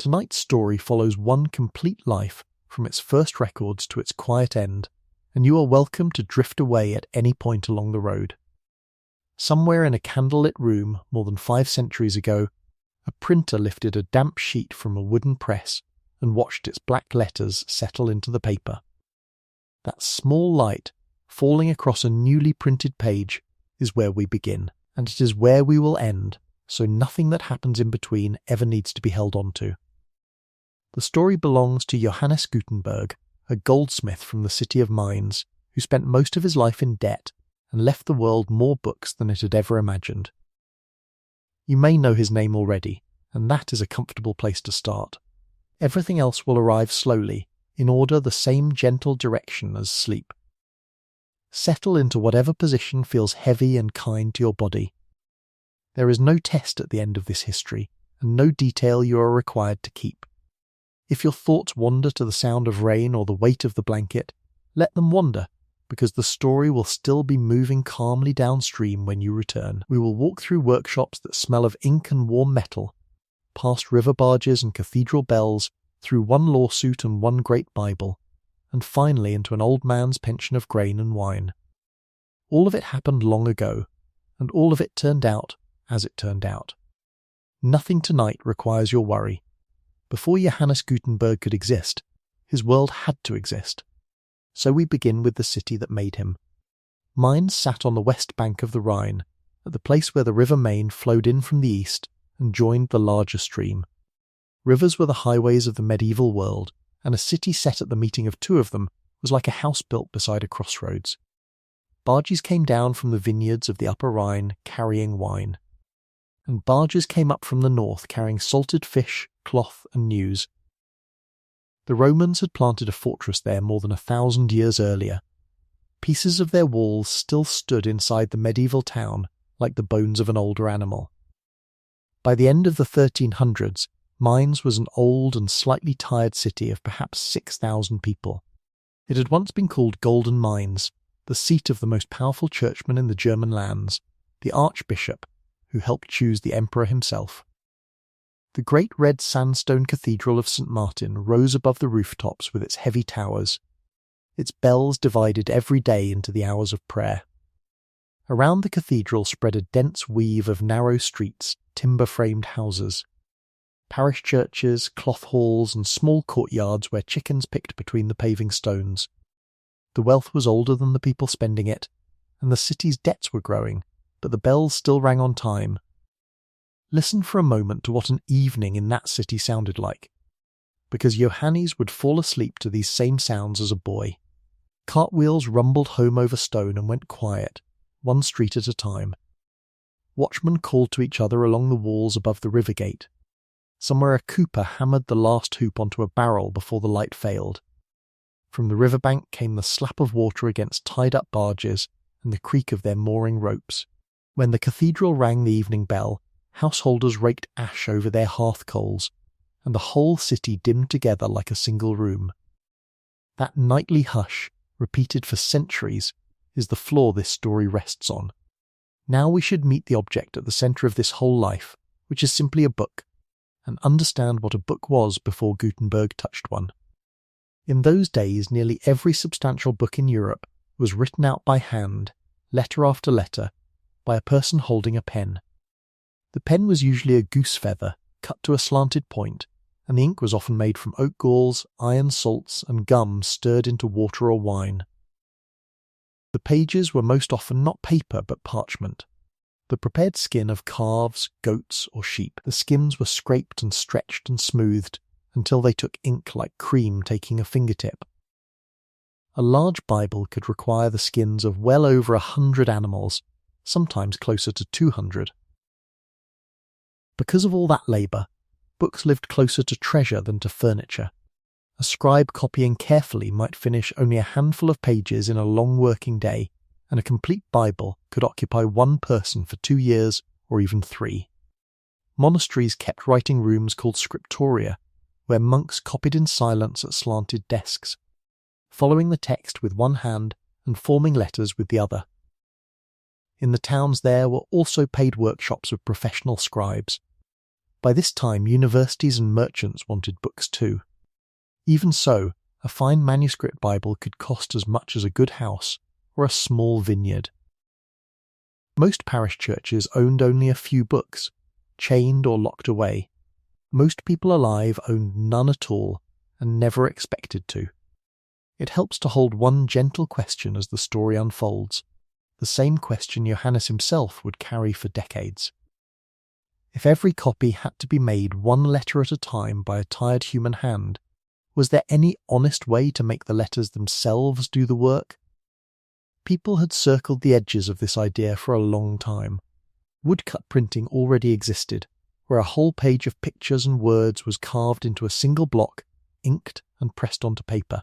Tonight's story follows one complete life from its first records to its quiet end, and you are welcome to drift away at any point along the road. Somewhere in a candlelit room more than 5 centuries ago, a printer lifted a damp sheet from a wooden press and watched its black letters settle into the paper. That small light falling across a newly printed page is where we begin, and it is where we will end, so nothing that happens in between ever needs to be held on to. The story belongs to Johannes Gutenberg, a goldsmith from the city of Mainz, who spent most of his life in debt and left the world more books than it had ever imagined. You may know his name already, and that is a comfortable place to start. Everything else will arrive slowly, in order the same gentle direction as sleep. Settle into whatever position feels heavy and kind to your body. There is no test at the end of this history, and no detail you are required to keep. If your thoughts wander to the sound of rain or the weight of the blanket, let them wander, because the story will still be moving calmly downstream when you return. We will walk through workshops that smell of ink and warm metal, past river barges and cathedral bells, through one lawsuit and one great Bible, and finally into an old man's pension of grain and wine. All of it happened long ago, and all of it turned out as it turned out. Nothing tonight requires your worry. Before Johannes Gutenberg could exist, his world had to exist. So we begin with the city that made him. Mainz sat on the west bank of the Rhine, at the place where the river Main flowed in from the east and joined the larger stream. Rivers were the highways of the medieval world, and a city set at the meeting of 2 of them was like a house built beside a crossroads. Barges came down from the vineyards of the Upper Rhine carrying wine, and barges came up from the north carrying salted fish, cloth and news. The Romans had planted a fortress there more than 1,000 years earlier. Pieces of their walls still stood inside the medieval town like the bones of an older animal. By the end of the 1300s, Mainz was an old and slightly tired city of perhaps 6,000 people. It had once been called Golden Mainz, the seat of the most powerful churchman in the German lands, the Archbishop, who helped choose the emperor himself. The great red sandstone cathedral of St. Martin rose above the rooftops with its heavy towers. Its bells divided every day into the hours of prayer. Around the cathedral spread a dense weave of narrow streets, timber-framed houses, parish churches, cloth halls, and small courtyards where chickens picked between the paving stones. The wealth was older than the people spending it, and the city's debts were growing, but the bells still rang on time. Listen for a moment to what an evening in that city sounded like, because Johannes would fall asleep to these same sounds as a boy. Cartwheels rumbled home over stone and went quiet, one street at a time. Watchmen called to each other along the walls above the river gate. Somewhere a cooper hammered the last hoop onto a barrel before the light failed. From the riverbank came the slap of water against tied-up barges and the creak of their mooring ropes. When the cathedral rang the evening bell, householders raked ash over their hearth coals, and the whole city dimmed together like a single room. That nightly hush, repeated for centuries, is the floor this story rests on. Now we should meet the object at the centre of this whole life, which is simply a book, and understand what a book was before Gutenberg touched one. In those days, nearly every substantial book in Europe was written out by hand, letter after letter, by a person holding a pen. The pen was usually a goose feather, cut to a slanted point, and the ink was often made from oak galls, iron salts, and gum stirred into water or wine. The pages were most often not paper but parchment, the prepared skin of calves, goats, or sheep. The skins were scraped and stretched and smoothed until they took ink like cream taking a fingertip. A large Bible could require the skins of well over 100 animals, sometimes closer to 200. Because of all that labour, books lived closer to treasure than to furniture. A scribe copying carefully might finish only a handful of pages in a long working day, and a complete Bible could occupy one person for 2 years or even 3. Monasteries kept writing rooms called scriptoria, where monks copied in silence at slanted desks, following the text with one hand and forming letters with the other. In the towns there were also paid workshops of professional scribes. By this time, universities and merchants wanted books too. Even so, a fine manuscript Bible could cost as much as a good house or a small vineyard. Most parish churches owned only a few books, chained or locked away. Most people alive owned none at all and never expected to. It helps to hold one gentle question as the story unfolds, the same question Johannes himself would carry for decades. If every copy had to be made one letter at a time by a tired human hand, was there any honest way to make the letters themselves do the work? People had circled the edges of this idea for a long time. Woodcut printing already existed, where a whole page of pictures and words was carved into a single block, inked and pressed onto paper.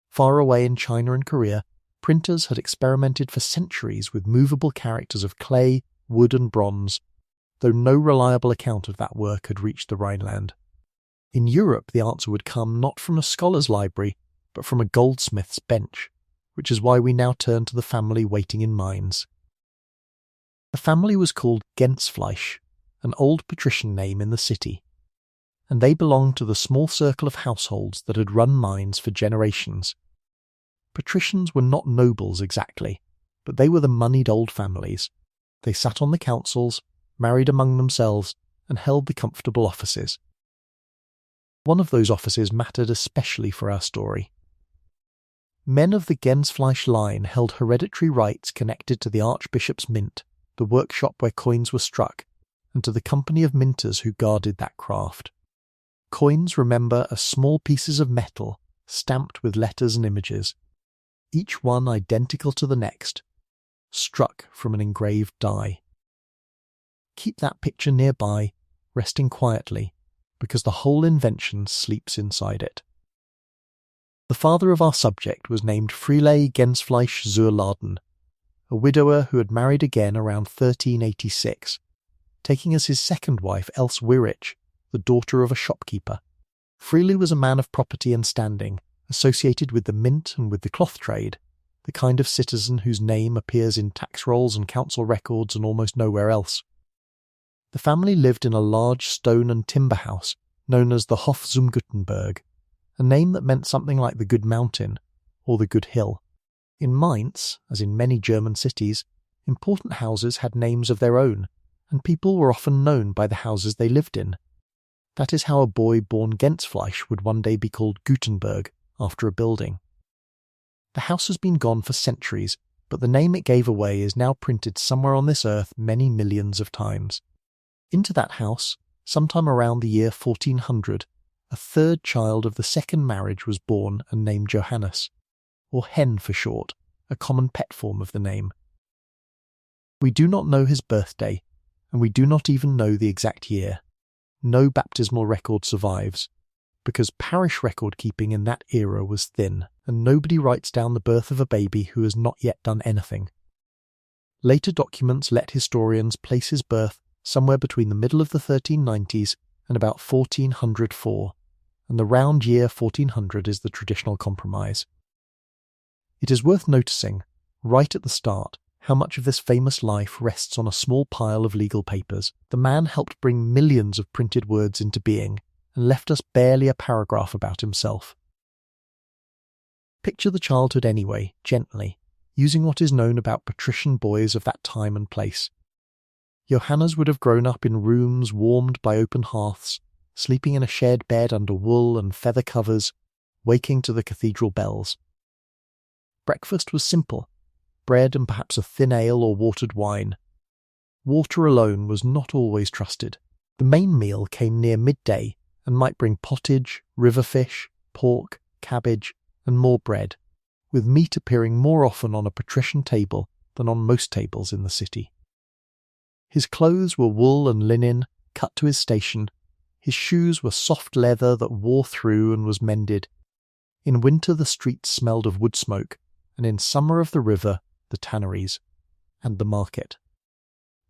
Far away in China and Korea, printers had experimented for centuries with movable characters of clay, wood and bronze, though no reliable account of that work had reached the Rhineland. In Europe, the answer would come not from a scholar's library, but from a goldsmith's bench, which is why we now turn to the family waiting in mines. The family was called Gensfleisch, an old patrician name in the city, and they belonged to the small circle of households that had run mines for generations. Patricians were not nobles exactly, but they were the moneyed old families. They sat on the councils, married among themselves, and held the comfortable offices. One of those offices mattered especially for our story. Men of the Gensfleisch line held hereditary rights connected to the Archbishop's mint, the workshop where coins were struck, and to the company of minters who guarded that craft. Coins, remember, are small pieces of metal, stamped with letters and images, each one identical to the next, struck from an engraved die. Keep that picture nearby, resting quietly, because the whole invention sleeps inside it. The father of our subject was named Friele Gensfleisch zur Laden, a widower who had married again around 1386, taking as his second wife Else Wirich, the daughter of a shopkeeper. Friele was a man of property and standing, associated with the mint and with the cloth trade, the kind of citizen whose name appears in tax rolls and council records and almost nowhere else. The family lived in a large stone and timber house known as the Hof zum Gutenberg, a name that meant something like the Good Mountain or the Good Hill. In Mainz, as in many German cities, important houses had names of their own, and people were often known by the houses they lived in. That is how a boy born Gensfleisch would one day be called Gutenberg, after a building. The house has been gone for centuries, but the name it gave away is now printed somewhere on this earth many millions of times. Into that house, sometime around the year 1400, a third child of the second marriage was born and named Johannes, or Hen for short, a common pet form of the name. We do not know his birthday, and we do not even know the exact year. No baptismal record survives, because parish record-keeping in that era was thin, and nobody writes down the birth of a baby who has not yet done anything. Later documents let historians place his birth somewhere between the middle of the 1390s and about 1404, and the round year 1400 is the traditional compromise. It is worth noticing, right at the start, how much of this famous life rests on a small pile of legal papers. The man helped bring millions of printed words into being, and left us barely a paragraph about himself. Picture the childhood anyway, gently, using what is known about patrician boys of that time and place. Johannes would have grown up in rooms warmed by open hearths, sleeping in a shared bed under wool and feather covers, waking to the cathedral bells. Breakfast was simple, bread and perhaps a thin ale or watered wine. Water alone was not always trusted. The main meal came near midday and might bring pottage, river fish, pork, cabbage, and more bread, with meat appearing more often on a patrician table than on most tables in the city. His clothes were wool and linen, cut to his station. His shoes were soft leather that wore through and was mended. In winter the streets smelled of wood smoke, and in summer of the river, the tanneries, and the market.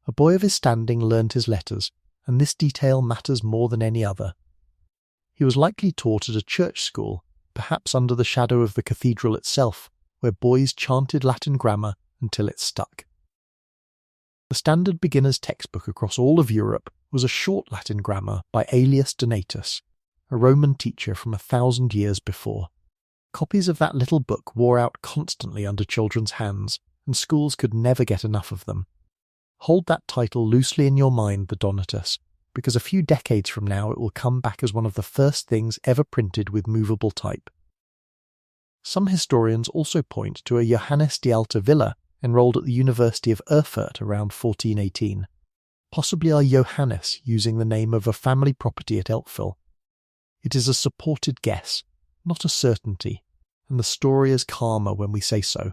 A boy of his standing learned his letters, and this detail matters more than any other. He was likely taught at a church school, perhaps under the shadow of the cathedral itself, where boys chanted Latin grammar until it stuck. The standard beginner's textbook across all of Europe was a short Latin grammar by Aelius Donatus, a Roman teacher from 1,000 years before. Copies of that little book wore out constantly under children's hands, and schools could never get enough of them. Hold that title loosely in your mind, the Donatus, because a few decades from now it will come back as one of the first things ever printed with movable type. Some historians also point to a Johannes de Alta Villa enrolled at the University of Erfurt around 1418, possibly a Johannes using the name of a family property at Eltville. It is a supported guess, not a certainty, and the story is calmer when we say so.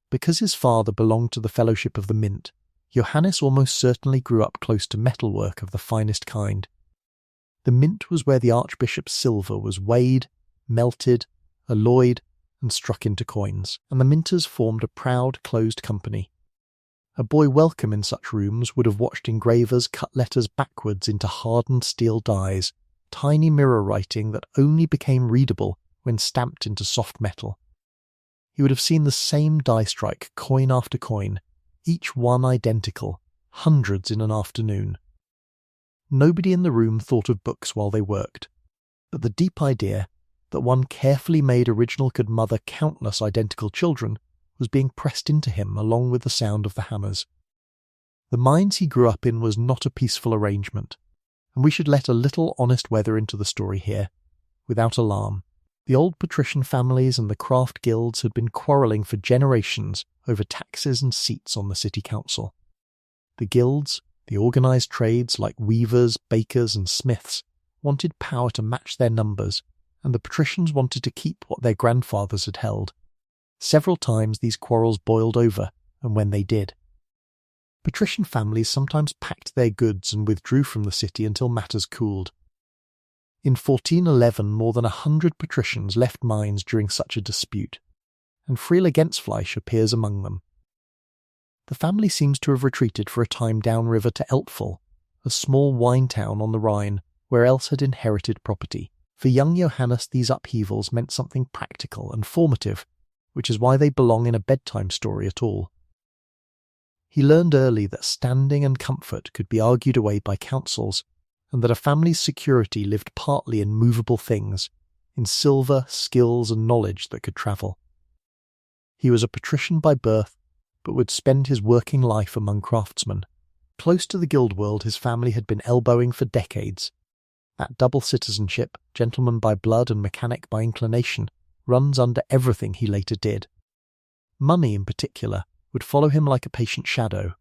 Because his father belonged to the Fellowship of the Mint, Johannes almost certainly grew up close to metalwork of the finest kind. The Mint was where the Archbishop's silver was weighed, melted, alloyed, and struck into coins, and the minters formed a proud, closed company. A boy welcome in such rooms would have watched engravers cut letters backwards into hardened steel dies, tiny mirror writing that only became readable when stamped into soft metal. He would have seen the same die strike coin after coin, each one identical, hundreds in an afternoon. Nobody in the room thought of books while they worked, but the deep idea that one carefully made original could mother countless identical children was being pressed into him along with the sound of the hammers. The mines he grew up in was not a peaceful arrangement, and we should let a little honest weather into the story here, without alarm. The old patrician families and the craft guilds had been quarrelling for generations over taxes and seats on the city council. The guilds, the organised trades like weavers, bakers and smiths, wanted power to match their numbers, and the patricians wanted to keep what their grandfathers had held. Several times these quarrels boiled over, and when they did. Patrician families sometimes packed their goods and withdrew from the city until matters cooled. In 1411 more than 100 patricians left Mainz during such a dispute, and Friele Gensfleisch appears among them. The family seems to have retreated for a time downriver to Eltville, a small wine town on the Rhine where Else had inherited property. For young Johannes these upheavals meant something practical and formative, which is why they belong in a bedtime story at all. He learned early that standing and comfort could be argued away by councils, and that a family's security lived partly in movable things, in silver, skills and knowledge that could travel. He was a patrician by birth, but would spend his working life among craftsmen. Close to the guild world his family had been elbowing for decades. That double citizenship, gentleman by blood and mechanic by inclination, runs under everything he later did. Money, in particular, would follow him like a patient shadow.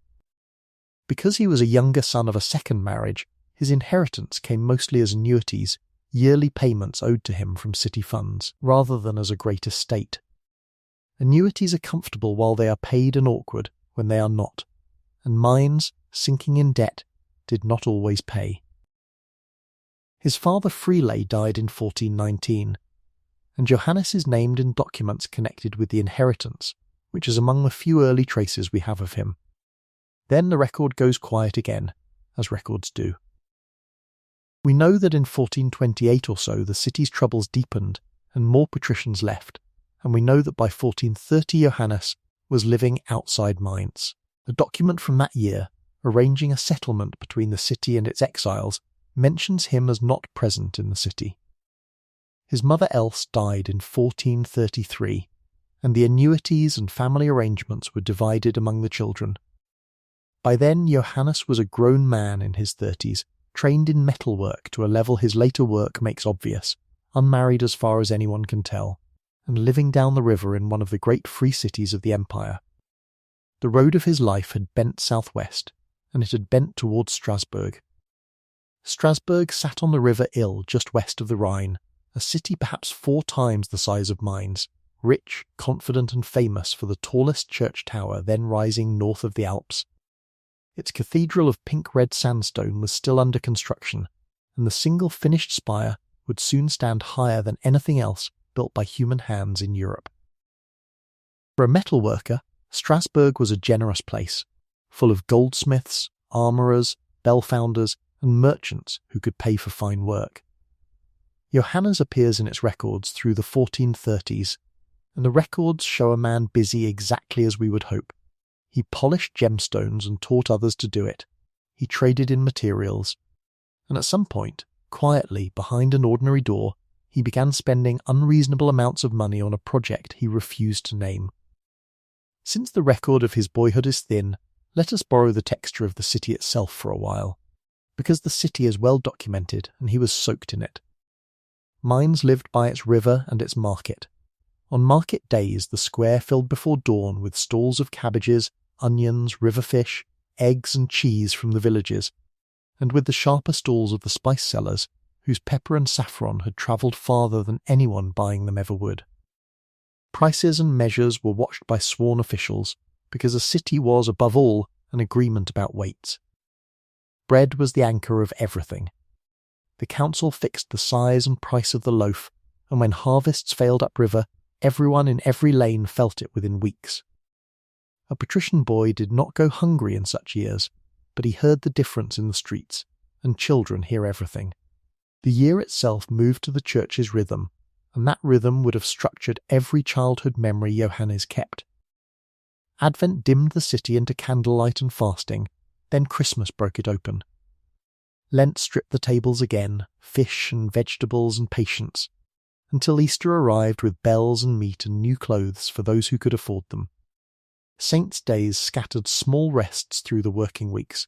Because he was a younger son of a second marriage, his inheritance came mostly as annuities, yearly payments owed to him from city funds, rather than as a great estate. Annuities are comfortable while they are paid and awkward when they are not, and Mainz, sinking in debt, did not always pay. His father Friele died in 1419, and Johannes is named in documents connected with the inheritance, which is among the few early traces we have of him. Then the record goes quiet again, as records do. We know that in 1428 or so the city's troubles deepened and more patricians left, and we know that by 1430 Johannes was living outside Mainz. A document from that year, arranging a settlement between the city and its exiles, mentions him as not present in the city. His mother Else died in 1433, and the annuities and family arrangements were divided among the children. By then Johannes was a grown man in his 30s, trained in metalwork to a level his later work makes obvious, unmarried as far as anyone can tell, and living down the river in one of the great free cities of the empire. The road of his life had bent southwest, and it had bent towards Strasbourg. Strasbourg sat on the river Ill just west of the Rhine, a city perhaps 4 times the size of Mainz, rich, confident and famous for the tallest church tower then rising north of the Alps. Its cathedral of pink-red sandstone was still under construction, and the single finished spire would soon stand higher than anything else built by human hands in Europe. For a metalworker, Strasbourg was a generous place, full of goldsmiths, armourers, bell-founders, and merchants who could pay for fine work. Johannes appears in its records through the 1430s, and the records show a man busy exactly as we would hope. He polished gemstones and taught others to do it. He traded in materials. And at some point, quietly behind an ordinary door, he began spending unreasonable amounts of money on a project he refused to name. Since the record of his boyhood is thin, let us borrow the texture of the city itself for a while, because the city is well documented and he was soaked in it. Minds lived by its river and its market. On market days, the square filled before dawn with stalls of cabbages, onions, river fish, eggs and cheese from the villages, and with the sharper stalls of the spice sellers, whose pepper and saffron had travelled farther than anyone buying them ever would. Prices and measures were watched by sworn officials, because a city was, above all, an agreement about weights. Bread was the anchor of everything. The council fixed the size and price of the loaf, and when harvests failed upriver, everyone in every lane felt it within weeks. A patrician boy did not go hungry in such years, but he heard the difference in the streets, and children hear everything. The year itself moved to the church's rhythm, and that rhythm would have structured every childhood memory Johannes kept. Advent dimmed the city into candlelight and fasting, then Christmas broke it open. Lent stripped the tables again, fish and vegetables and patience, until Easter arrived with bells and meat and new clothes for those who could afford them. Saints' days scattered small rests through the working weeks.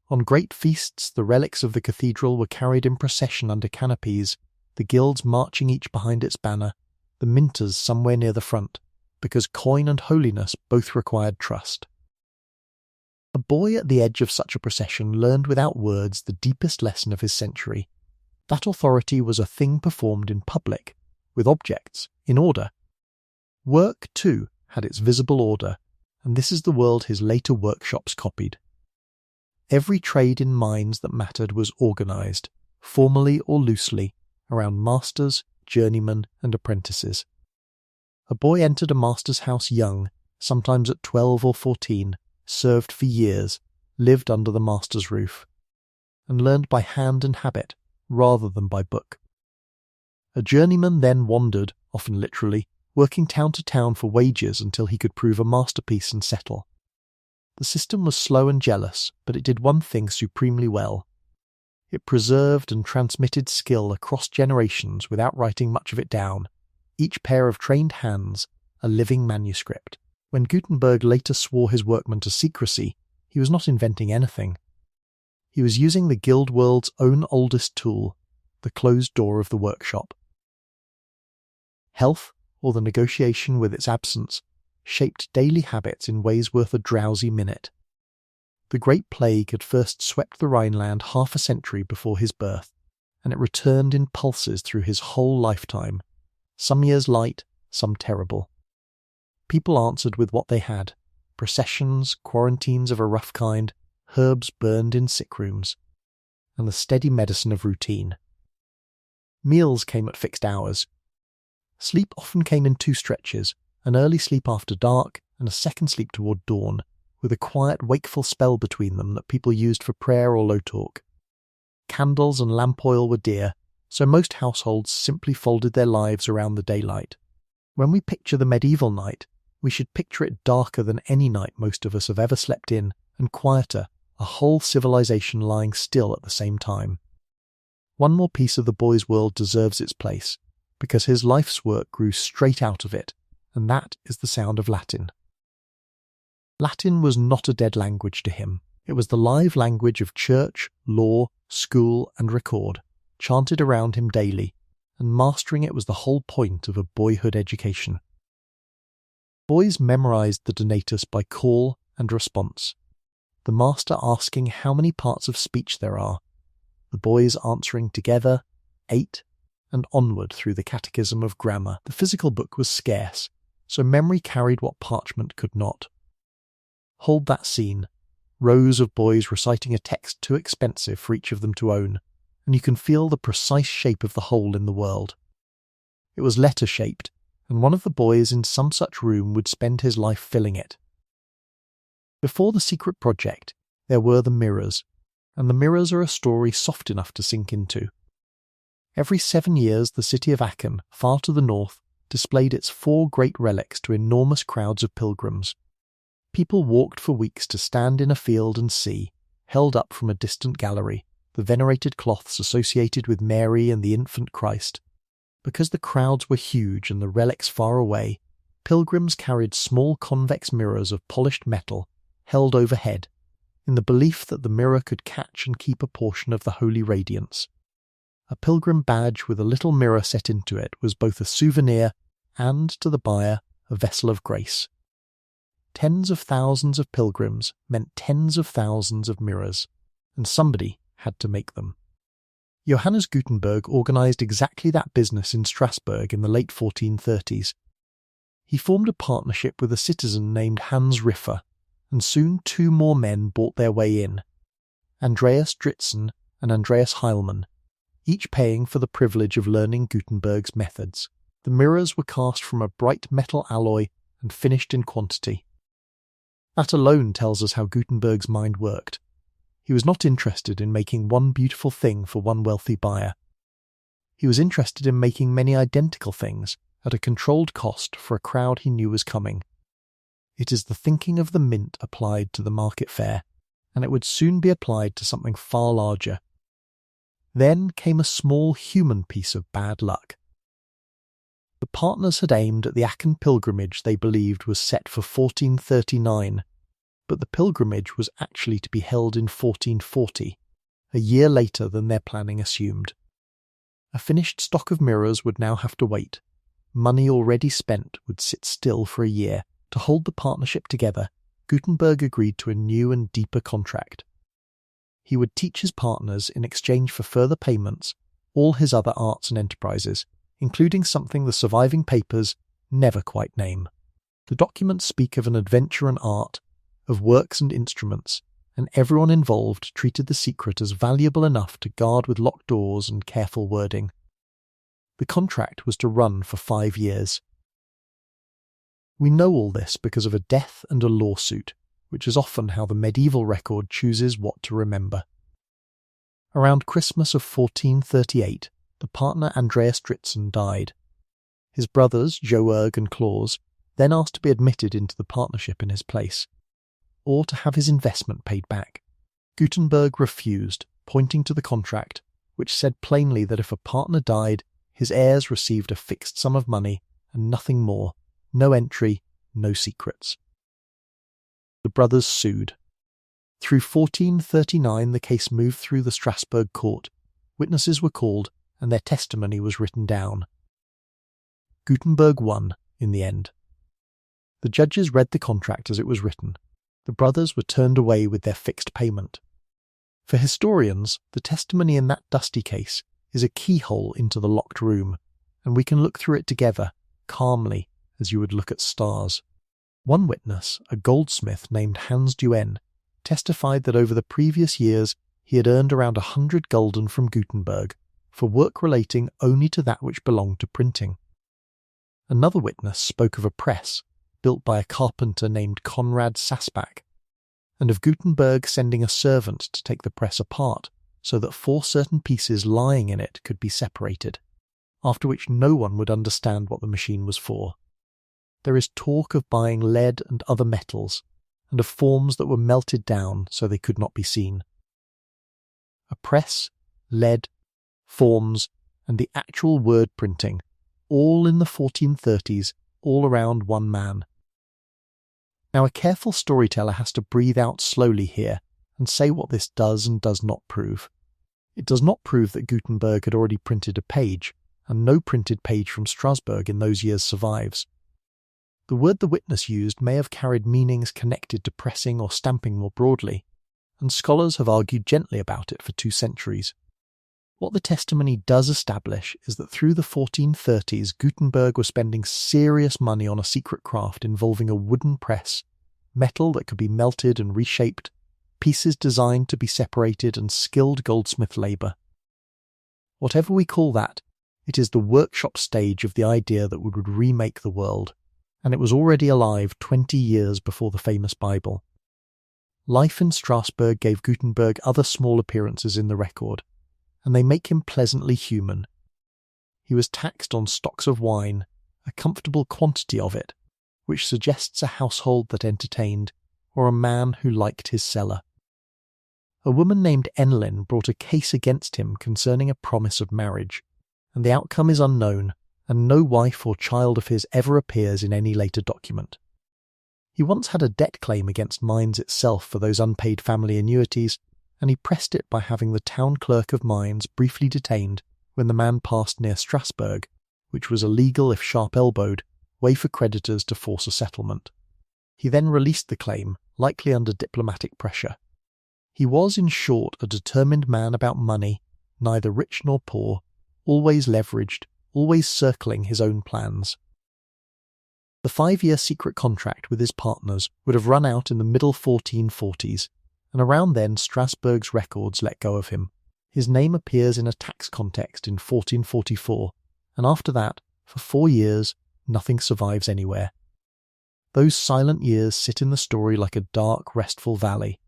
On great feasts, the relics of the cathedral were carried in procession under canopies, the guilds marching each behind its banner, the minters somewhere near the front, because coin and holiness both required trust. A boy at the edge of such a procession learned without words the deepest lesson of his century. That authority was a thing performed in public, with objects, in order. Work, too, had its visible order, and this is the world his later workshops copied. Every trade in mines that mattered was organised, formally or loosely, around masters, journeymen, and apprentices. A boy entered a master's house young, sometimes at 12 or 14, served for years, lived under the master's roof, and learned by hand and habit, rather than by book. A journeyman then wandered, often literally, working town to town for wages until he could prove a masterpiece and settle. The system was slow and jealous, but it did one thing supremely well. It preserved and transmitted skill across generations without writing much of it down, each pair of trained hands a living manuscript. When Gutenberg later swore his workmen to secrecy, he was not inventing anything. He was using the guild world's own oldest tool, the closed door of the workshop. Health, or the negotiation with its absence, shaped daily habits in ways worth a drowsy minute. The Great Plague had first swept the Rhineland half a century before his birth, and it returned in pulses through his whole lifetime, some years light, some terrible. People answered with what they had: processions, quarantines of a rough kind, herbs burned in sick rooms, and the steady medicine of routine. Meals came at fixed hours. Sleep often came in two stretches, an early sleep after dark and a second sleep toward dawn, with a quiet, wakeful spell between them that people used for prayer or low talk. Candles and lamp oil were dear, so most households simply folded their lives around the daylight. When we picture the medieval night, we should picture it darker than any night most of us have ever slept in, and quieter, a whole civilization lying still at the same time. One more piece of the boy's world deserves its place, because his life's work grew straight out of it, and that is the sound of Latin. Latin was not a dead language to him. It was the live language of church, law, school, and record, chanted around him daily, and mastering it was the whole point of a boyhood education. Boys memorized the Donatus by call and response, the master asking how many parts of speech there are, the boys answering together, 8, and onward through the catechism of grammar. The physical book was scarce, so memory carried what parchment could not. Hold that scene, rows of boys reciting a text too expensive for each of them to own, and you can feel the precise shape of the hole in the world. It was letter-shaped, and one of the boys in some such room would spend his life filling it. Before the secret project, there were the mirrors, and the mirrors are a story soft enough to sink into. Every 7 years the city of Aachen, far to the north, displayed its 4 great relics to enormous crowds of pilgrims. People walked for weeks to stand in a field and see, held up from a distant gallery, the venerated cloths associated with Mary and the infant Christ. Because the crowds were huge and the relics far away, pilgrims carried small convex mirrors of polished metal held overhead, in the belief that the mirror could catch and keep a portion of the holy radiance. A pilgrim badge with a little mirror set into it was both a souvenir and, to the buyer, a vessel of grace. Tens of thousands of pilgrims meant tens of thousands of mirrors, and somebody had to make them. Johannes Gutenberg organised exactly that business in Strasbourg in the late 1430s. He formed a partnership with a citizen named Hans Riffer, and soon two more men bought their way in, Andreas Dritzen and Andreas Heilmann, each paying for the privilege of learning Gutenberg's methods. The mirrors were cast from a bright metal alloy and finished in quantity. That alone tells us how Gutenberg's mind worked. He was not interested in making one beautiful thing for one wealthy buyer. He was interested in making many identical things at a controlled cost for a crowd he knew was coming. It is the thinking of the mint applied to the market fair, and it would soon be applied to something far larger. Then came a small human piece of bad luck. The partners had aimed at the Aachen pilgrimage they believed was set for 1439, but the pilgrimage was actually to be held in 1440, a year later than their planning assumed. A finished stock of mirrors would now have to wait. Money already spent would sit still for a year. To hold the partnership together, Gutenberg agreed to a new and deeper contract. He would teach his partners, in exchange for further payments, all his other arts and enterprises, including something the surviving papers never quite name. The documents speak of an adventure and art, of works and instruments, and everyone involved treated the secret as valuable enough to guard with locked doors and careful wording. The contract was to run for 5 years. We know all this because of a death and a lawsuit, which is often how the medieval record chooses what to remember. Around Christmas of 1438, the partner Andreas Dritzen died. His brothers, Joerg and Klaus, then asked to be admitted into the partnership in his place, or to have his investment paid back. Gutenberg refused, pointing to the contract, which said plainly that if a partner died, his heirs received a fixed sum of money and nothing more, no entry, no secrets. The brothers sued. Through 1439 the case moved through the Strasbourg court, witnesses were called, and their testimony was written down. Gutenberg won, in the end. The judges read the contract as it was written. The brothers were turned away with their fixed payment. For historians, the testimony in that dusty case is a keyhole into the locked room, and we can look through it together, calmly, as you would look at stars. One witness, a goldsmith named Hans Duen, testified that over the previous years he had earned around 100 gulden from Gutenberg, for work relating only to that which belonged to printing. Another witness spoke of a press, built by a carpenter named Conrad Sassbach, and of Gutenberg sending a servant to take the press apart, so that 4 certain pieces lying in it could be separated, after which no one would understand what the machine was for. There is talk of buying lead and other metals, and of forms that were melted down so they could not be seen. A press, lead, forms, and the actual word printing, all in the 1430s, all around one man. Now a careful storyteller has to breathe out slowly here and say what this does and does not prove. It does not prove that Gutenberg had already printed a page, and no printed page from Strasbourg in those years survives. The word the witness used may have carried meanings connected to pressing or stamping more broadly, and scholars have argued gently about it for 2 centuries. What the testimony does establish is that through the 1430s Gutenberg was spending serious money on a secret craft involving a wooden press, metal that could be melted and reshaped, pieces designed to be separated, and skilled goldsmith labour. Whatever we call that, it is the workshop stage of the idea that would remake the world, and it was already alive 20 years before the famous Bible. Life in Strasbourg gave Gutenberg other small appearances in the record, and they make him pleasantly human. He was taxed on stocks of wine, a comfortable quantity of it, which suggests a household that entertained, or a man who liked his cellar. A woman named Enlyn brought a case against him concerning a promise of marriage, and the outcome is unknown, and no wife or child of his ever appears in any later document. He once had a debt claim against Mainz itself for those unpaid family annuities, and he pressed it by having the town clerk of Mainz briefly detained when the man passed near Strasbourg, which was a legal, if sharp-elbowed, way for creditors to force a settlement. He then released the claim, likely under diplomatic pressure. He was, in short, a determined man about money, neither rich nor poor, always leveraged, always circling his own plans. The 5-year secret contract with his partners would have run out in the middle 1440s, and around then Strasbourg's records let go of him. His name appears in a tax context in 1444, and after that, for 4 years, nothing survives anywhere. Those silent years sit in the story like a dark, restful valley,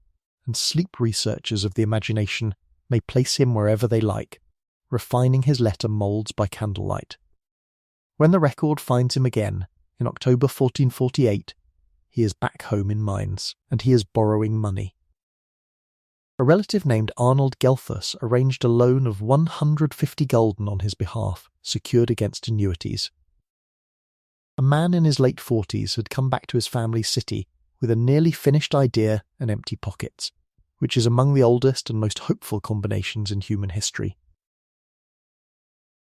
and sleep researchers of the imagination may place him wherever they like, refining his letter moulds by candlelight. When the record finds him again, in October 1448, he is back home in Mainz, and he is borrowing money. A relative named Arnold Gelthus arranged a loan of 150 gulden on his behalf, secured against annuities. A man in his late 40s had come back to his family's city with a nearly finished idea and empty pockets, which is among the oldest and most hopeful combinations in human history.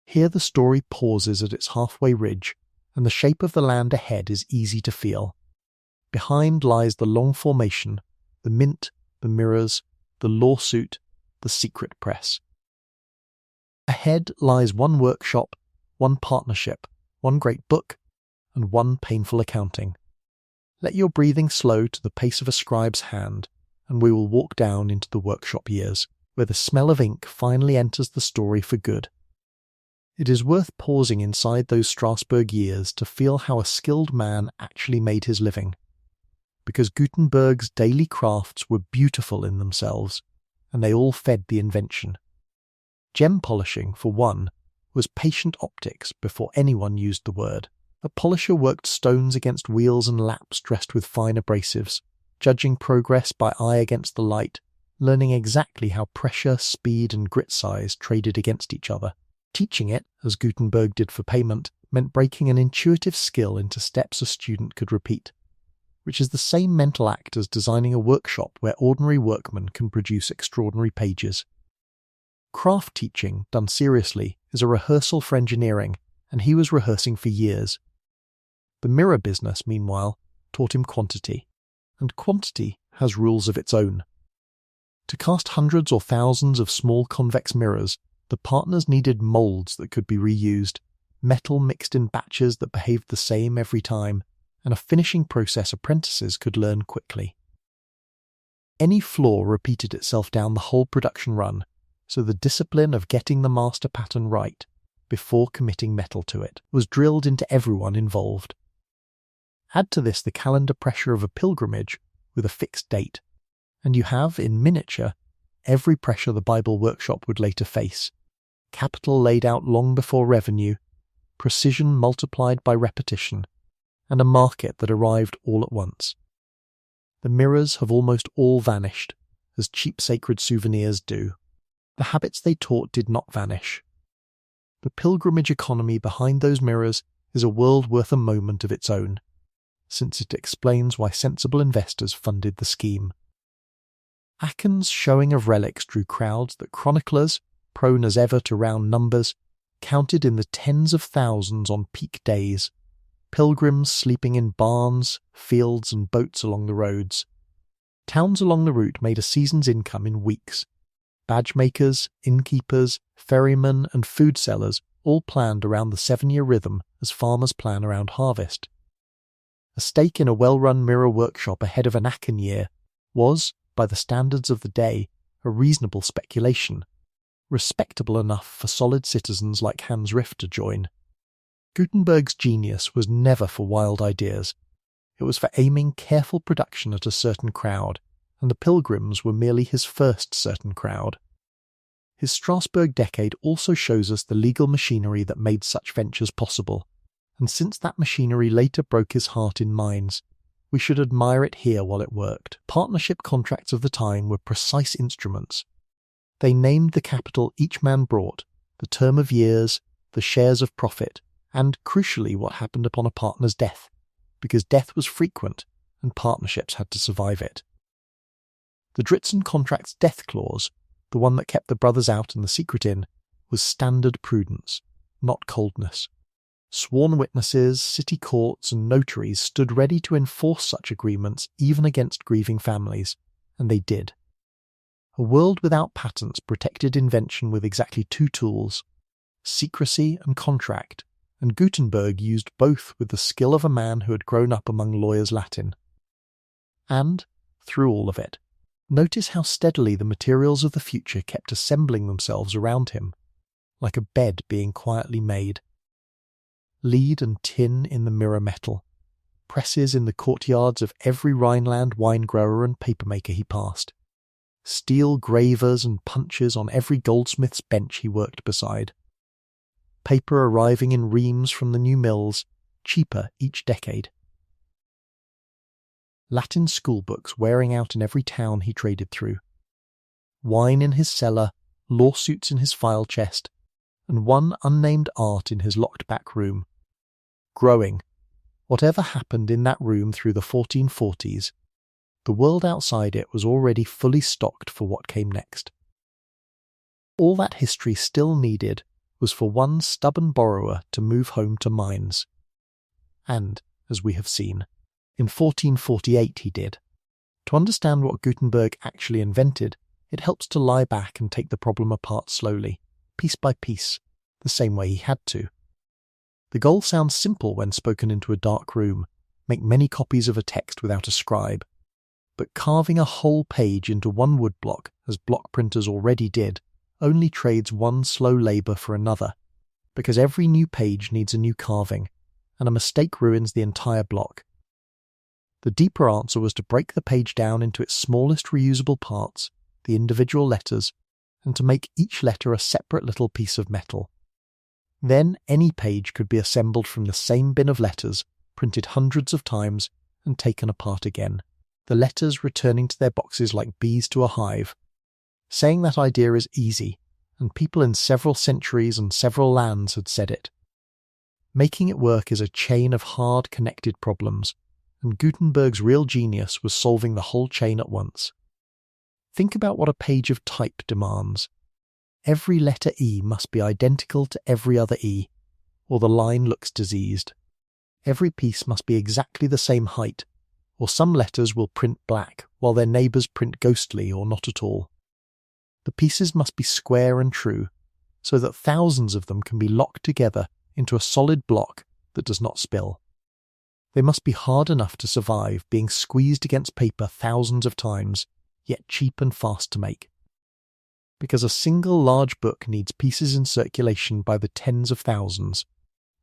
Here the story pauses at its halfway ridge, and the shape of the land ahead is easy to feel. Behind lies the long formation, the mint, the mirrors, the lawsuit, the secret press. Ahead lies one workshop, one partnership, one great book, and one painful accounting. Let your breathing slow to the pace of a scribe's hand, and we will walk down into the workshop years, where the smell of ink finally enters the story for good. It is worth pausing inside those Strasbourg years to feel how a skilled man actually made his living, because Gutenberg's daily crafts were beautiful in themselves, and they all fed the invention. Gem polishing, for one, was patient optics before anyone used the word. A polisher worked stones against wheels and laps dressed with fine abrasives, judging progress by eye against the light, learning exactly how pressure, speed, and grit size traded against each other. Teaching it, as Gutenberg did for payment, meant breaking an intuitive skill into steps a student could repeat, which is the same mental act as designing a workshop where ordinary workmen can produce extraordinary pages. Craft teaching, done seriously, is a rehearsal for engineering, and he was rehearsing for years. The mirror business, meanwhile, taught him quantity, and quantity has rules of its own. To cast hundreds or thousands of small convex mirrors, the partners needed moulds that could be reused, metal mixed in batches that behaved the same every time, and a finishing process apprentices could learn quickly. Any flaw repeated itself down the whole production run, so the discipline of getting the master pattern right, before committing metal to it, was drilled into everyone involved. Add to this the calendar pressure of a pilgrimage with a fixed date, and you have, in miniature, every pressure the Bible workshop would later face: capital laid out long before revenue, precision multiplied by repetition, and a market that arrived all at once. The mirrors have almost all vanished, as cheap sacred souvenirs do. The habits they taught did not vanish. The pilgrimage economy behind those mirrors is a world worth a moment of its own, since it explains why sensible investors funded the scheme. Achen's showing of relics drew crowds that chroniclers, prone as ever to round numbers, counted in the tens of thousands on peak days, pilgrims sleeping in barns, fields and boats along the roads. Towns along the route made a season's income in weeks. Badge makers, innkeepers, ferrymen and food sellers all planned around the 7-year rhythm as farmers plan around harvest. A stake in a well-run mirror workshop ahead of an Aachen year was, by the standards of the day, a reasonable speculation, respectable enough for solid citizens like Hans Riff to join. Gutenberg's genius was never for wild ideas. It was for aiming careful production at a certain crowd, and the pilgrims were merely his first certain crowd. His Strasbourg decade also shows us the legal machinery that made such ventures possible, and since that machinery later broke his heart in Mainz, We should admire it here while it worked. Partnership contracts of the time were precise instruments. They named the capital each man brought, the term of years, the shares of profit, and, crucially, what happened upon a partner's death, because death was frequent and partnerships had to survive it. The Dritzen contract's death clause, the one that kept the brothers out and the secret in, was standard prudence, not coldness. Sworn witnesses, city courts, and notaries stood ready to enforce such agreements even against grieving families, and they did. A world without patents protected invention with exactly two tools, secrecy and contract, and Gutenberg used both with the skill of a man who had grown up among lawyers' Latin. And, through all of it, notice how steadily the materials of the future kept assembling themselves around him, like a bed being quietly made. Lead and tin in the mirror metal, presses in the courtyards of every Rhineland wine-grower and papermaker he passed, steel gravers and punches on every goldsmith's bench he worked beside, paper arriving in reams from the new mills, cheaper each decade. Latin schoolbooks wearing out in every town he traded through, wine in his cellar, lawsuits in his file chest, and one unnamed art in his locked back room. Growing. Whatever happened in that room through the 1440s, the world outside it was already fully stocked for what came next. All that history still needed was for one stubborn borrower to move home to Mainz. And, as we have seen, in 1448 he did. To understand what Gutenberg actually invented, it helps to lie back and take the problem apart slowly, piece by piece, the same way he had to. The goal sounds simple when spoken into a dark room, make many copies of a text without a scribe. But carving a whole page into one woodblock, as block printers already did, only trades one slow labour for another, because every new page needs a new carving, and a mistake ruins the entire block. The deeper answer was to break the page down into its smallest reusable parts, the individual letters, and to make each letter a separate little piece of metal. Then any page could be assembled from the same bin of letters, printed hundreds of times, and taken apart again, the letters returning to their boxes like bees to a hive. Saying that idea is easy, and people in several centuries and several lands had said it. Making it work is a chain of hard, connected problems, and Gutenberg's real genius was solving the whole chain at once. Think about what a page of type demands. Every letter E must be identical to every other E, or the line looks diseased. Every piece must be exactly the same height, or some letters will print black, while their neighbours print ghostly or not at all. The pieces must be square and true, so that thousands of them can be locked together into a solid block that does not spill. They must be hard enough to survive being squeezed against paper thousands of times, yet cheap and fast to make. Because a single large book needs pieces in circulation by the tens of thousands.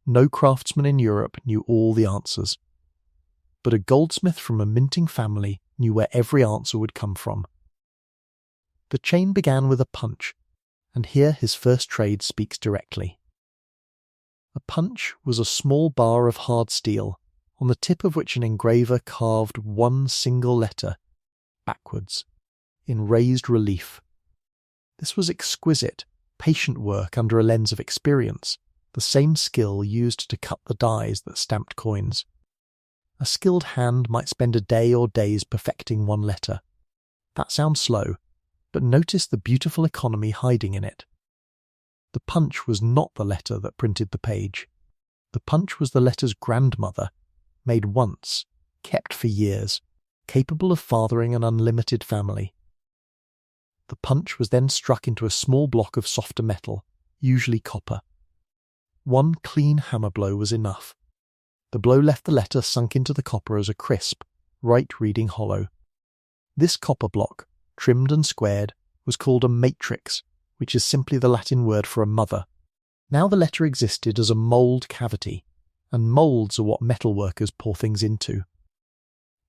No craftsman in Europe knew all the answers. But a goldsmith from a minting family knew where every answer would come from. The chain began with a punch, and here his first trade speaks directly. A punch was a small bar of hard steel, on the tip of which an engraver carved one single letter, backwards, in raised relief. This was exquisite, patient work under a lens of experience, the same skill used to cut the dies that stamped coins. A skilled hand might spend a day or days perfecting one letter. That sounds slow, but notice the beautiful economy hiding in it. The punch was not the letter that printed the page. The punch was the letter's grandmother, made once, kept for years, capable of fathering an unlimited family. The punch was then struck into a small block of softer metal, usually copper. One clean hammer blow was enough. The blow left the letter sunk into the copper as a crisp, right-reading hollow. This copper block, trimmed and squared, was called a matrix, which is simply the Latin word for a mother. Now the letter existed as a mould cavity, and moulds are what metalworkers pour things into.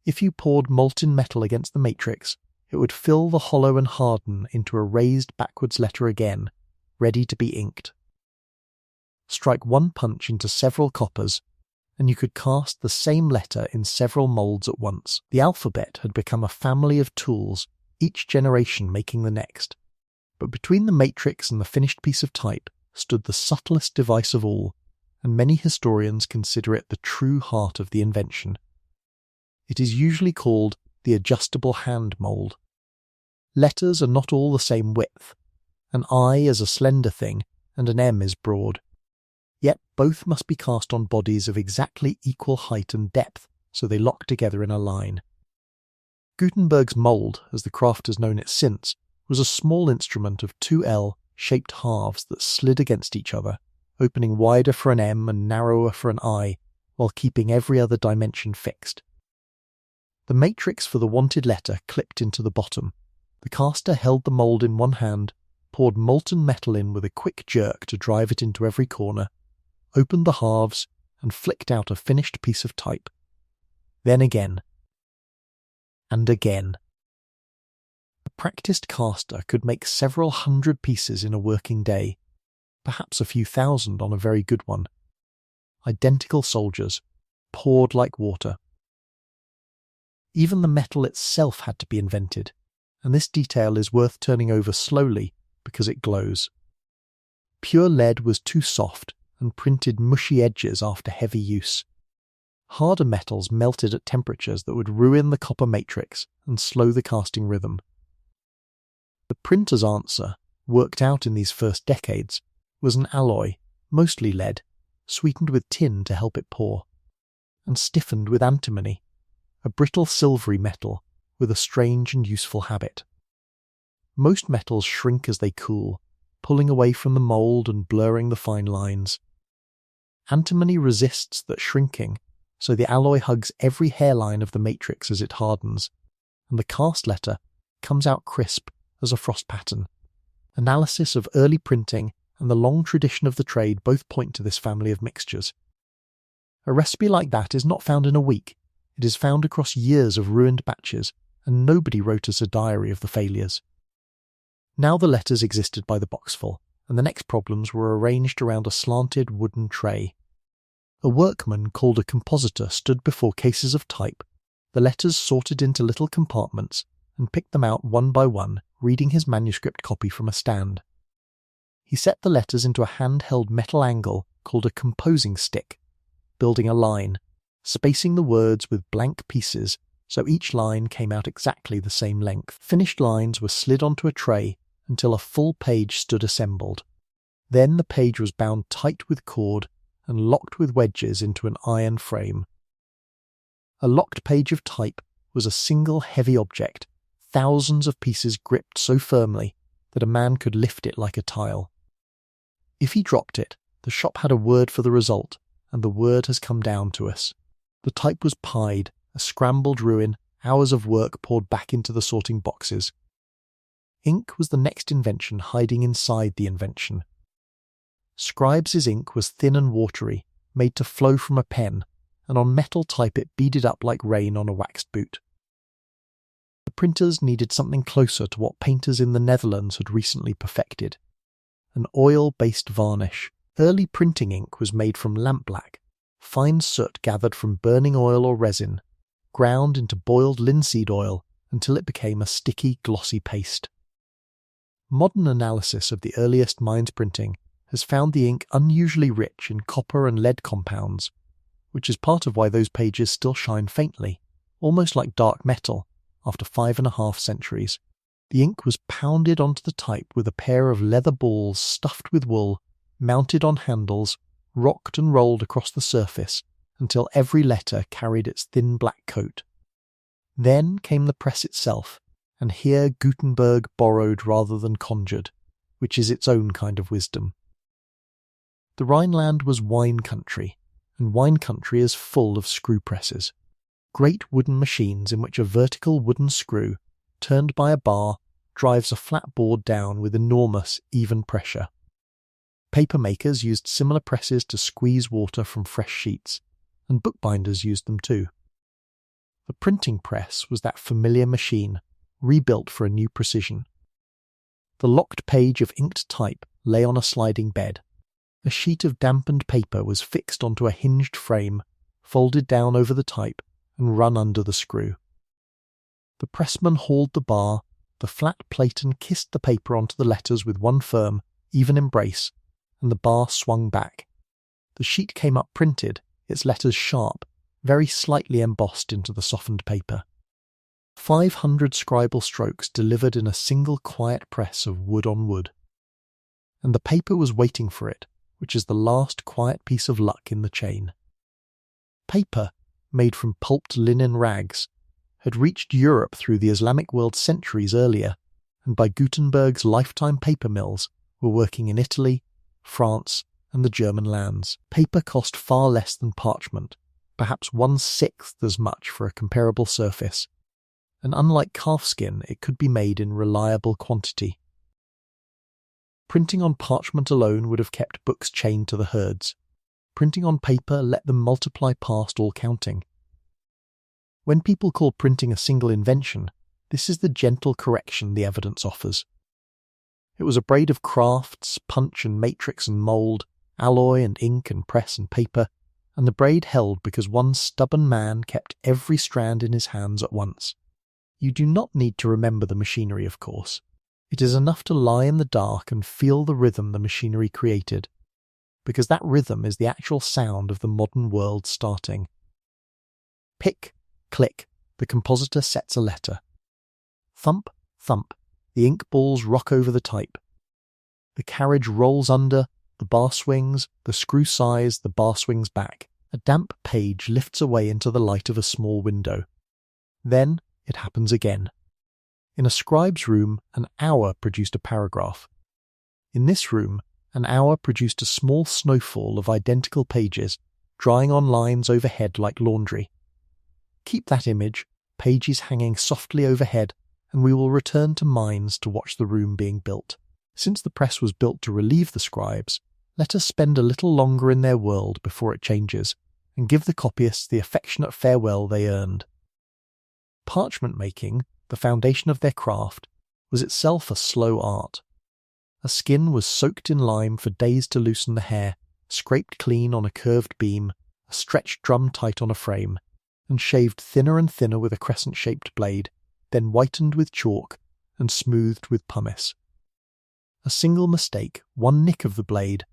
If you poured molten metal against the matrix, it would fill the hollow and harden into a raised backwards letter again, ready to be inked. Strike one punch into several coppers, and you could cast the same letter in several molds at once. The alphabet had become a family of tools, each generation making the next. But between the matrix and the finished piece of type stood the subtlest device of all, and many historians consider it the true heart of the invention. It is usually called the adjustable hand mold. Letters are not all the same width. An I is a slender thing, and an M is broad. Yet both must be cast on bodies of exactly equal height and depth, so they lock together in a line. Gutenberg's mold, as the craft has known it since, was a small instrument of 2L-shaped halves that slid against each other, opening wider for an M and narrower for an I, while keeping every other dimension fixed. The matrix for the wanted letter clipped into the bottom. The caster held the mold in one hand, poured molten metal in with a quick jerk to drive it into every corner, opened the halves, and flicked out a finished piece of type. Then again. And again. A practiced caster could make several hundred pieces in a working day, perhaps a few thousand on a very good one. Identical soldiers, poured like water. Even the metal itself had to be invented, and this detail is worth turning over slowly because it glows. Pure lead was too soft and printed mushy edges after heavy use. Harder metals melted at temperatures that would ruin the copper matrix and slow the casting rhythm. The printer's answer, worked out in these first decades, was an alloy, mostly lead, sweetened with tin to help it pour, and stiffened with antimony, a brittle silvery metal with a strange and useful habit. Most metals shrink as they cool, pulling away from the mold and blurring the fine lines. Antimony resists that shrinking, so the alloy hugs every hairline of the matrix as it hardens, and the cast letter comes out crisp as a frost pattern. Analysis of early printing and the long tradition of the trade both point to this family of mixtures. A recipe like that is not found in a week. It is found across years of ruined batches, and nobody wrote us a diary of the failures. Now the letters existed by the boxful, and the next problems were arranged around a slanted wooden tray. A workman called a compositor stood before cases of type, the letters sorted into little compartments, and picked them out one by one, reading his manuscript copy from a stand. He set the letters into a hand-held metal angle called a composing stick, building a line, spacing the words with blank pieces so each line came out exactly the same length. Finished lines were slid onto a tray until a full page stood assembled. Then the page was bound tight with cord and locked with wedges into an iron frame. A locked page of type was a single heavy object, thousands of pieces gripped so firmly that a man could lift it like a tile. If he dropped it, the shop had a word for the result, and the word has come down to us. The type was pied, a scrambled ruin, hours of work poured back into the sorting boxes. Ink was the next invention hiding inside the invention. Scribes' ink was thin and watery, made to flow from a pen, and on metal type it beaded up like rain on a waxed boot. The printers needed something closer to what painters in the Netherlands had recently perfected. An oil-based varnish. Early printing ink was made from lampblack, fine soot gathered from burning oil or resin, ground into boiled linseed oil until it became a sticky, glossy paste. Modern analysis of the earliest minds printing has found the ink unusually rich in copper and lead compounds, which is part of why those pages still shine faintly, almost like dark metal, after 5.5 centuries. The ink was pounded onto the type with a pair of leather balls stuffed with wool, mounted on handles, rocked and rolled across the surface until every letter carried its thin black coat. Then came the press itself, and here Gutenberg borrowed rather than conjured, which is its own kind of wisdom. The Rhineland was wine country, and wine country is full of screw presses. Great wooden machines in which a vertical wooden screw, turned by a bar, drives a flat board down with enormous, even pressure. Paper makers used similar presses to squeeze water from fresh sheets, and bookbinders used them too. The printing press was that familiar machine, rebuilt for a new precision. The locked page of inked type lay on a sliding bed. A sheet of dampened paper was fixed onto a hinged frame, folded down over the type and run under the screw. The pressman hauled the bar, the flat plate, and kissed the paper onto the letters with one firm, even embrace, and the bar swung back. The sheet came up printed, its letters sharp, very slightly embossed into the softened paper. 500 scribal strokes delivered in a single quiet press of wood on wood. And the paper was waiting for it, which is the last quiet piece of luck in the chain. Paper, made from pulped linen rags, had reached Europe through the Islamic world centuries earlier, and by Gutenberg's lifetime paper mills were working in Italy, France, and the German lands. Paper cost far less than parchment, perhaps 1/6 as much for a comparable surface, and unlike calfskin, it could be made in reliable quantity. Printing on parchment alone would have kept books chained to the herds. Printing on paper let them multiply past all counting. When people call printing a single invention, this is the gentle correction the evidence offers. It was a braid of crafts, punch and matrix and mould, alloy and ink and press and paper, and the braid held because one stubborn man kept every strand in his hands at once. You do not need to remember the machinery, of course. It is enough to lie in the dark and feel the rhythm the machinery created, because that rhythm is the actual sound of the modern world starting. Pick, click, the compositor sets a letter. Thump, thump, the ink balls rock over the type. The carriage rolls under, the bar swings, the screw sighs, the bar swings back. A damp page lifts away into the light of a small window. Then it happens again. In a scribe's room, an hour produced a paragraph. In this room, an hour produced a small snowfall of identical pages, drying on lines overhead like laundry. Keep that image, pages hanging softly overhead, and we will return to mines to watch the room being built. Since the press was built to relieve the scribes, let us spend a little longer in their world before it changes, and give the copyists the affectionate farewell they earned. Parchment making, the foundation of their craft, was itself a slow art. A skin was soaked in lime for days to loosen the hair, scraped clean on a curved beam, stretched drum tight on a frame, and shaved thinner and thinner with a crescent-shaped blade, then whitened with chalk and smoothed with pumice. A single mistake, one nick of the blade,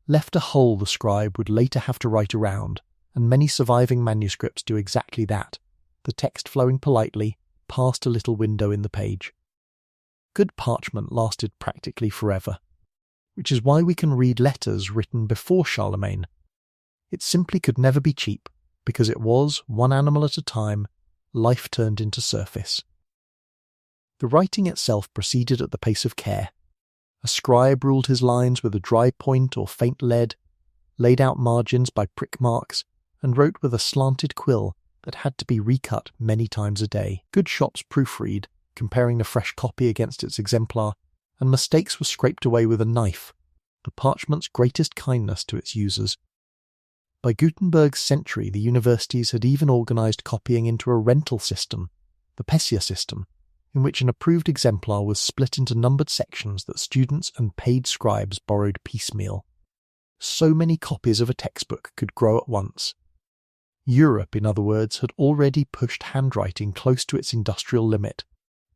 left a hole the scribe would later have to write around, and many surviving manuscripts do exactly that, the text flowing politely past a little window in the page. Good parchment lasted practically forever, which is why we can read letters written before Charlemagne. It simply could never be cheap, because it was, one animal at a time, life turned into surface. The writing itself proceeded at the pace of care. A scribe ruled his lines with a dry point or faint lead, laid out margins by prick marks, and wrote with a slanted quill that had to be recut many times a day. Good shops proofread, comparing the fresh copy against its exemplar, and mistakes were scraped away with a knife, the parchment's greatest kindness to its users. By Gutenberg's century, the universities had even organised copying into a rental system, the Pessia system, in which an approved exemplar was split into numbered sections that students and paid scribes borrowed piecemeal. So many copies of a textbook could grow at once. Europe, in other words, had already pushed handwriting close to its industrial limit.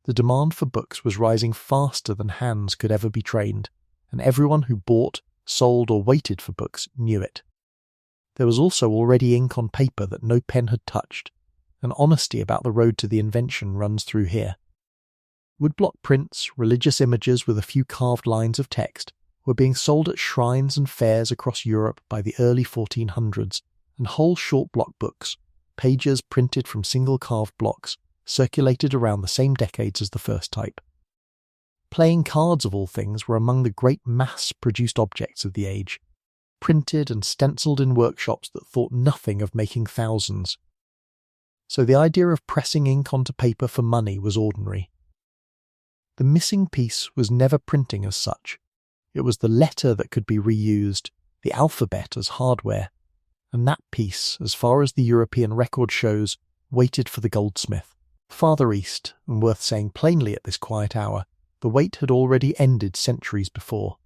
The demand for books was rising faster than hands could ever be trained, and everyone who bought, sold, or waited for books knew it. There was also already ink on paper that no pen had touched, and honesty about the road to the invention runs through here. Woodblock prints, religious images with a few carved lines of text, were being sold at shrines and fairs across Europe by the early 1400s, and whole short block books, pages printed from single carved blocks, circulated around the same decades as the first type. Playing cards, of all things, were among the great mass-produced objects of the age, printed and stenciled in workshops that thought nothing of making thousands. So the idea of pressing ink onto paper for money was ordinary. The missing piece was never printing as such. It was the letter that could be reused, the alphabet as hardware, and that piece, as far as the European record shows, waited for the Goldsmith. Farther east, and worth saying plainly at this quiet hour, the wait had already ended centuries before.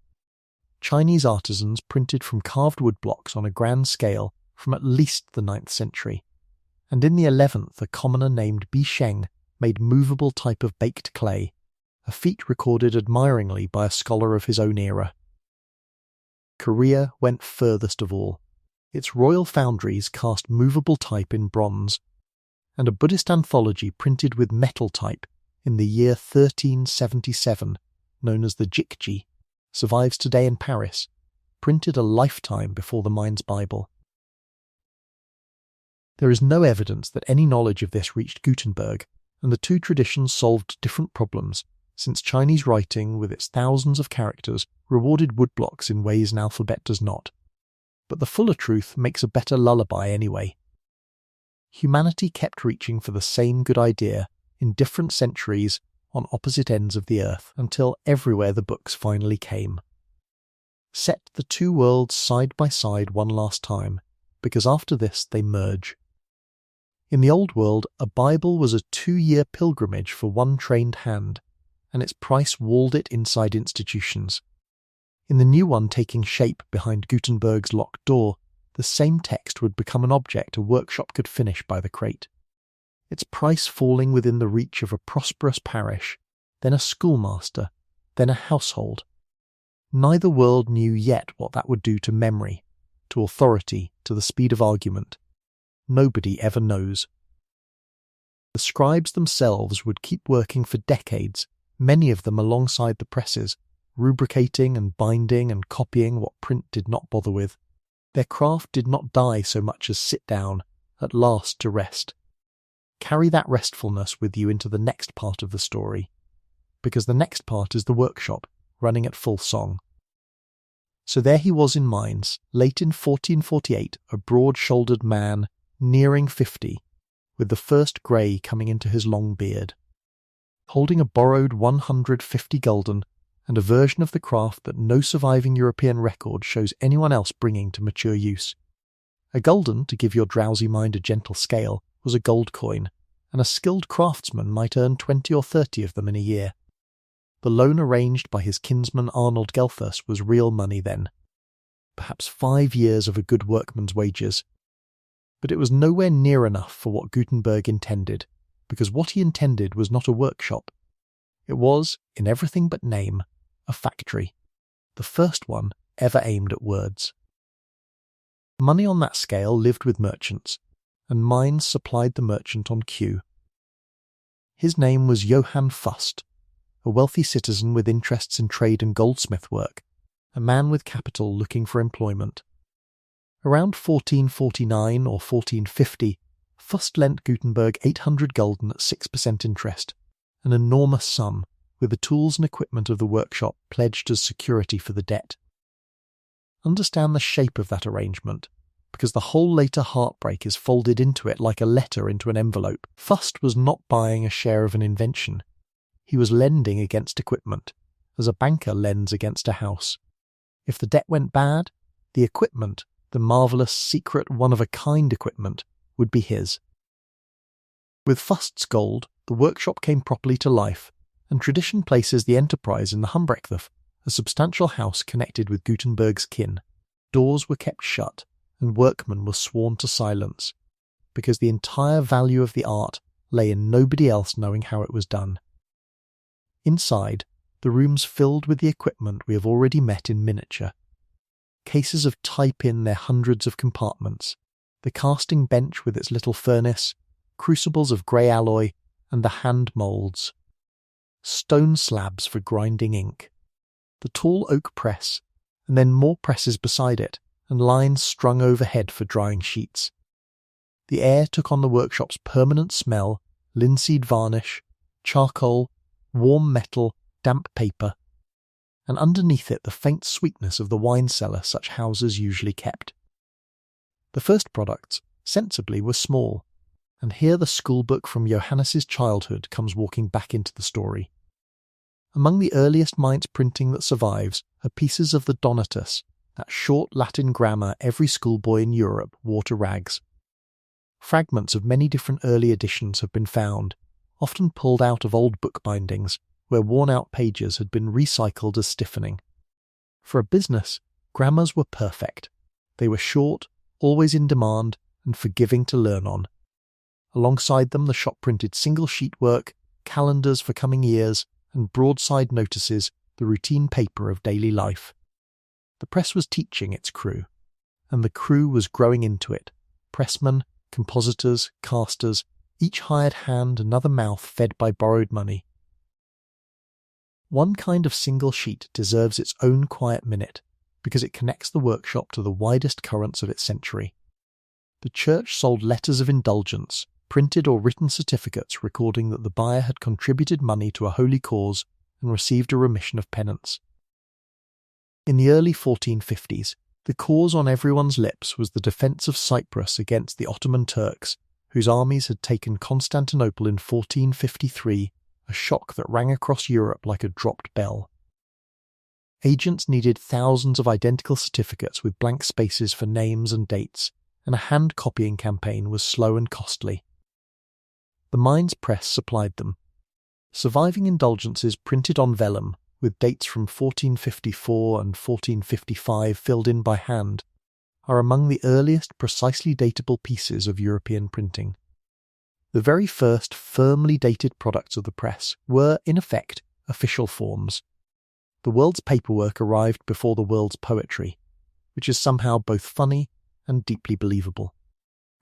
Chinese artisans printed from carved wood blocks on a grand scale from at least the 9th century, and in the 11th a commoner named Bi Sheng made movable type of baked clay, a feat recorded admiringly by a scholar of his own era. Korea went furthest of all. Its royal foundries cast movable type in bronze, and a Buddhist anthology printed with metal type in the year 1377, known as the Jikji, survives today in Paris, printed a lifetime before the Mind's Bible. There is no evidence that any knowledge of this reached Gutenberg, and the two traditions solved different problems, since Chinese writing, with its thousands of characters, rewarded woodblocks in ways an alphabet does not. But the fuller truth makes a better lullaby anyway. Humanity kept reaching for the same good idea in different centuries on opposite ends of the earth, until everywhere the books finally came. Set the two worlds side by side one last time, because after this they merge. In the old world, a Bible was a 2-year pilgrimage for one trained hand, and its price walled it inside institutions. In the new one taking shape behind Gutenberg's locked door, the same text would become an object a workshop could finish by the crate. Its price falling within the reach of a prosperous parish, then a schoolmaster, then a household. Neither world knew yet what that would do to memory, to authority, to the speed of argument. Nobody ever knows. The scribes themselves would keep working for decades, many of them alongside the presses, rubricating and binding and copying what print did not bother with. Their craft did not die so much as sit down, at last to rest. Carry that restfulness with you into the next part of the story, because the next part is the workshop, running at full song. So there he was in Mainz, late in 1448, a broad-shouldered man, nearing 50, with the first grey coming into his long beard, holding a borrowed 150 gulden and a version of the craft that no surviving European record shows anyone else bringing to mature use. A gulden, to give your drowsy mind a gentle scale, was a gold coin, and a skilled craftsman might earn 20 or 30 of them in a year. The loan arranged by his kinsman Arnold Gelthus was real money then, perhaps 5 years of a good workman's wages. But it was nowhere near enough for what Gutenberg intended, because what he intended was not a workshop. It was, in everything but name, a factory, the first one ever aimed at words. Money on that scale lived with merchants, and Mainz supplied the merchant on cue. His name was Johann Fust, a wealthy citizen with interests in trade and goldsmith work, a man with capital looking for employment. Around 1449 or 1450, Fust lent Gutenberg 800 gulden at 6% interest, an enormous sum, with the tools and equipment of the workshop pledged as security for the debt. Understand the shape of that arrangement, because the whole later heartbreak is folded into it like a letter into an envelope. Fust was not buying a share of an invention. He was lending against equipment, as a banker lends against a house. If the debt went bad, the equipment, the marvellous, secret, one-of-a-kind equipment, would be his. With Fust's gold, the workshop came properly to life, and tradition places the enterprise in the Humbrechthof, a substantial house connected with Gutenberg's kin. Doors were kept shut, and workmen were sworn to silence, because the entire value of the art lay in nobody else knowing how it was done. Inside, the rooms filled with the equipment we have already met in miniature. Cases of type in their hundreds of compartments, the casting bench with its little furnace, crucibles of grey alloy, and the hand moulds. Stone slabs for grinding ink, the tall oak press, and then more presses beside it, and lines strung overhead for drying sheets. The air took on the workshop's permanent smell, linseed varnish, charcoal, warm metal, damp paper, and underneath it the faint sweetness of the wine cellar such houses usually kept. The first products, sensibly, were small, and here the schoolbook from Johannes's childhood comes walking back into the story. Among the earliest Mainz printing that survives are pieces of the Donatus, that short Latin grammar every schoolboy in Europe wore to rags. Fragments of many different early editions have been found, often pulled out of old book bindings, where worn-out pages had been recycled as stiffening. For a business, grammars were perfect. They were short, always in demand and forgiving to learn on. Alongside them, the shop printed single-sheet work, calendars for coming years, and broadside notices, the routine paper of daily life. The press was teaching its crew, and the crew was growing into it. Pressmen, compositors, casters, each hired hand, another mouth fed by borrowed money. One kind of single sheet deserves its own quiet minute, because it connects the workshop to the widest currents of its century. The church sold letters of indulgence, printed or written certificates recording that the buyer had contributed money to a holy cause and received a remission of penance. In the early 1450s, the cause on everyone's lips was the defence of Cyprus against the Ottoman Turks, whose armies had taken Constantinople in 1453, a shock that rang across Europe like a dropped bell. Agents needed thousands of identical certificates with blank spaces for names and dates, and a hand-copying campaign was slow and costly. The Mainz press supplied them. Surviving indulgences printed on vellum, with dates from 1454 and 1455 filled in by hand, are among the earliest precisely datable pieces of European printing. The very first firmly dated products of the press were, in effect, official forms. The world's paperwork arrived before the world's poetry, which is somehow both funny and deeply believable.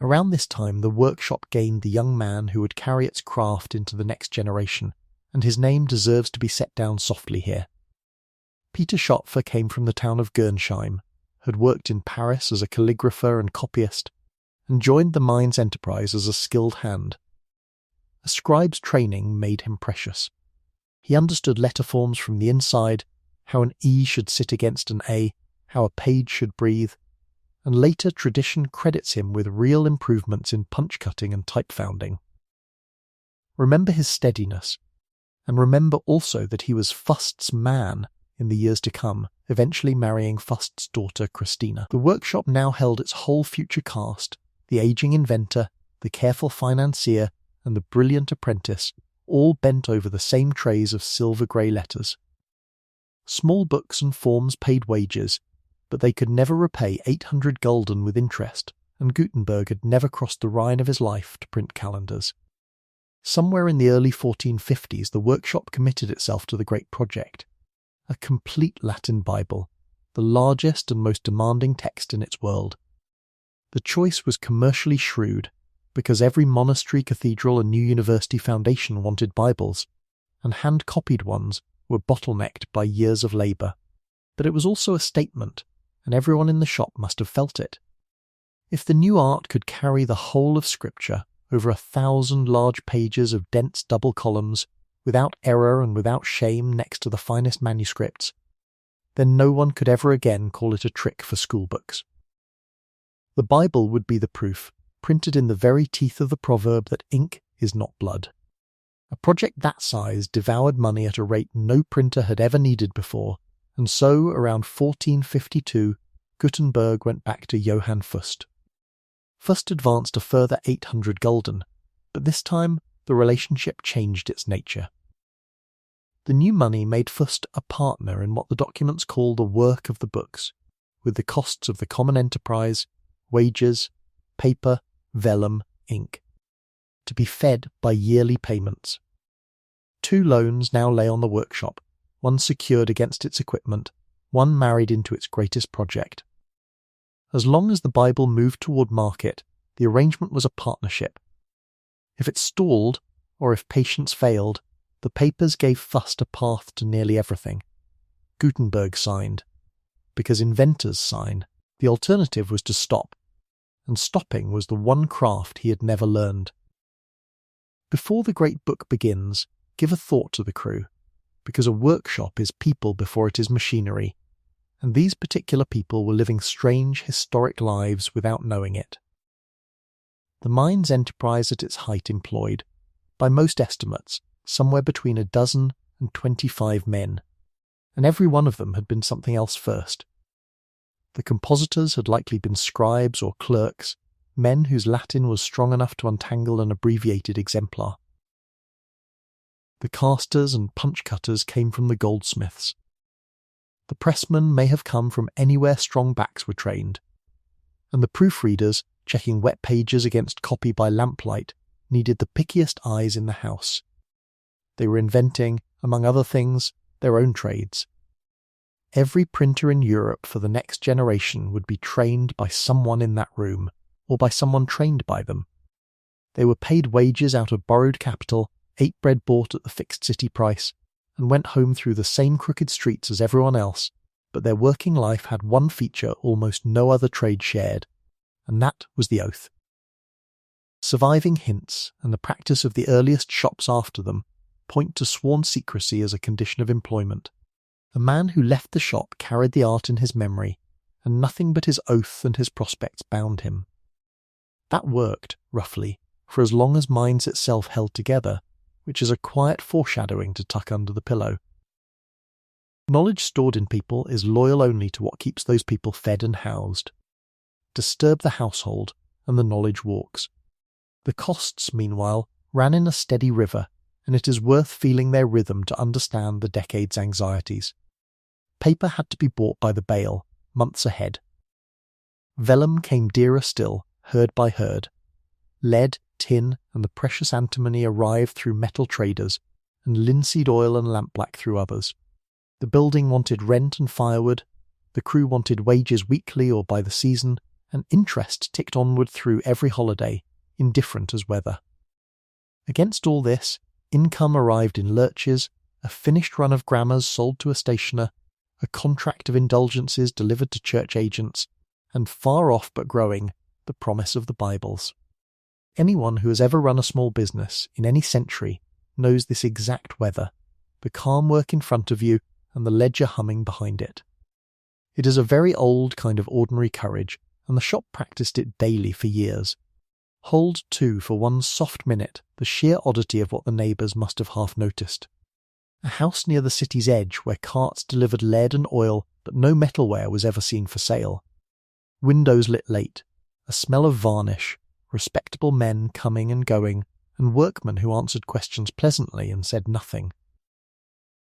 Around this time, the workshop gained the young man who would carry its craft into the next generation, and his name deserves to be set down softly here. Peter Schopfer came from the town of Gernsheim, had worked in Paris as a calligrapher and copyist, and joined the Mainz enterprise as a skilled hand. A scribe's training made him precious. He understood letter forms from the inside, how an E should sit against an A, how a page should breathe, and later tradition credits him with real improvements in punch-cutting and type-founding. Remember his steadiness, and remember also that he was Fust's man in the years to come, eventually marrying Fust's daughter Christina. The workshop now held its whole future cast, the aging inventor, the careful financier, and the brilliant apprentice, all bent over the same trays of silver-grey letters. Small books and forms paid wages, but they could never repay 800 gulden with interest, and Gutenberg had never crossed the Rhine of his life to print calendars. Somewhere in the early 1450s, the workshop committed itself to the great project, a complete Latin Bible, the largest and most demanding text in its world. The choice was commercially shrewd, because every monastery, cathedral, and new university foundation wanted Bibles, and hand-copied ones were bottlenecked by years of labour. But it was also a statement, and everyone in the shop must have felt it. If the new art could carry the whole of Scripture over 1,000 large pages of dense double columns, without error and without shame next to the finest manuscripts, then no one could ever again call it a trick for schoolbooks. The Bible would be the proof, printed in the very teeth of the proverb that ink is not blood. A project that size devoured money at a rate no printer had ever needed before, and so, around 1452, Gutenberg went back to Johann Fust. Fust advanced a further 800 gulden, but this time the relationship changed its nature. The new money made Fust a partner in what the documents call the work of the books, with the costs of the common enterprise, wages, paper, vellum, ink, to be fed by yearly payments. 2 loans now lay on the workshop, one secured against its equipment, one married into its greatest project. As long as the Bible moved toward market, the arrangement was a partnership. If it stalled, or if patience failed, the papers gave Fust a path to nearly everything. Gutenberg signed, because inventors sign. The alternative was to stop, and stopping was the one craft he had never learned. Before the great book begins, give a thought to the crew, because a workshop is people before it is machinery, and these particular people were living strange historic lives without knowing it. The Mainz enterprise at its height employed, by most estimates, somewhere between 12 and 25 men, and every one of them had been something else first. The compositors had likely been scribes or clerks, men whose Latin was strong enough to untangle an abbreviated exemplar. The casters and punch-cutters came from the goldsmiths. The pressmen may have come from anywhere strong backs were trained. and the proofreaders, checking wet pages against copy by lamplight, needed the pickiest eyes in the house. They were inventing, among other things, their own trades. Every printer in Europe for the next generation would be trained by someone in that room, or by someone trained by them. They were paid wages out of borrowed capital, ate bread bought at the fixed city price, and went home through the same crooked streets as everyone else, but their working life had one feature almost no other trade shared, and that was the oath. Surviving hints, and the practice of the earliest shops after them, point to sworn secrecy as a condition of employment. A man who left the shop carried the art in his memory, and nothing but his oath and his prospects bound him. That worked, roughly, for as long as Minds itself held together, which is a quiet foreshadowing to tuck under the pillow. Knowledge stored in people is loyal only to what keeps those people fed and housed. Disturb the household, and the knowledge walks. The costs, meanwhile, ran in a steady river, and it is worth feeling their rhythm to understand the decade's anxieties. Paper had to be bought by the bale, months ahead. Vellum came dearer still, herd by herd. Lead, tin, and the precious antimony arrived through metal traders, and linseed oil and lampblack through others. The building wanted rent and firewood, the crew wanted wages weekly or by the season, and interest ticked onward through every holiday, indifferent as weather. Against all this, income arrived in lurches, a finished run of grammars sold to a stationer, a contract of indulgences delivered to church agents, and far off but growing, the promise of the Bibles. Anyone who has ever run a small business, in any century, knows this exact weather, the calm work in front of you and the ledger humming behind it. It is a very old kind of ordinary courage, and the shop practiced it daily for years. Hold, too, for one soft minute, the sheer oddity of what the neighbours must have half noticed. A house near the city's edge where carts delivered lead and oil, but no metalware was ever seen for sale. Windows lit late, a smell of varnish, respectable men coming and going, and workmen who answered questions pleasantly and said nothing.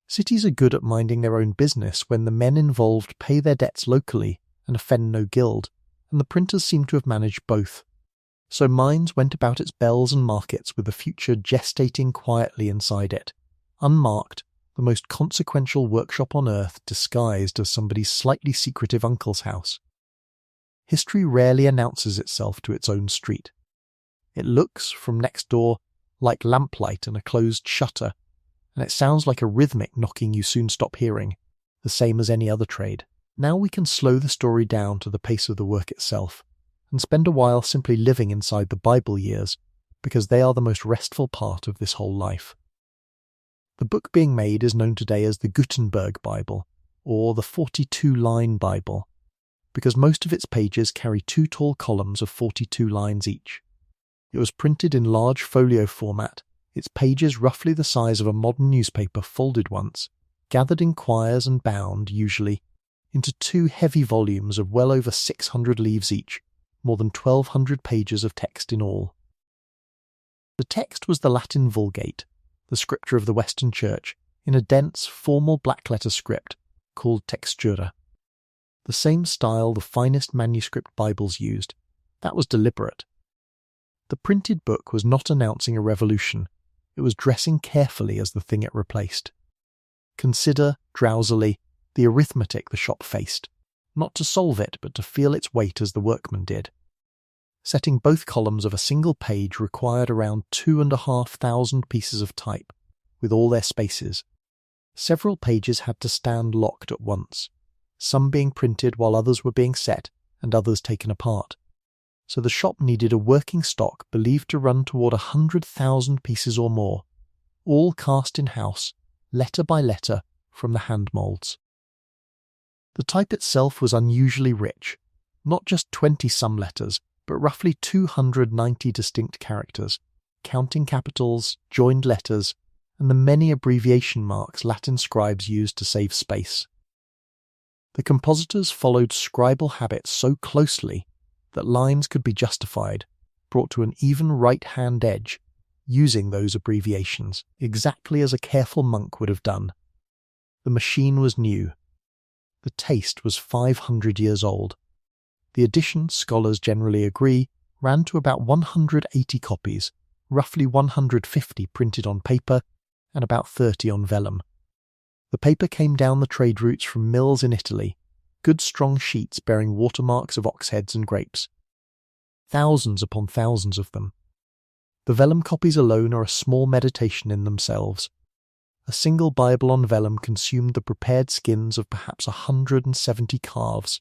Cities are good at minding their own business when the men involved pay their debts locally and offend no guild, and the printers seem to have managed both. So Minds went about its bells and markets with the future gestating quietly inside it, unmarked, the most consequential workshop on earth disguised as somebody's slightly secretive uncle's house. History rarely announces itself to its own street. It looks, from next door, like lamplight and a closed shutter, and it sounds like a rhythmic knocking you soon stop hearing, the same as any other trade. Now we can slow the story down to the pace of the work itself, and spend a while simply living inside the Bible years, because they are the most restful part of this whole life. The book being made is known today as the Gutenberg Bible, or the 42-line Bible, because most of its pages carry 2 tall columns of 42 lines each. It was printed in large folio format, its pages roughly the size of a modern newspaper folded once, gathered in quires and bound, usually, into 2 heavy volumes of well over 600 leaves each, more than 1,200 pages of text in all. The text was the Latin Vulgate, the scripture of the Western Church, in a dense, formal black-letter script called textura. The same style the finest manuscript Bibles used. That was deliberate. The printed book was not announcing a revolution. It was dressing carefully as the thing it replaced. Consider, drowsily, the arithmetic the shop faced, not to solve it but to feel its weight as the workman did. Setting both columns of a single page required around 2,500 pieces of type, with all their spaces. Several pages had to stand locked at once, some being printed while others were being set and others taken apart. So the shop needed a working stock believed to run toward 100,000 pieces or more, all cast in-house, letter by letter, from the hand moulds. The type itself was unusually rich, not just 20-some letters, but roughly 290 distinct characters, counting capitals, joined letters, and the many abbreviation marks Latin scribes used to save space. The compositors followed scribal habits so closely that lines could be justified, brought to an even right-hand edge, using those abbreviations, exactly as a careful monk would have done. The machine was new. The taste was 500 years old. The edition, scholars generally agree, ran to about 180 copies, roughly 150 printed on paper and about 30 on vellum. The paper came down the trade routes from mills in Italy, good strong sheets bearing watermarks of ox heads and grapes. Thousands upon thousands of them. The vellum copies alone are a small meditation in themselves. A single Bible on vellum consumed the prepared skins of perhaps 170 calves,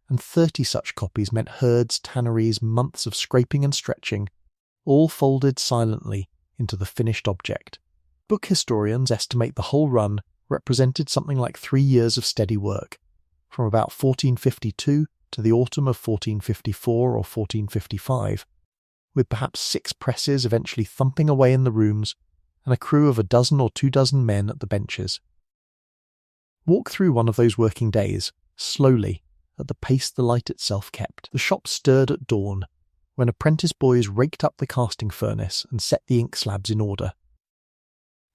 and 30 such copies meant herds, tanneries, months of scraping and stretching, all folded silently into the finished object. Book historians estimate the whole run represented something like 3 years of steady work, from about 1452 to the autumn of 1454 or 1455, with perhaps 6 presses eventually thumping away in the rooms and a crew of a dozen or 2 dozen men at the benches. Walk through one of those working days, slowly, at the pace the light itself kept. The shop stirred at dawn, when apprentice boys raked up the casting furnace and set the ink slabs in order.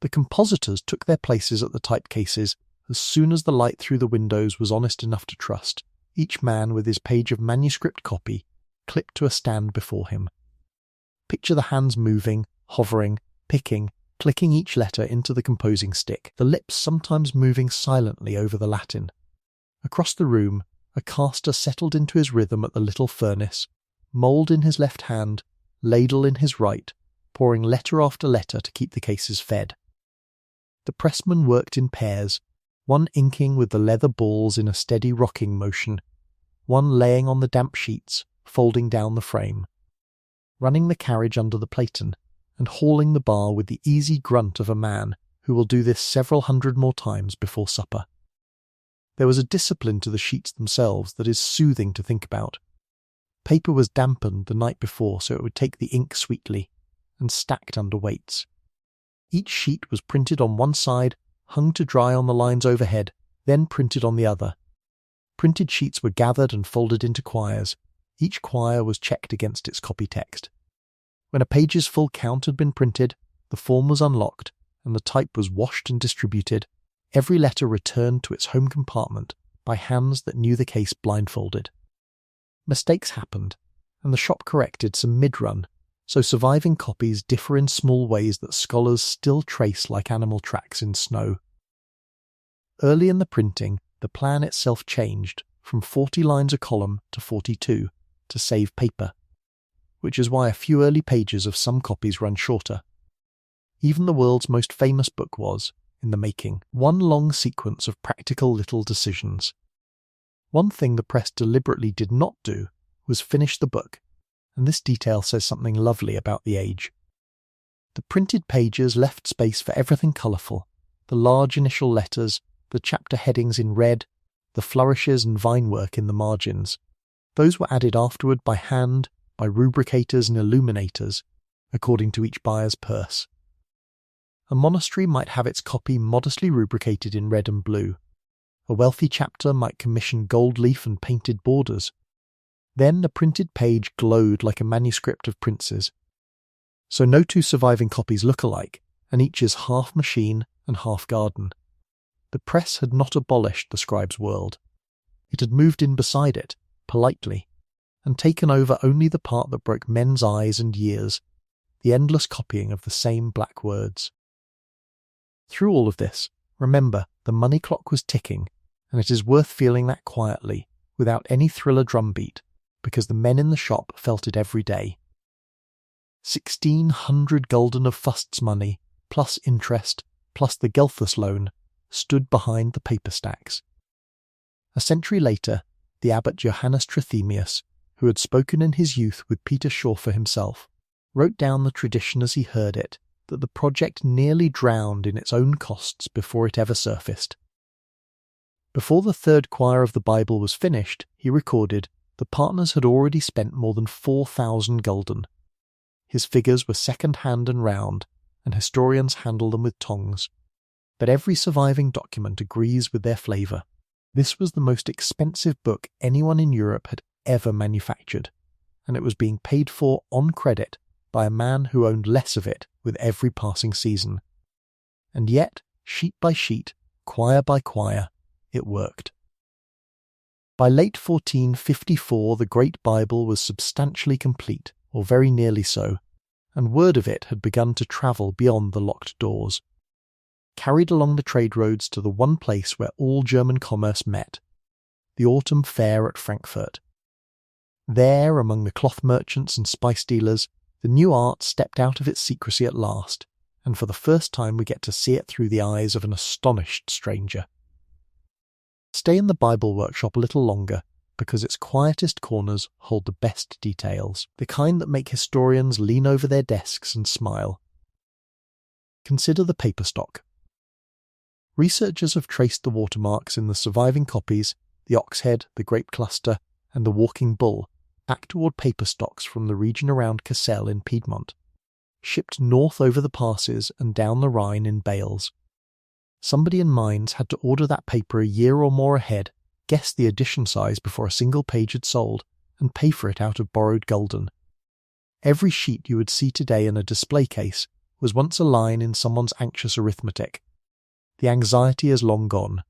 The compositors took their places at the typecases as soon as the light through the windows was honest enough to trust, each man with his page of manuscript copy clipped to a stand before him. Picture the hands moving, hovering, picking, clicking each letter into the composing stick, the lips sometimes moving silently over the Latin. Across the room, a caster settled into his rhythm at the little furnace, mould in his left hand, ladle in his right, pouring letter after letter to keep the cases fed. The pressmen worked in pairs, one inking with the leather balls in a steady rocking motion, one laying on the damp sheets, folding down the frame, running the carriage under the platen, and hauling the bar with the easy grunt of a man who will do this several hundred more times before supper. There was a discipline to the sheets themselves that is soothing to think about. Paper was dampened the night before so it would take the ink sweetly, and stacked under weights. Each sheet was printed on one side, hung to dry on the lines overhead, then printed on the other. Printed sheets were gathered and folded into quires. Each quire was checked against its copy text. When a page's full count had been printed, the form was unlocked, and the type was washed and distributed, every letter returned to its home compartment by hands that knew the case blindfolded. Mistakes happened, and the shop corrected some mid-run, so surviving copies differ in small ways that scholars still trace like animal tracks in snow. Early in the printing, the plan itself changed from 40 lines a column to 42 to save paper, which is why a few early pages of some copies run shorter. Even the world's most famous book was, in the making, one long sequence of practical little decisions. One thing the press deliberately did not do was finish the book, and this detail says something lovely about the age. The printed pages left space for everything colourful, the large initial letters, the chapter headings in red, the flourishes and vinework in the margins. Those were added afterward by hand, by rubricators and illuminators, according to each buyer's purse. A monastery might have its copy modestly rubricated in red and blue. A wealthy chapter might commission gold leaf and painted borders. Then the printed page glowed like a manuscript of princes. So no 2 surviving copies look alike, and each is half machine and half garden. The press had not abolished the scribe's world. It had moved in beside it, politely, and taken over only the part that broke men's eyes and years, the endless copying of the same black words. Through all of this, remember, the money clock was ticking, and it is worth feeling that quietly, without any thriller drumbeat, because the men in the shop felt it every day. 1,600 gulden of Fust's money, plus interest, plus the Gelthus loan, stood behind the paper stacks. A century later, the abbot Johannes Trithemius, who had spoken in his youth with Peter Schorfer himself, wrote down the tradition as he heard it, that the project nearly drowned in its own costs before it ever surfaced. Before the 3rd quire of the Bible was finished, he recorded, the partners had already spent more than 4,000 gulden. His figures were second-hand and round, and historians handle them with tongs. But every surviving document agrees with their flavour. This was the most expensive book anyone in Europe had ever manufactured, and it was being paid for on credit by a man who owned less of it with every passing season. And yet, sheet by sheet, quire by quire, it worked. By late 1454 the Great Bible was substantially complete, or very nearly so, and word of it had begun to travel beyond the locked doors. Carried along the trade roads to the one place where all German commerce met, the autumn fair at Frankfurt. There, among the cloth merchants and spice dealers, the new art stepped out of its secrecy at last, and for the first time we get to see it through the eyes of an astonished stranger. Stay in the Bible workshop a little longer, because its quietest corners hold the best details, the kind that make historians lean over their desks and smile. Consider the paper stock. Researchers have traced the watermarks in the surviving copies, the ox head, the grape cluster, and the walking bull, back toward paper stocks from the region around Cassel in Piedmont, shipped north over the passes and down the Rhine in bales. Somebody in Mainz had to order that paper a year or more ahead, guess the edition size before a single page had sold, and pay for it out of borrowed gulden. Every sheet you would see today in a display case was once a line in someone's anxious arithmetic. The anxiety is long gone.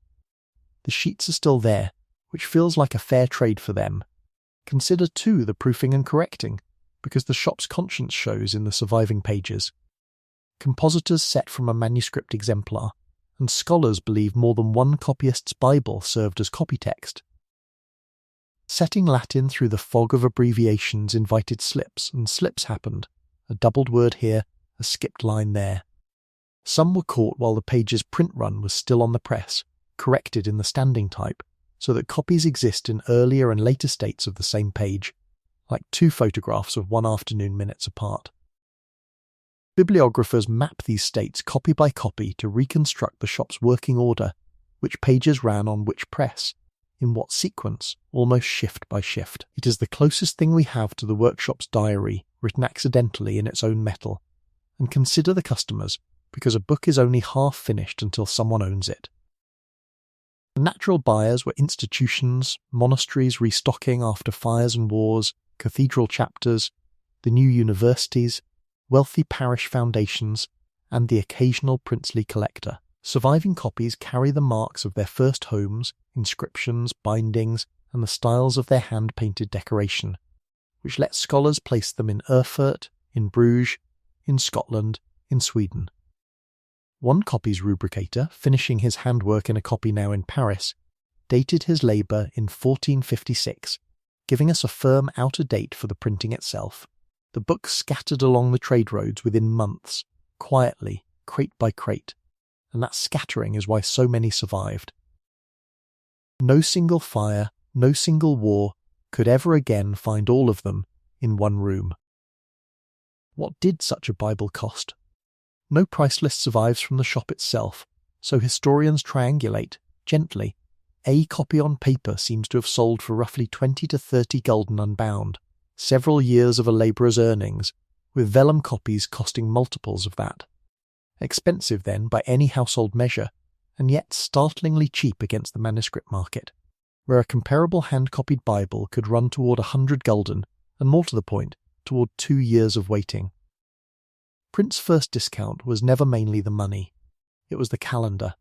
The sheets are still there, which feels like a fair trade for them. Consider, too, the proofing and correcting, because the shop's conscience shows in the surviving pages. Compositors set from a manuscript exemplar, and scholars believe more than one copyist's Bible served as copy text. Setting Latin through the fog of abbreviations invited slips, and slips happened, a doubled word here, a skipped line there. Some were caught while the page's print run was still on the press, corrected in the standing type, so that copies exist in earlier and later states of the same page, like two photographs of one afternoon minutes apart. Bibliographers map these states copy by copy to reconstruct the shop's working order, which pages ran on which press, in what sequence, almost shift by shift. It is the closest thing we have to the workshop's diary, written accidentally in its own metal. And consider the customers, because a book is only half finished until someone owns it. The natural buyers were institutions, monasteries restocking after fires and wars, cathedral chapters, the new universities, wealthy parish foundations, and the occasional princely collector. Surviving copies carry the marks of their first homes, inscriptions, bindings, and the styles of their hand-painted decoration, which let scholars place them in Erfurt, in Bruges, in Scotland, in Sweden. One copy's rubricator, finishing his handwork in a copy now in Paris, dated his labour in 1456, giving us a firm outer date for the printing itself. The book scattered along the trade roads within months, quietly, crate by crate, and that scattering is why so many survived. No single fire, no single war could ever again find all of them in one room. What did such a Bible cost? No price list survives from the shop itself, so historians triangulate, gently. A copy on paper seems to have sold for roughly 20 to 30 gulden unbound, several years of a labourer's earnings, with vellum copies costing multiples of that. Expensive then by any household measure, and yet startlingly cheap against the manuscript market, where a comparable hand-copied Bible could run toward 100 gulden, and more to the point, toward 2 years of waiting. Print's first discount was never mainly the money. It was the calendar.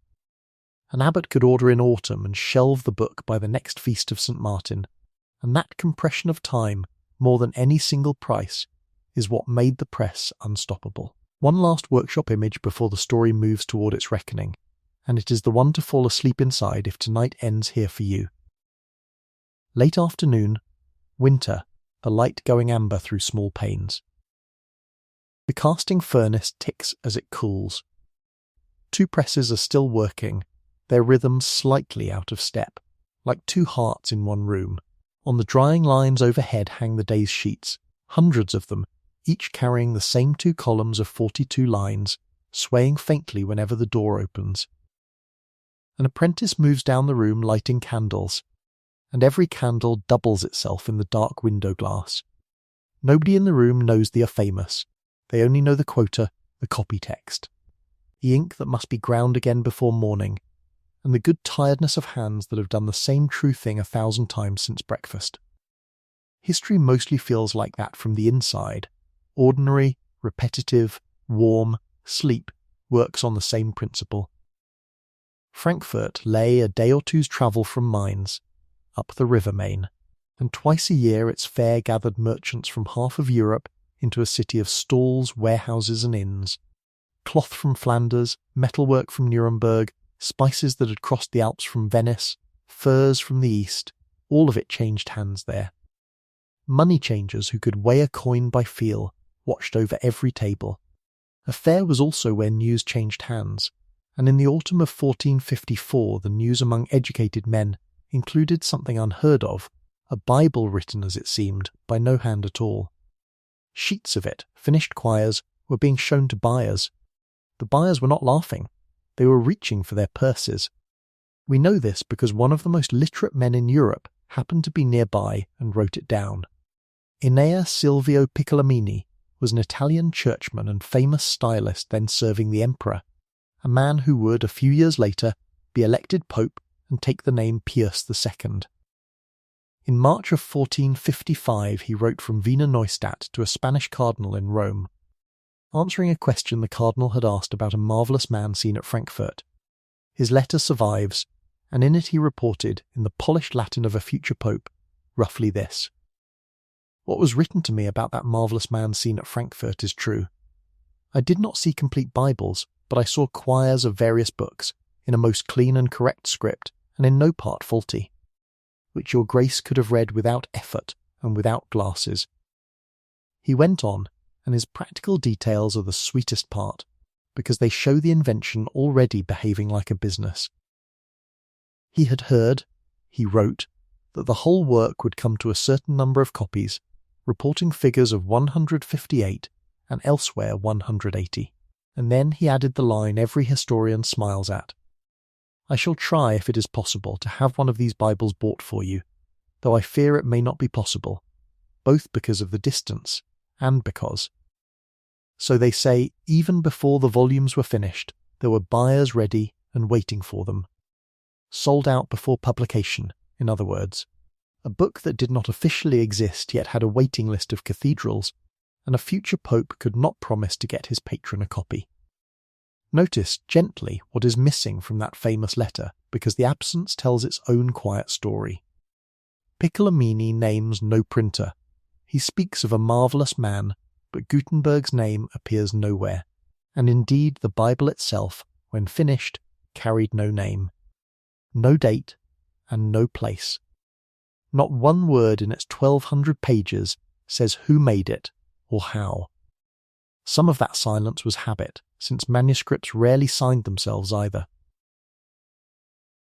An abbot could order in autumn and shelve the book by the next feast of St. Martin, and that compression of time, more than any single price, is what made the press unstoppable. One last workshop image before the story moves toward its reckoning, and it is the one to fall asleep inside if tonight ends here for you. Late afternoon, winter, the light going amber through small panes. The casting furnace ticks as it cools. 2 presses are still working, their rhythms slightly out of step, like 2 hearts in one room. On the drying lines overhead hang the day's sheets, hundreds of them, each carrying the same 2 columns of 42 lines, swaying faintly whenever the door opens. An apprentice moves down the room lighting candles, and every candle doubles itself in the dark window glass. Nobody in the room knows they are famous. They only know the quota, the copy text, the ink that must be ground again before morning, and the good tiredness of hands that have done the same true thing 1,000 times since breakfast. History mostly feels like that from the inside. Ordinary, repetitive, warm, sleep works on the same principle. Frankfurt lay a day or two's travel from Mainz, up the river Main, and twice a year its fair gathered merchants from half of Europe into a city of stalls, warehouses and inns. Cloth from Flanders, metalwork from Nuremberg, spices that had crossed the Alps from Venice, furs from the East, all of it changed hands there. Money changers who could weigh a coin by feel watched over every table. A fair was also where news changed hands, and in the autumn of 1454 the news among educated men included something unheard of, a Bible written, as it seemed, by no hand at all. Sheets of it, finished quires, were being shown to buyers. The buyers were not laughing. They were reaching for their purses. We know this because one of the most literate men in Europe happened to be nearby and wrote it down. Enea Silvio Piccolomini was an Italian churchman and famous stylist then serving the emperor, a man who would, a few years later, be elected pope and take the name Pius II. In March of 1455 he wrote from Wiener Neustadt to a Spanish cardinal in Rome, answering a question the cardinal had asked about a marvellous man seen at Frankfurt. His letter survives, and in it he reported, in the polished Latin of a future pope, roughly this: "What was written to me about that marvellous man seen at Frankfurt is true. I did not see complete Bibles, but I saw quires of various books, in a most clean and correct script, and in no part faulty, which your grace could have read without effort and without glasses." He went on, and his practical details are the sweetest part, because they show the invention already behaving like a business. He had heard, he wrote, that the whole work would come to a certain number of copies, reporting figures of 158 and elsewhere 180, and then he added the line every historian smiles at: "I shall try, if it is possible, to have one of these Bibles bought for you, though I fear it may not be possible, both because of the distance and because." So they say, even before the volumes were finished, there were buyers ready and waiting for them. Sold out before publication, in other words. A book that did not officially exist yet had a waiting list of cathedrals, and a future pope could not promise to get his patron a copy. Notice gently what is missing from that famous letter, because the absence tells its own quiet story. Piccolomini names no printer. He speaks of a marvellous man, but Gutenberg's name appears nowhere, and indeed the Bible itself, when finished, carried no name, no date, and no place. Not one word in its 1,200 pages says who made it or how. Some of that silence was habit, since manuscripts rarely signed themselves either.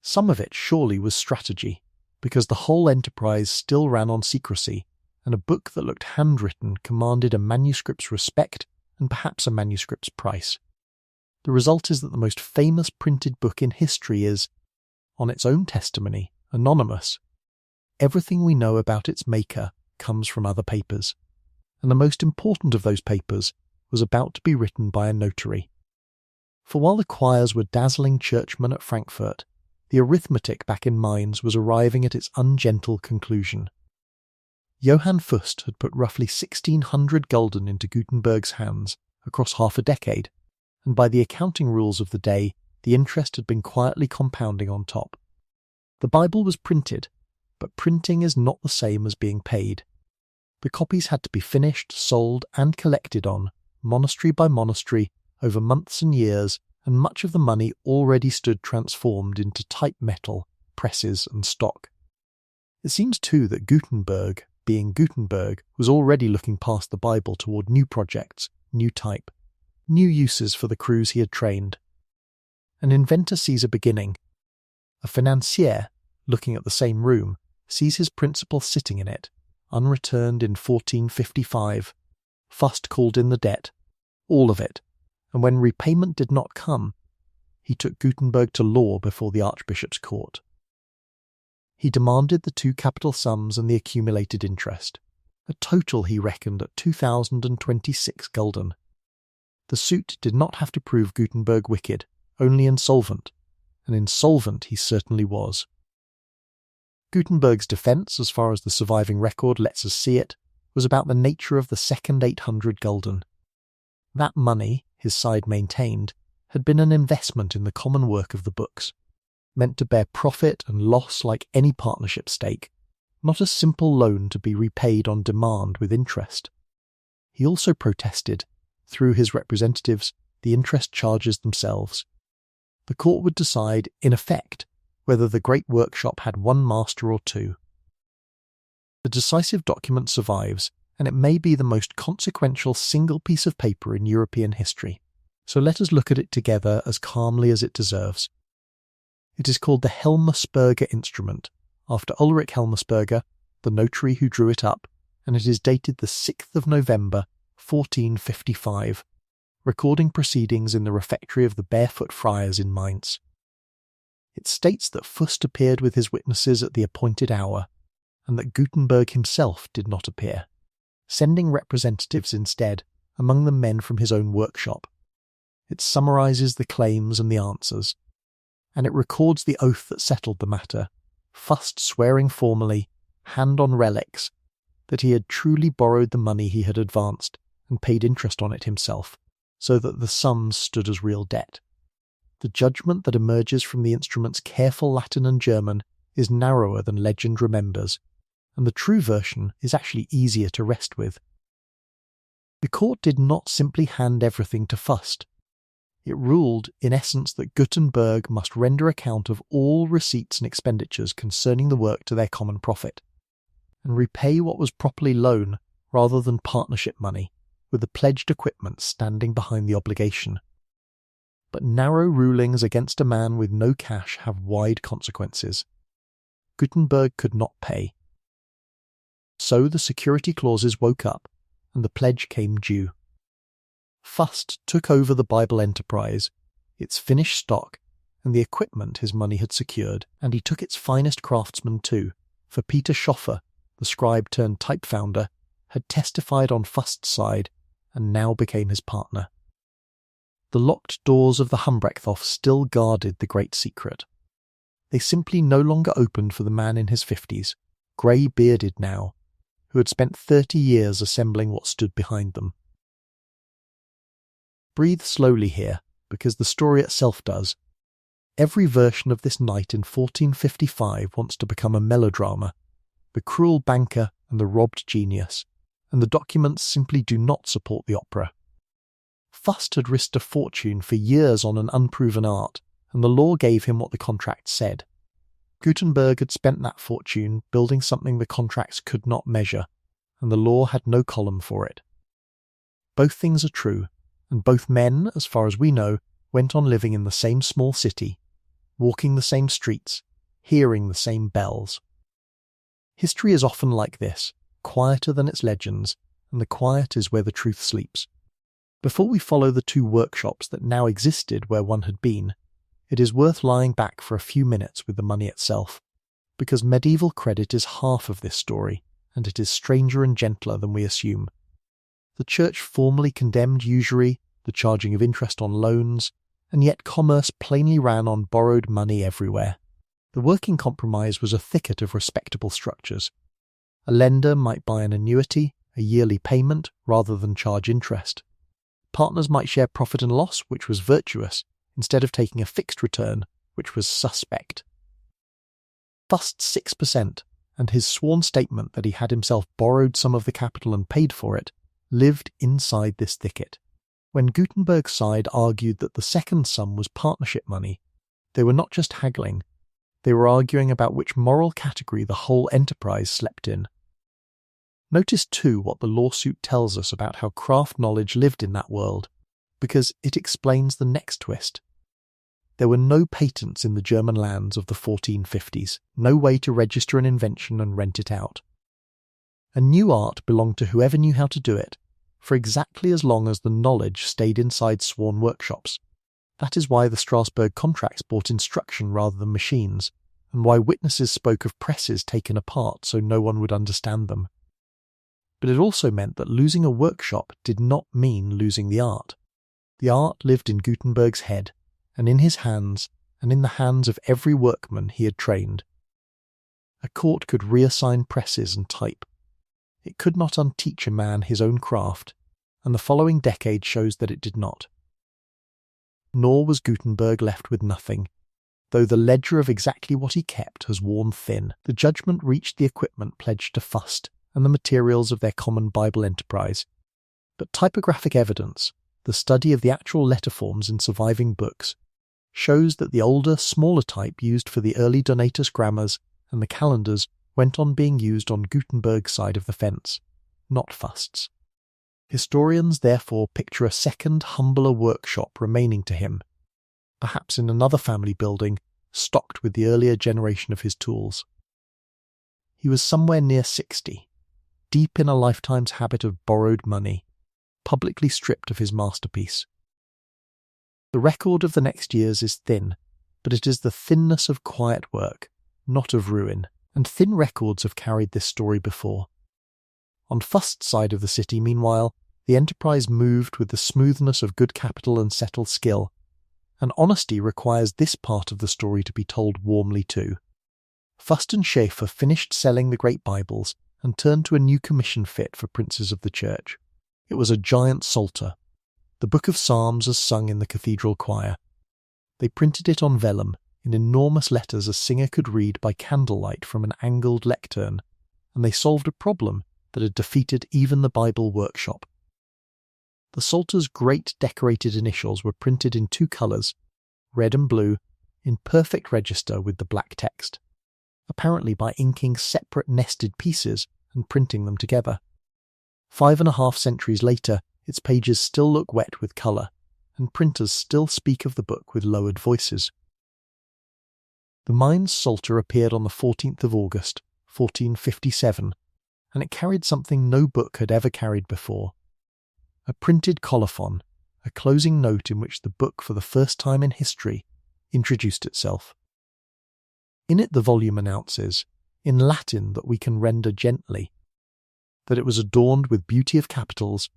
Some of it surely was strategy, because the whole enterprise still ran on secrecy, and a book that looked handwritten commanded a manuscript's respect and perhaps a manuscript's price. The result is that the most famous printed book in history is, on its own testimony, anonymous. Everything we know about its maker comes from other papers, and the most important of those papers was about to be written by a notary. For while the quires were dazzling churchmen at Frankfurt, the arithmetic back in Mainz was arriving at its ungentle conclusion. Johann Fust had put roughly 1,600 gulden into Gutenberg's hands across half a decade, and by the accounting rules of the day, the interest had been quietly compounding on top. The Bible was printed, but printing is not the same as being paid. The copies had to be finished, sold, and collected on, monastery by monastery, over months and years, and much of the money already stood transformed into type metal, presses, and stock. It seems too that Gutenberg, being Gutenberg, was already looking past the Bible toward new projects, new type, new uses for the crews he had trained. An inventor sees a beginning. A financier, looking at the same room, sees his principal sitting in it, unreturned in 1455. Fust called in the debt, all of it, and when repayment did not come, he took Gutenberg to law before the Archbishop's court. He demanded the two capital sums and the accumulated interest, a total he reckoned at 2,026 gulden. The suit did not have to prove Gutenberg wicked, only insolvent, and insolvent he certainly was. Gutenberg's defence, as far as the surviving record lets us see it, was about the nature of the second 800 gulden. That money, his side maintained, had been an investment in the common work of the books. meant to bear profit and loss like any partnership stake, not a simple loan to be repaid on demand with interest. He also protested, through his representatives, the interest charges themselves. The court would decide, in effect, whether the great workshop had one master or two. The decisive document survives, and it may be the most consequential single piece of paper in European history. So let us look at it together as calmly as it deserves. It is called the Helmersberger instrument, after Ulrich Helmersberger, the notary who drew it up, and it is dated the 6th of November, 1455, recording proceedings in the refectory of the Barefoot Friars in Mainz. It states that Fust appeared with his witnesses at the appointed hour, and that Gutenberg himself did not appear, sending representatives instead, among them men from his own workshop. It summarizes the claims and the answers, and it records the oath that settled the matter, Fust swearing formally, hand on relics, that he had truly borrowed the money he had advanced and paid interest on it himself, so that the sums stood as real debt. The judgment that emerges from the instrument's careful Latin and German is narrower than legend remembers, and the true version is actually easier to rest with. The court did not simply hand everything to Fust. It ruled, in essence, that Gutenberg must render account of all receipts and expenditures concerning the work to their common profit, and repay what was properly loan rather than partnership money, with the pledged equipment standing behind the obligation. But narrow rulings against a man with no cash have wide consequences. Gutenberg could not pay. So the security clauses woke up, and the pledge came due. Fust took over the Bible enterprise, its finished stock, and the equipment his money had secured, and he took its finest craftsmen too, for Peter Schoffer, the scribe turned type founder, had testified on Fust's side, and now became his partner. The locked doors of the Humbrechthof still guarded the great secret. They simply no longer opened for the man in his 50s, grey-bearded now, who had spent 30 years assembling what stood behind them. Breathe slowly here, because the story itself does. Every version of this night in 1455 wants to become a melodrama, the cruel banker and the robbed genius, and the documents simply do not support the opera. Fust had risked a fortune for years on an unproven art, and the law gave him what the contract said. Gutenberg had spent that fortune building something the contracts could not measure, and the law had no column for it. Both things are true, and both men, as far as we know, went on living in the same small city, walking the same streets, hearing the same bells. History is often like this, quieter than its legends, and the quiet is where the truth sleeps. Before we follow the two workshops that now existed where one had been, it is worth lying back for a few minutes with the money itself, because medieval credit is half of this story, and it is stranger and gentler than we assume. The Church formally condemned usury, the charging of interest on loans, and yet commerce plainly ran on borrowed money everywhere. The working compromise was a thicket of respectable structures. A lender might buy an annuity, a yearly payment, rather than charge interest. Partners might share profit and loss, which was virtuous, instead of taking a fixed return, which was suspect. Fust's 6%, and his sworn statement that he had himself borrowed some of the capital and paid for it, lived inside this thicket. When Gutenberg's side argued that the second sum was partnership money, they were not just haggling, they were arguing about which moral category the whole enterprise slept in. Notice too what the lawsuit tells us about how craft knowledge lived in that world, because it explains the next twist. There were no patents in the German lands of the 1450s, no way to register an invention and rent it out. A new art belonged to whoever knew how to do it, for exactly as long as the knowledge stayed inside sworn workshops. That is why the Strasbourg contracts brought instruction rather than machines, and why witnesses spoke of presses taken apart so no one would understand them. But it also meant that losing a workshop did not mean losing the art. The art lived in Gutenberg's head, and in his hands, and in the hands of every workman he had trained. A court could reassign presses and type. It could not unteach a man his own craft, and the following decade shows that it did not. Nor was Gutenberg left with nothing. though the ledger of exactly what he kept has worn thin. The judgment reached the equipment pledged to Fust and the materials of their common Bible enterprise. But typographic evidence, the study of the actual letter forms in surviving books, shows that the older, smaller type used for the early Donatus grammars and the calendars went on being used on Gutenberg's side of the fence, not Fust's. Historians therefore picture a second, humbler workshop remaining to him, perhaps in another family building stocked with the earlier generation of his tools. He was somewhere near 60, deep in a lifetime's habit of borrowed money, publicly stripped of his masterpiece. The record of the next years is thin, but it is the thinness of quiet work, not of ruin, and thin records have carried this story before. On Fust's side of the city, meanwhile, the enterprise moved with the smoothness of good capital and settled skill, and honesty requires this part of the story to be told warmly too. Fust and Schaeffer finished selling the great Bibles and turned to a new commission fit for princes of the church. It was a giant psalter, the Book of Psalms as sung in the cathedral choir. They printed it on vellum, in enormous letters a singer could read by candlelight from an angled lectern, and they solved a problem that had defeated even the Bible workshop. The psalter's great decorated initials were printed in two colours, red and blue, in perfect register with the black text, apparently by inking separate nested pieces and printing them together. 5.5 centuries later, its pages still look wet with colour, and printers still speak of the book with lowered voices. The Mainz Psalter appeared on the 14th of August, 1457, and it carried something no book had ever carried before. A printed colophon, a closing note in which the book for the first time in history introduced itself. In it the volume announces, in Latin that we can render gently, that it was adorned with beauty of capitals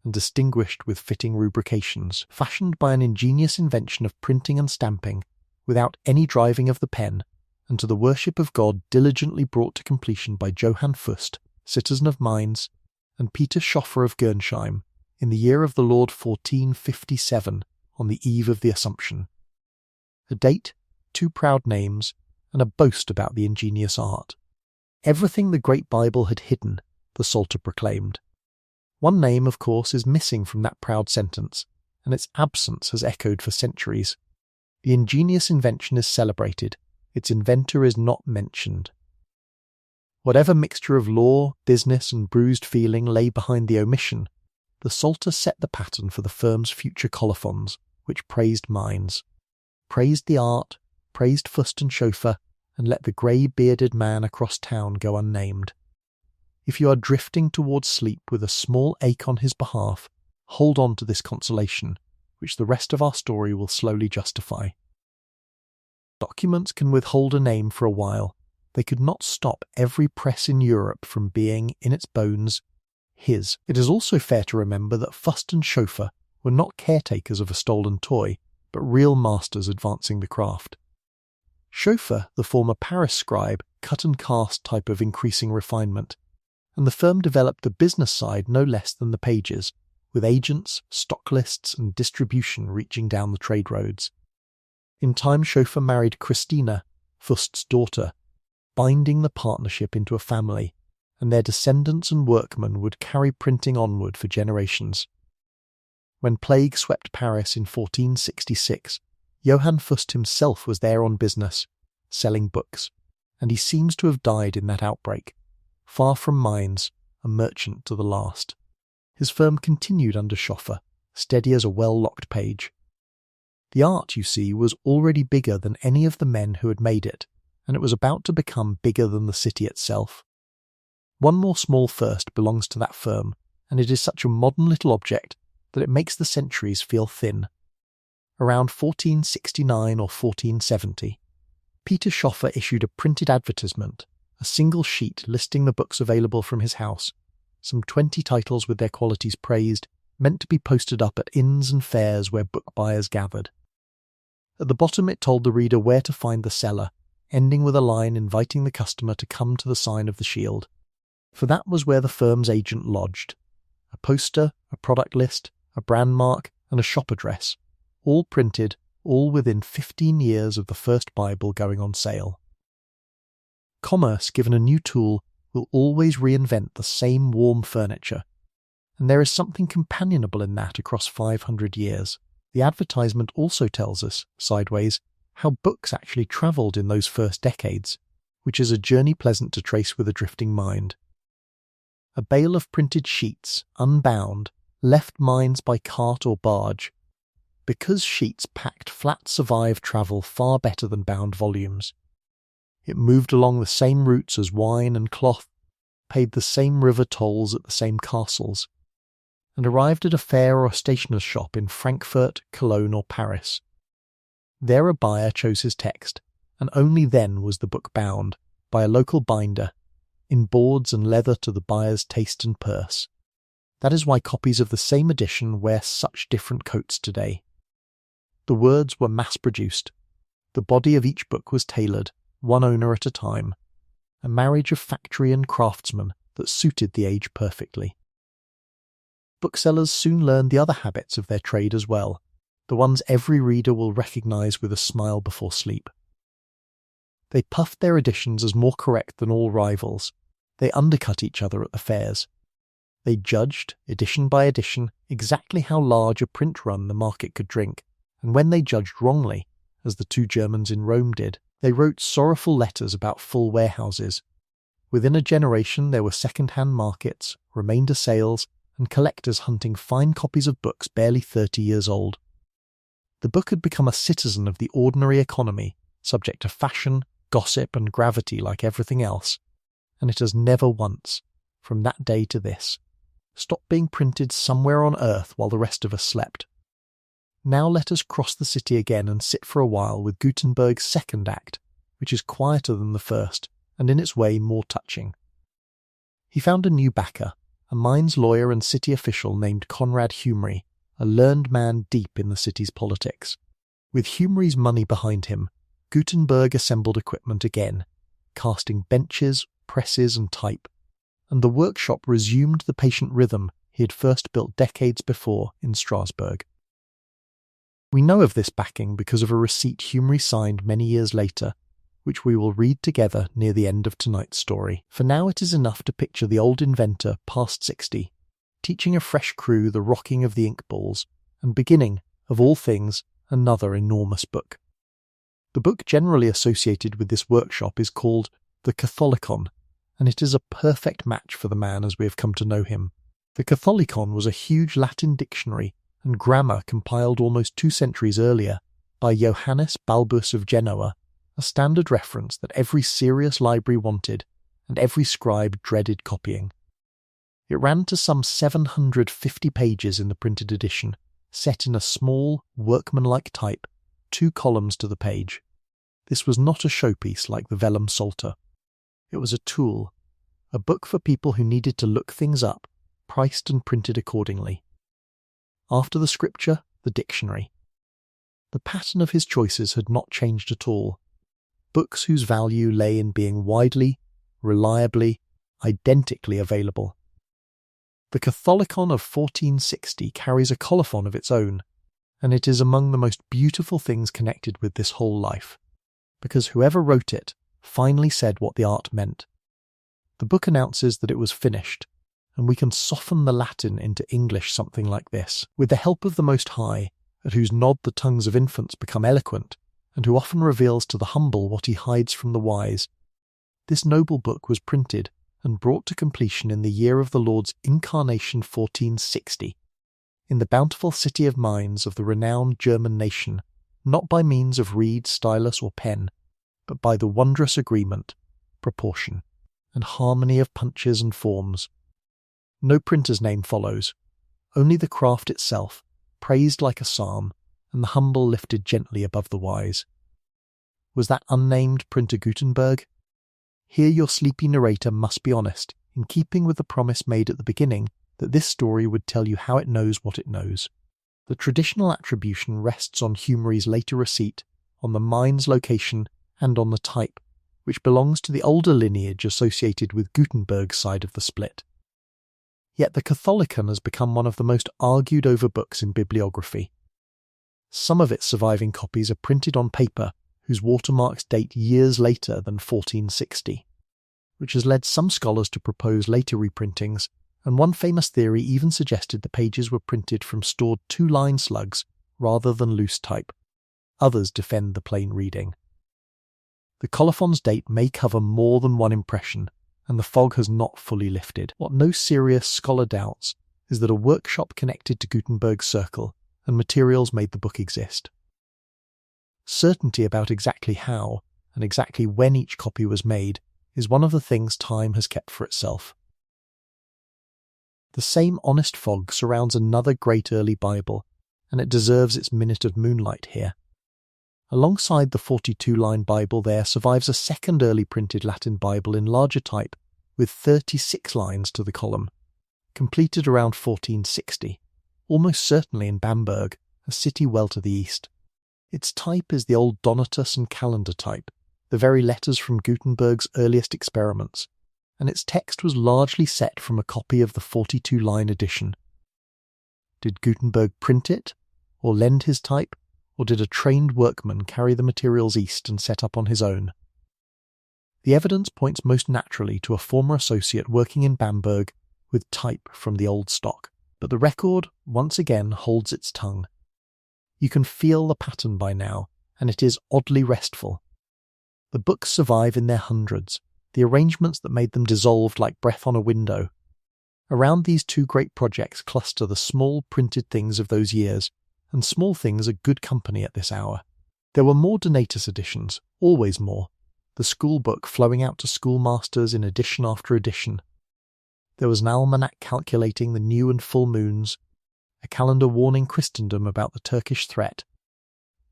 and distinguished with fitting rubrications, fashioned by an ingenious invention of printing and stamping, without any driving of the pen, and to the worship of God diligently brought to completion by Johann Fust, citizen of Mainz, and Peter Schoeffer of Gernsheim, in the year of the Lord 1457, on the eve of the Assumption. A date, 2 proud names, and a boast about the ingenious art. Everything the great Bible had hidden, the Psalter proclaimed. One name, of course, is missing from that proud sentence, and its absence has echoed for centuries. The ingenious invention is celebrated, its inventor is not mentioned. Whatever mixture of law, business, and bruised feeling lay behind the omission, the Psalter set the pattern for the firm's future colophons, which praised Mainz, praised the art, praised Fust and Schoeffer, and let the grey-bearded man across town go unnamed. If you are drifting towards sleep with a small ache on his behalf, hold on to this consolation, which the rest of our story will slowly justify. Documents can withhold a name for a while. They could not stop every press in Europe from being, in its bones, his. It is also fair to remember that Fust and Schoeffer were not caretakers of a stolen toy, but real masters advancing the craft. Schoeffer, the former Paris scribe, cut and cast type of increasing refinement, and the firm developed the business side no less than the pages, with agents, stock lists, and distribution reaching down the trade roads. In time, Schoeffer married Christina, Fust's daughter, binding the partnership into a family, and their descendants and workmen would carry printing onward for generations. When plague swept Paris in 1466, Johann Fust himself was there on business, selling books, and he seems to have died in that outbreak, far from Mainz, a merchant to the last. His firm continued under Schoeffer, steady as a well-locked page. The art, you see, was already bigger than any of the men who had made it, and it was about to become bigger than the city itself. One more small first belongs to that firm, and it is such a modern little object that it makes the centuries feel thin. Around 1469 or 1470, Peter Schoeffer issued a printed advertisement, a single sheet listing the books available from his house, some 20 titles with their qualities praised, meant to be posted up at inns and fairs where book buyers gathered. At the bottom it told the reader where to find the seller, ending with a line inviting the customer to come to the sign of the shield. For that was where the firm's agent lodged. A poster, a product list, a brand mark, and a shop address, all printed, all within 15 years of the first Bible going on sale. Commerce, given a new tool, will always reinvent the same warm furniture, and there is something companionable in that across 500 years. The advertisement also tells us, sideways, how books actually travelled in those first decades, which is a journey pleasant to trace with a drifting mind. A bale of printed sheets, unbound, left mines by cart or barge, because sheets packed flat survive travel far better than bound volumes. It moved along the same routes as wine and cloth, paid the same river tolls at the same castles, and arrived at a fair or stationer's shop in Frankfurt, Cologne or Paris. There a buyer chose his text, and only then was the book bound, by a local binder, in boards and leather to the buyer's taste and purse. That is why copies of the same edition wear such different coats today. The words were mass-produced. The body of each book was tailored, one owner at a time, a marriage of factory and craftsman that suited the age perfectly. Booksellers soon learned the other habits of their trade as well, the ones every reader will recognise with a smile before sleep. They puffed their editions as more correct than all rivals. They undercut each other at the fairs. They judged, edition by edition, exactly how large a print run the market could drink, and when they judged wrongly, as the two Germans in Rome did, they wrote sorrowful letters about full warehouses. Within a generation there were second-hand markets, remainder sales, and collectors hunting fine copies of books barely 30 years old. The book had become a citizen of the ordinary economy, subject to fashion, gossip, and gravity like everything else, and it has never once, from that day to this, stopped being printed somewhere on earth while the rest of us slept. Now let us cross the city again and sit for a while with Gutenberg's second act, which is quieter than the first, and in its way more touching. He found a new backer, a mines lawyer and city official named Conrad Humry, a learned man deep in the city's politics. With Humry's money behind him, Gutenberg assembled equipment again, casting benches, presses and type, and the workshop resumed the patient rhythm he had first built decades before in Strasbourg. We know of this backing because of a receipt Humry signed many years later, which we will read together near the end of tonight's story. For now it is enough to picture the old inventor past 60, teaching a fresh crew the rocking of the ink balls, and beginning, of all things, another enormous book. The book generally associated with this workshop is called the Catholicon, and it is a perfect match for the man as we have come to know him. The Catholicon was a huge Latin dictionary and grammar compiled almost 2 centuries earlier by Johannes Balbus of Genoa, a standard reference that every serious library wanted and every scribe dreaded copying. It ran to some 750 pages in the printed edition, set in a small, workmanlike type, 2 columns to the page. This was not a showpiece like the vellum psalter. It was a tool, a book for people who needed to look things up, priced and printed accordingly. After the scripture, the dictionary. The pattern of his choices had not changed at all. Books whose value lay in being widely, reliably, identically available. The Catholicon of 1460 carries a colophon of its own, and it is among the most beautiful things connected with this whole life, because whoever wrote it finally said what the art meant. The book announces that it was finished, and we can soften the Latin into English something like this. With the help of the Most High, at whose nod the tongues of infants become eloquent, and who often reveals to the humble what he hides from the wise, this noble book was printed and brought to completion in the year of the Lord's incarnation 1460, in the bountiful city of Mainz of the renowned German nation, not by means of reed, stylus, or pen, but by the wondrous agreement, proportion, and harmony of punches and forms. No printer's name follows, only the craft itself, praised like a psalm, and the humble lifted gently above the wise. Was that unnamed printer Gutenberg? Here your sleepy narrator must be honest, in keeping with the promise made at the beginning that this story would tell you how it knows what it knows. The traditional attribution rests on Humry's later receipt, on the mine's location, and on the type, which belongs to the older lineage associated with Gutenberg's side of the split. Yet the Catholicon has become one of the most argued over books in bibliography. Some of its surviving copies are printed on paper whose watermarks date years later than 1460, which has led some scholars to propose later reprintings, and one famous theory even suggested the pages were printed from stored two-line slugs rather than loose type. Others defend the plain reading. The colophon's date may cover more than one impression, and the fog has not fully lifted. What no serious scholar doubts is that a workshop connected to Gutenberg's circle and materials made the book exist. Certainty about exactly how and exactly when each copy was made is one of the things time has kept for itself. The same honest fog surrounds another great early Bible, and it deserves its minute of moonlight here. Alongside the 42-line Bible there survives a second early printed Latin Bible in larger type with 36 lines to the column, completed around 1460, almost certainly in Bamberg, a city well to the east. Its type is the old Donatus and Calendar type, the very letters from Gutenberg's earliest experiments, and its text was largely set from a copy of the 42-line edition. Did Gutenberg print it, or lend his type, or did a trained workman carry the materials east and set up on his own? The evidence points most naturally to a former associate working in Bamberg with type from the old stock, but the record once again holds its tongue. You can feel the pattern by now, and it is oddly restful. The books survive in their hundreds, the arrangements that made them dissolved like breath on a window. Around these two great projects cluster the small printed things of those years, and small things are good company at this hour. There were more Donatus editions, always more, the school book flowing out to schoolmasters in edition after edition. There was an almanac calculating the new and full moons, a calendar warning Christendom about the Turkish threat,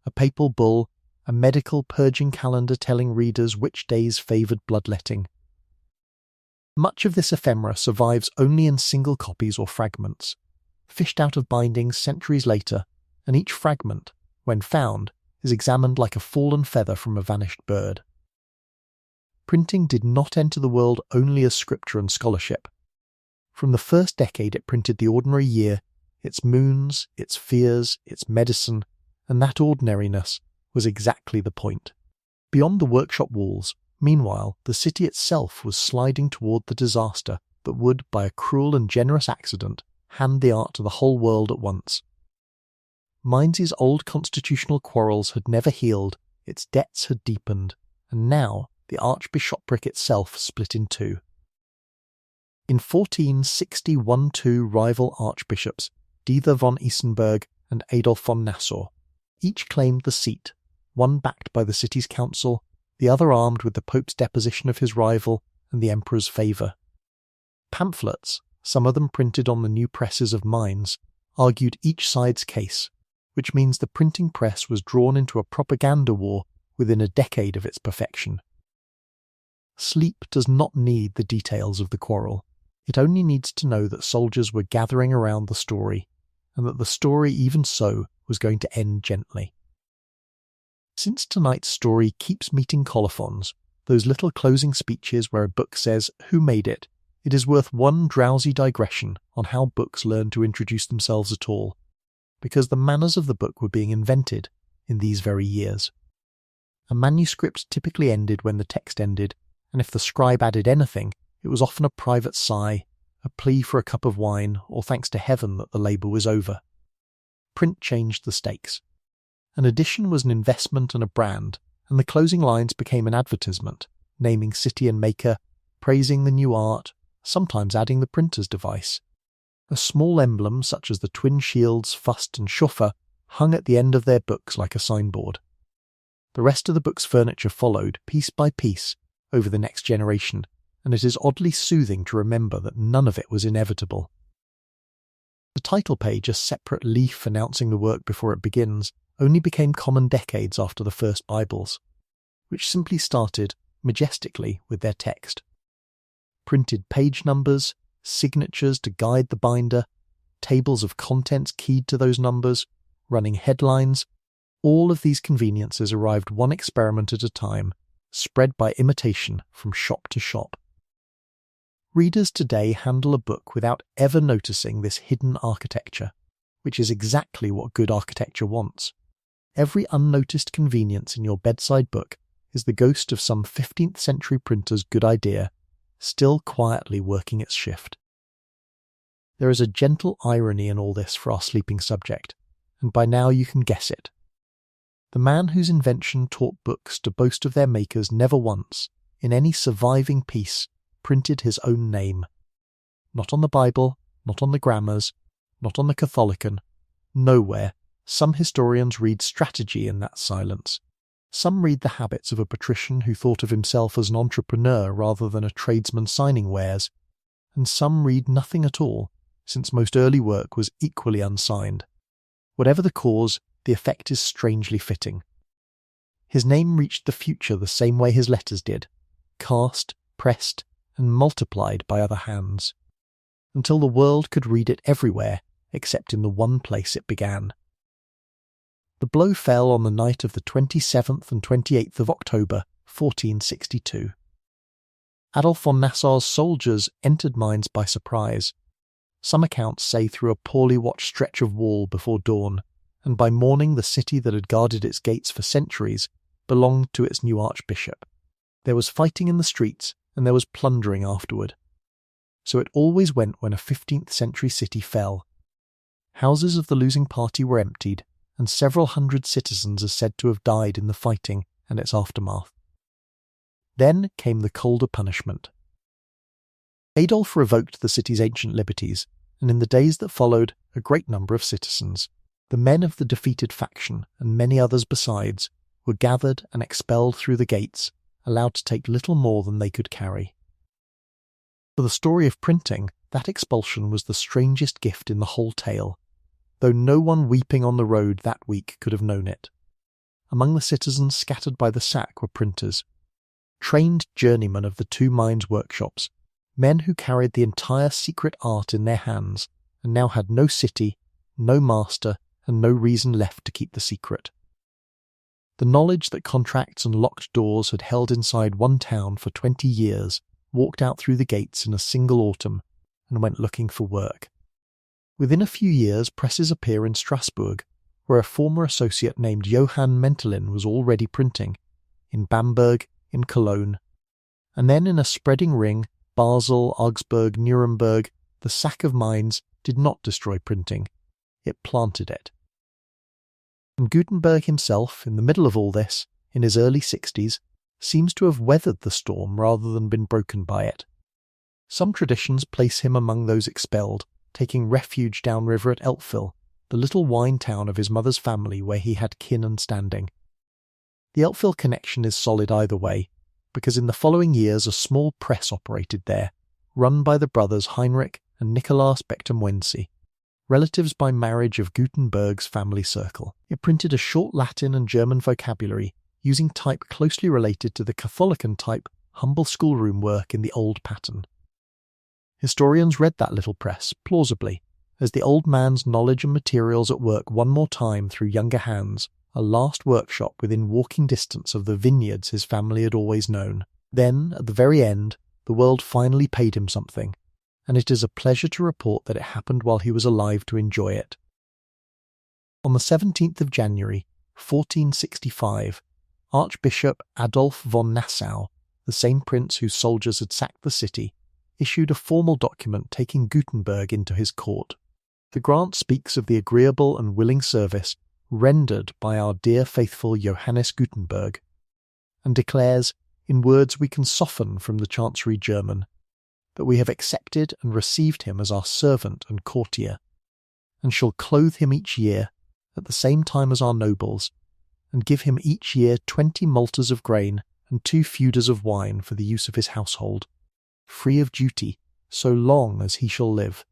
a papal bull, a medical purging calendar telling readers which days favoured bloodletting. Much of this ephemera survives only in single copies or fragments, fished out of bindings centuries later, and each fragment, when found, is examined like a fallen feather from a vanished bird. Printing did not enter the world only as scripture and scholarship. From the first decade it printed the ordinary year, its moons, its fears, its medicine, and that ordinariness was exactly the point. Beyond the workshop walls, meanwhile, the city itself was sliding toward the disaster that would, by a cruel and generous accident, hand the art to the whole world at once. Mainz's old constitutional quarrels had never healed, its debts had deepened, and now the archbishopric itself split in two. In 1461 two rival archbishops, Dieter von Isenberg and Adolf von Nassau, each claimed the seat, one backed by the city's council, the other armed with the Pope's deposition of his rival and the Emperor's favour. Pamphlets, some of them printed on the new presses of Mainz, argued each side's case, which means the printing press was drawn into a propaganda war within a decade of its perfection. Sleep does not need the details of the quarrel. It only needs to know that soldiers were gathering around the story, and that the story, even so, was going to end gently. Since tonight's story keeps meeting colophons, those little closing speeches where a book says who made it, it is worth one drowsy digression on how books learn to introduce themselves at all, because the manners of the book were being invented in these very years. A manuscript typically ended when the text ended, and if the scribe added anything, it was often a private sigh, a plea for a cup of wine, or thanks to heaven that the labour was over. Print changed the stakes. An edition was an investment and a brand, and the closing lines became an advertisement, naming city and maker, praising the new art, sometimes adding the printer's device. A small emblem such as the twin shields Fust and Schuffer hung at the end of their books like a signboard. The rest of the book's furniture followed, piece by piece, over the next generation, and it is oddly soothing to remember that none of it was inevitable. The title page, a separate leaf announcing the work before it begins, only became common decades after the first Bibles, which simply started majestically with their text. Printed page numbers, signatures to guide the binder, tables of contents keyed to those numbers, running headlines, all of these conveniences arrived one experiment at a time, spread by imitation from shop to shop. Readers today handle a book without ever noticing this hidden architecture, which is exactly what good architecture wants. Every unnoticed convenience in your bedside book is the ghost of some 15th century printer's good idea, still quietly working its shift. There is a gentle irony in all this for our sleeping subject, and by now you can guess it. The man whose invention taught books to boast of their makers never once, in any surviving piece, printed his own name. Not on the Bible, not on the grammars, not on the Catholicon, nowhere. Some historians read strategy in that silence. Some read the habits of a patrician who thought of himself as an entrepreneur rather than a tradesman signing wares, and some read nothing at all, since most early work was equally unsigned. Whatever the cause, the effect is strangely fitting. His name reached the future the same way his letters did, cast, pressed, and multiplied by other hands, until the world could read it everywhere except in the one place it began. The blow fell on the night of the 27th and 28th of October, 1462. Adolf von Nassau's soldiers entered Mainz by surprise. Some accounts say through a poorly watched stretch of wall before dawn, and by morning the city that had guarded its gates for centuries belonged to its new archbishop. There was fighting in the streets, and there was plundering afterward. So it always went when a 15th century city fell. Houses of the losing party were emptied, and several hundred citizens are said to have died in the fighting and its aftermath. Then came the colder punishment. Adolf revoked the city's ancient liberties, and in the days that followed, a great number of citizens, the men of the defeated faction and many others besides, were gathered and expelled through the gates, allowed to take little more than they could carry. For the story of printing, that expulsion was the strangest gift in the whole tale, though no one weeping on the road that week could have known it. Among the citizens scattered by the sack were printers, trained journeymen of the two Mainz workshops, men who carried the entire secret art in their hands and now had no city, no master, and no reason left to keep the secret. The knowledge that contracts and locked doors had held inside one town for 20 years walked out through the gates in a single autumn and went looking for work. Within a few years, presses appear in Strasbourg, where a former associate named Johann Mentelin was already printing, in Bamberg, in Cologne, and then in a spreading ring, Basel, Augsburg, Nuremberg, the sack of Mainz did not destroy printing, it planted it. And Gutenberg himself, in the middle of all this, in his early 60s, seems to have weathered the storm rather than been broken by it. Some traditions place him among those expelled, taking refuge downriver at Eltville, the little wine town of his mother's family where he had kin and standing. The Eltville connection is solid either way, because in the following years a small press operated there, run by the brothers Heinrich and Nikolaus Becktermwensi, relatives by marriage of Gutenberg's family circle. It printed a short Latin and German vocabulary, using type closely related to the Catholicon type humble schoolroom work in the old pattern. Historians read that little press, plausibly, as the old man's knowledge and materials at work one more time through younger hands, a last workshop within walking distance of the vineyards his family had always known. Then, at the very end, the world finally paid him something, and it is a pleasure to report that it happened while he was alive to enjoy it. On the 17th of January, 1465, Archbishop Adolf von Nassau, the same prince whose soldiers had sacked the city, issued a formal document taking Gutenberg into his court. The grant speaks of the agreeable and willing service rendered by our dear faithful Johannes Gutenberg, and declares, in words we can soften from the Chancery German, that we have accepted and received him as our servant and courtier, and shall clothe him each year, at the same time as our nobles, and give him each year 20 malters of grain and 2 feuders of wine for the use of his household, free of duty, so long as he shall live.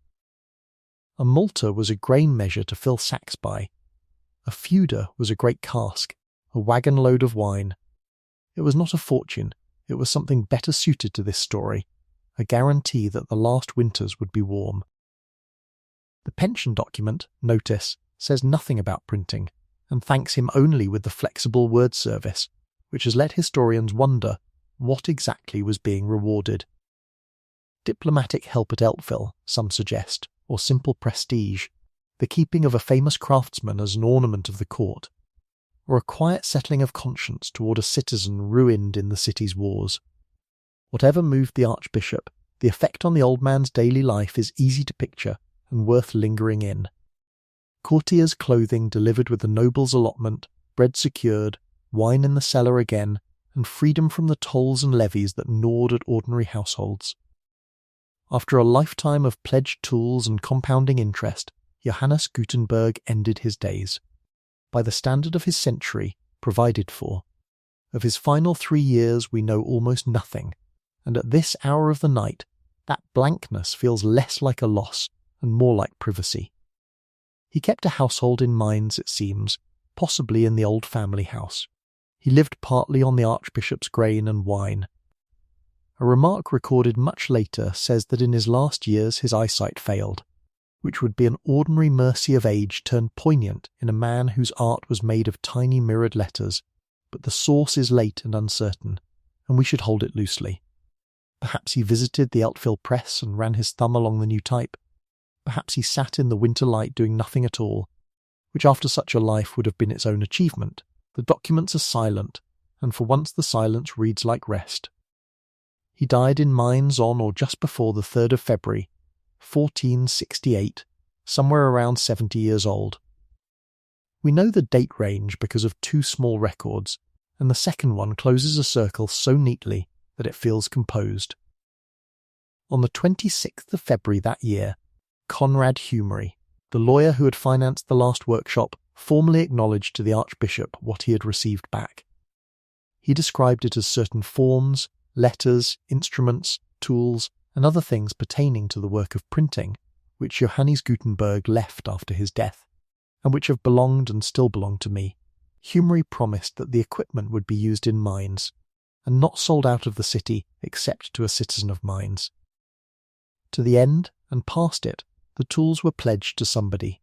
A malter was a grain measure to fill sacks by. A feuder was a great cask, a wagon load of wine. It was not a fortune, it was something better suited to this story, a guarantee that the last winters would be warm. The pension document, notice, says nothing about printing, and thanks him only with the flexible word service, which has let historians wonder what exactly was being rewarded. Diplomatic help at Eltville, some suggest, or simple prestige, the keeping of a famous craftsman as an ornament of the court. or a quiet settling of conscience toward a citizen ruined in the city's wars. Whatever moved the Archbishop, the effect on the old man's daily life is easy to picture and worth lingering in. Courtiers' clothing delivered with the noble's allotment, bread secured, wine in the cellar again, and freedom from the tolls and levies that gnawed at ordinary households. After a lifetime of pledged tools and compounding interest, Johannes Gutenberg ended his days. By the standard of his century, provided for. Of his final 3 years we know almost nothing, and at this hour of the night, that blankness feels less like a loss and more like privacy. He kept a household in Mainz, it seems, possibly in the old family house. He lived partly on the Archbishop's grain and wine. A remark recorded much later says that in his last years his eyesight failed, which would be an ordinary mercy of age turned poignant in a man whose art was made of tiny mirrored letters, but the source is late and uncertain, and we should hold it loosely. Perhaps he visited the Eltville press and ran his thumb along the new type. Perhaps he sat in the winter light doing nothing at all, which after such a life would have been its own achievement. The documents are silent, and for once the silence reads like rest. He died in Mainz on or just before the 3rd of February, 1468, somewhere around 70 years old. We know the date range because of 2 small records, and the second one closes a circle so neatly that it feels composed. On the 26th of February that year, Conrad Humery, the lawyer who had financed the last workshop, formally acknowledged to the Archbishop what he had received back. He described it as certain forms, letters, instruments, tools, and other things pertaining to the work of printing, which Johannes Gutenberg left after his death, and which have belonged and still belong to me. Humery promised that the equipment would be used in Mainz, and not sold out of the city except to a citizen of Mainz. To the end, and past it, the tools were pledged to somebody.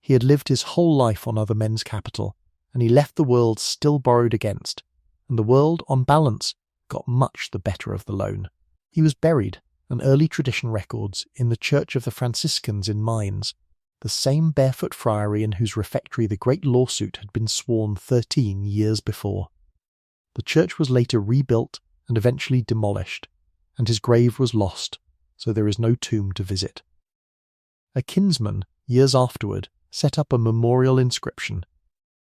He had lived his whole life on other men's capital, and he left the world still borrowed against, and the world, on balance, got much the better of the loan. He was buried, an early tradition records, in the Church of the Franciscans in Mainz, the same barefoot friary in whose refectory the great lawsuit had been sworn 13 years before. The church was later rebuilt and eventually demolished, and his grave was lost, so there is no tomb to visit. A kinsman, years afterward, set up a memorial inscription,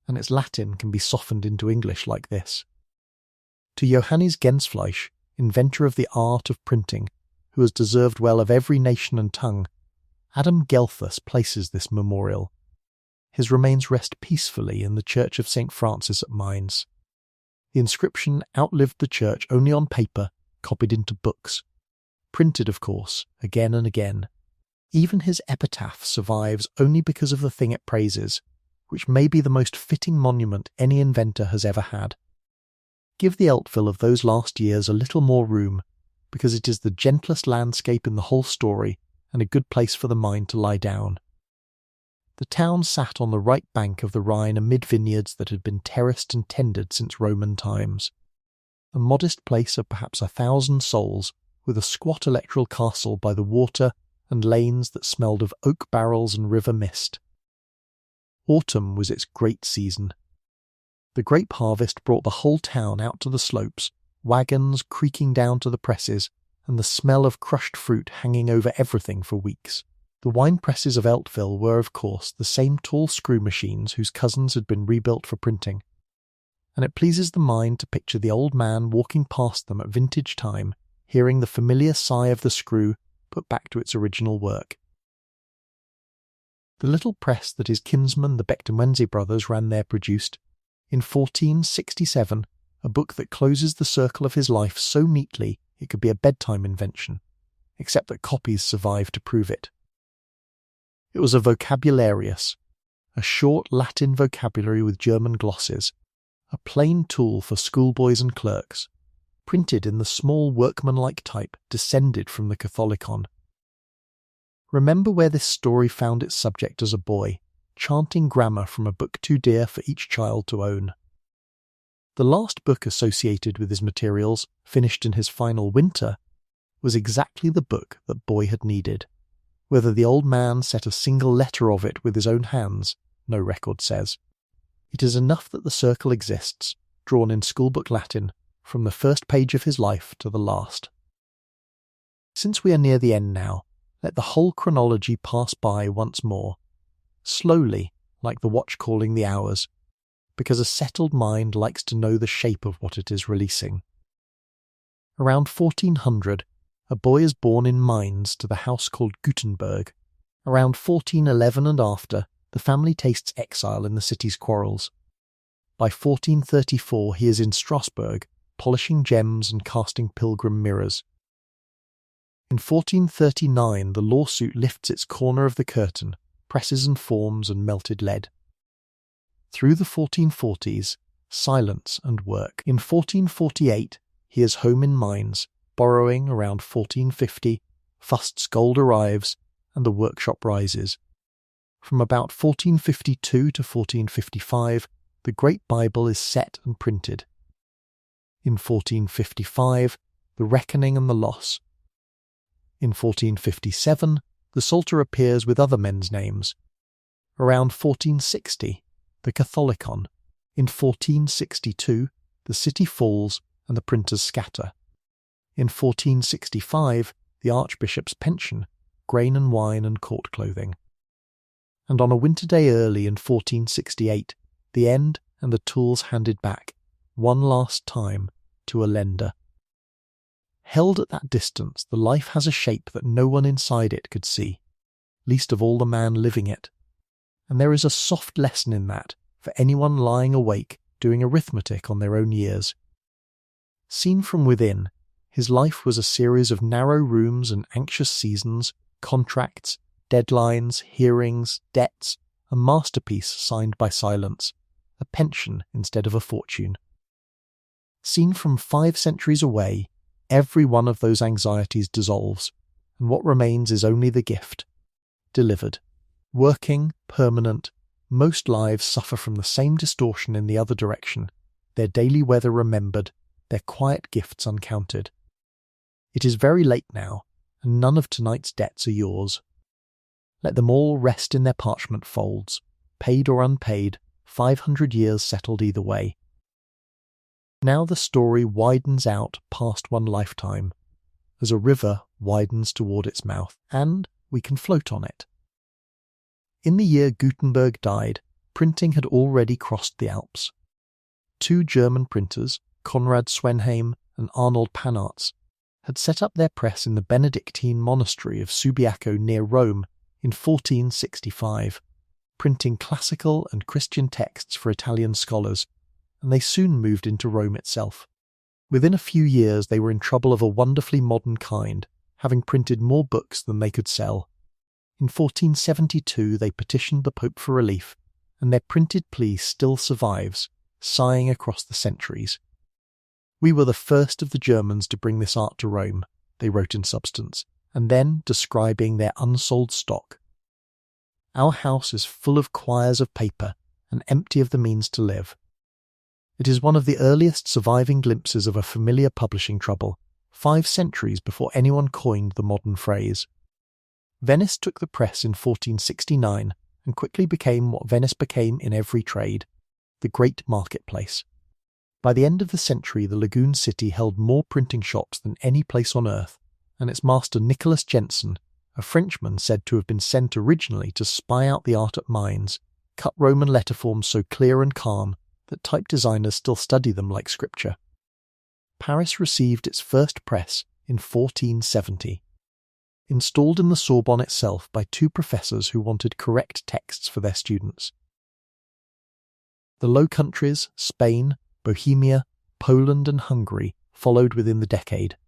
and its Latin can be softened into English like this. To Johannes Gensfleisch, inventor of the art of printing, who has deserved well of every nation and tongue, Adam Gelthus places this memorial. His remains rest peacefully in the Church of St. Francis at Mainz. The inscription outlived the church only on paper, copied into books. Printed, of course, again and again. Even his epitaph survives only because of the thing it praises, which may be the most fitting monument any inventor has ever had. Give the Eltville of those last years a little more room, because it is the gentlest landscape in the whole story and a good place for the mind to lie down. The town sat on the right bank of the Rhine amid vineyards that had been terraced and tended since Roman times. A modest place of perhaps 1,000 souls, with a squat electoral castle by the water and lanes that smelled of oak barrels and river mist. Autumn was its great season. The grape harvest brought the whole town out to the slopes, wagons creaking down to the presses, and the smell of crushed fruit hanging over everything for weeks. The wine presses of Eltville were, of course, the same tall screw machines whose cousins had been rebuilt for printing, and it pleases the mind to picture the old man walking past them at vintage time, hearing the familiar sigh of the screw put back to its original work. The little press that his kinsman the Becktermenzi brothers ran there produced, in 1467, a book that closes the circle of his life so neatly it could be a bedtime invention, except that copies survive to prove it. It was a vocabularius, a short Latin vocabulary with German glosses, a plain tool for schoolboys and clerks, printed in the small workmanlike type descended from the Catholicon. Remember where this story found its subject as a boy, chanting grammar from a book too dear for each child to own. The last book associated with his materials, finished in his final winter, was exactly the book that boy had needed. Whether the old man set a single letter of it with his own hands, no record says. It is enough that the circle exists, drawn in schoolbook Latin, from the first page of his life to the last. Since we are near the end now, let the whole chronology pass by once more, slowly, like the watch calling the hours, because a settled mind likes to know the shape of what it is releasing. Around 1400, a boy is born in Mainz to the house called Gutenberg. Around 1411 and after, the family tastes exile in the city's quarrels. By 1434 he is in Strasbourg, polishing gems and casting pilgrim mirrors. In 1439 the lawsuit lifts its corner of the curtain, presses and forms and melted lead. Through the 1440s, silence and work. In 1448 he is home in Mainz, borrowing around 1450, Fust's gold arrives, and the workshop rises. From about 1452 to 1455, the Great Bible is set and printed. In 1455, the reckoning and the loss. In 1457, the Psalter appears with other men's names. Around 1460, the Catholicon. In 1462, the city falls and the printers scatter. In 1465, the Archbishop's pension, grain and wine and court clothing. And on a winter day early in 1468, the end and the tools handed back, one last time, to a lender. Held at that distance, the life has a shape that no one inside it could see, least of all the man living it. And there is a soft lesson in that for anyone lying awake doing arithmetic on their own years. Seen from within, his life was a series of narrow rooms and anxious seasons, contracts, deadlines, hearings, debts, a masterpiece signed by silence, a pension instead of a fortune. Seen from 5 centuries away, every one of those anxieties dissolves, and what remains is only the gift, delivered. Working, permanent, most lives suffer from the same distortion in the other direction, their daily weather remembered, their quiet gifts uncounted. It is very late now, and none of tonight's debts are yours. Let them all rest in their parchment folds, paid or unpaid, 500 years settled either way. Now the story widens out past one lifetime, as a river widens toward its mouth, and we can float on it. In the year Gutenberg died, printing had already crossed the Alps. 2 German printers, Konrad Swenheim and Arnold Panarts, had set up their press in the Benedictine monastery of Subiaco near Rome in 1465, printing classical and Christian texts for Italian scholars, and they soon moved into Rome itself. Within a few years they were in trouble of a wonderfully modern kind, having printed more books than they could sell. In 1472 they petitioned the Pope for relief, and their printed plea still survives, sighing across the centuries. "We were the first of the Germans to bring this art to Rome," they wrote in substance, and then describing their unsold stock. "Our house is full of quires of paper, and empty of the means to live." It is one of the earliest surviving glimpses of a familiar publishing trouble, 5 centuries before anyone coined the modern phrase. Venice took the press in 1469 and quickly became what Venice became in every trade, the great marketplace. By the end of the century the lagoon city held more printing shops than any place on earth, and its master Nicholas Jensen, a Frenchman said to have been sent originally to spy out the art at Mainz, cut Roman letterforms so clear and calm that type designers still study them like scripture. Paris received its first press in 1470. Installed in the Sorbonne itself by 2 professors who wanted correct texts for their students. The Low Countries, Spain, Bohemia, Poland and Hungary followed within the decade.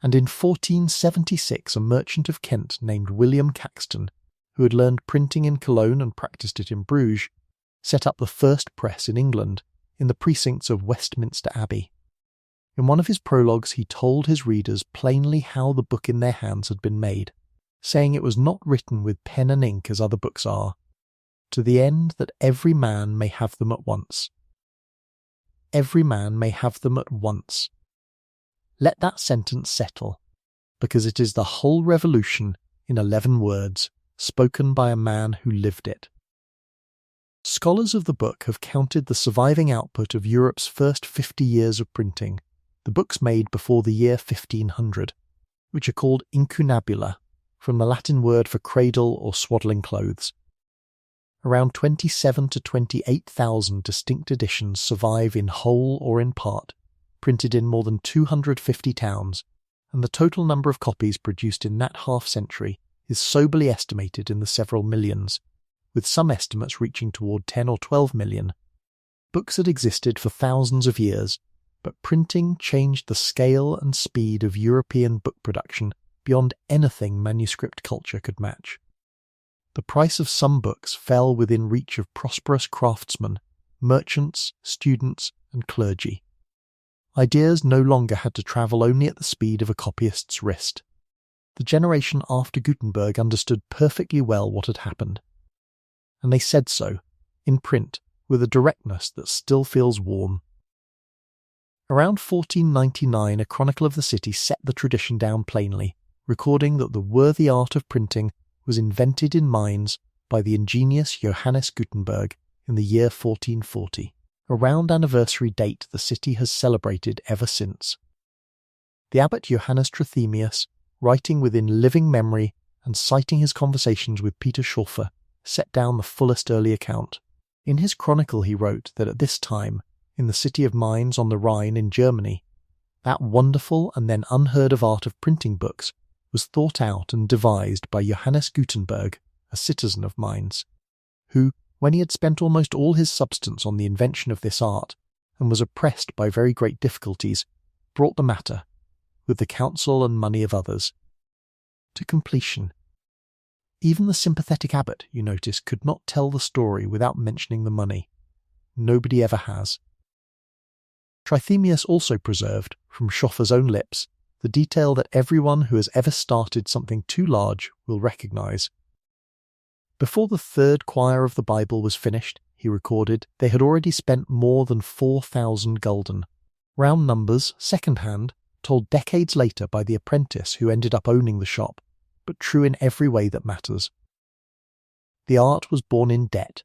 And in 1476 a merchant of Kent named William Caxton, who had learned printing in Cologne and practiced it in Bruges, set up the first press in England in the precincts of Westminster Abbey. In one of his prologues he told his readers plainly how the book in their hands had been made, saying it was not written with pen and ink as other books are, to the end that every man may have them at once. Every man may have them at once. Let that sentence settle, because it is the whole revolution in 11 words, spoken by a man who lived it. Scholars of the book have counted the surviving output of Europe's first 50 years of printing, the books made before the year 1500, which are called incunabula, from the Latin word for cradle or swaddling clothes. Around 27 to 28,000 distinct editions survive in whole or in part, printed in more than 250 towns, and the total number of copies produced in that half-century is soberly estimated in the several millions, with some estimates reaching toward 10 or 12 million. Books had existed for thousands of years, but printing changed the scale and speed of European book production beyond anything manuscript culture could match. The price of some books fell within reach of prosperous craftsmen, merchants, students, and clergy. Ideas no longer had to travel only at the speed of a copyist's wrist. The generation after Gutenberg understood perfectly well what had happened, and they said so, in print, with a directness that still feels warm. Around 1499, a chronicle of the city set the tradition down plainly, recording that the worthy art of printing was invented in Mainz by the ingenious Johannes Gutenberg in the year 1440, a round anniversary date the city has celebrated ever since. The abbot Johannes Trithemius, writing within living memory and citing his conversations with Peter Schoeffer, set down the fullest early account. In his chronicle he wrote that at this time, in the city of Mainz on the Rhine in Germany, that wonderful and then unheard of art of printing books was thought out and devised by Johannes Gutenberg, a citizen of Mainz, who, when he had spent almost all his substance on the invention of this art, and was oppressed by very great difficulties, brought the matter, with the counsel and money of others, to completion. Even the sympathetic abbot, you notice, could not tell the story without mentioning the money. Nobody ever has. Trithemius also preserved, from Schoeffer's own lips, the detail that everyone who has ever started something too large will recognise. Before the third quire of the Bible was finished, he recorded, they had already spent more than 4,000 gulden. Round numbers, second-hand, told decades later by the apprentice who ended up owning the shop, but true in every way that matters. The art was born in debt.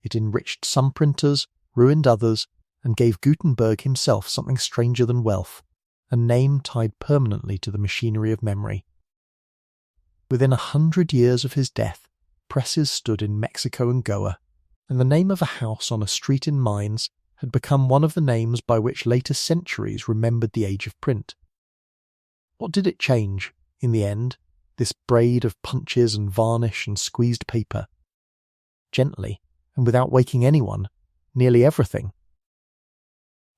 It enriched some printers, ruined others, and gave Gutenberg himself something stranger than wealth, a name tied permanently to the machinery of memory. Within 100 years of his death, presses stood in Mexico and Goa, and the name of a house on a street in Mainz had become one of the names by which later centuries remembered the age of print. What did it change, in the end, this braid of punches and varnish and squeezed paper? Gently, and without waking anyone, nearly everything.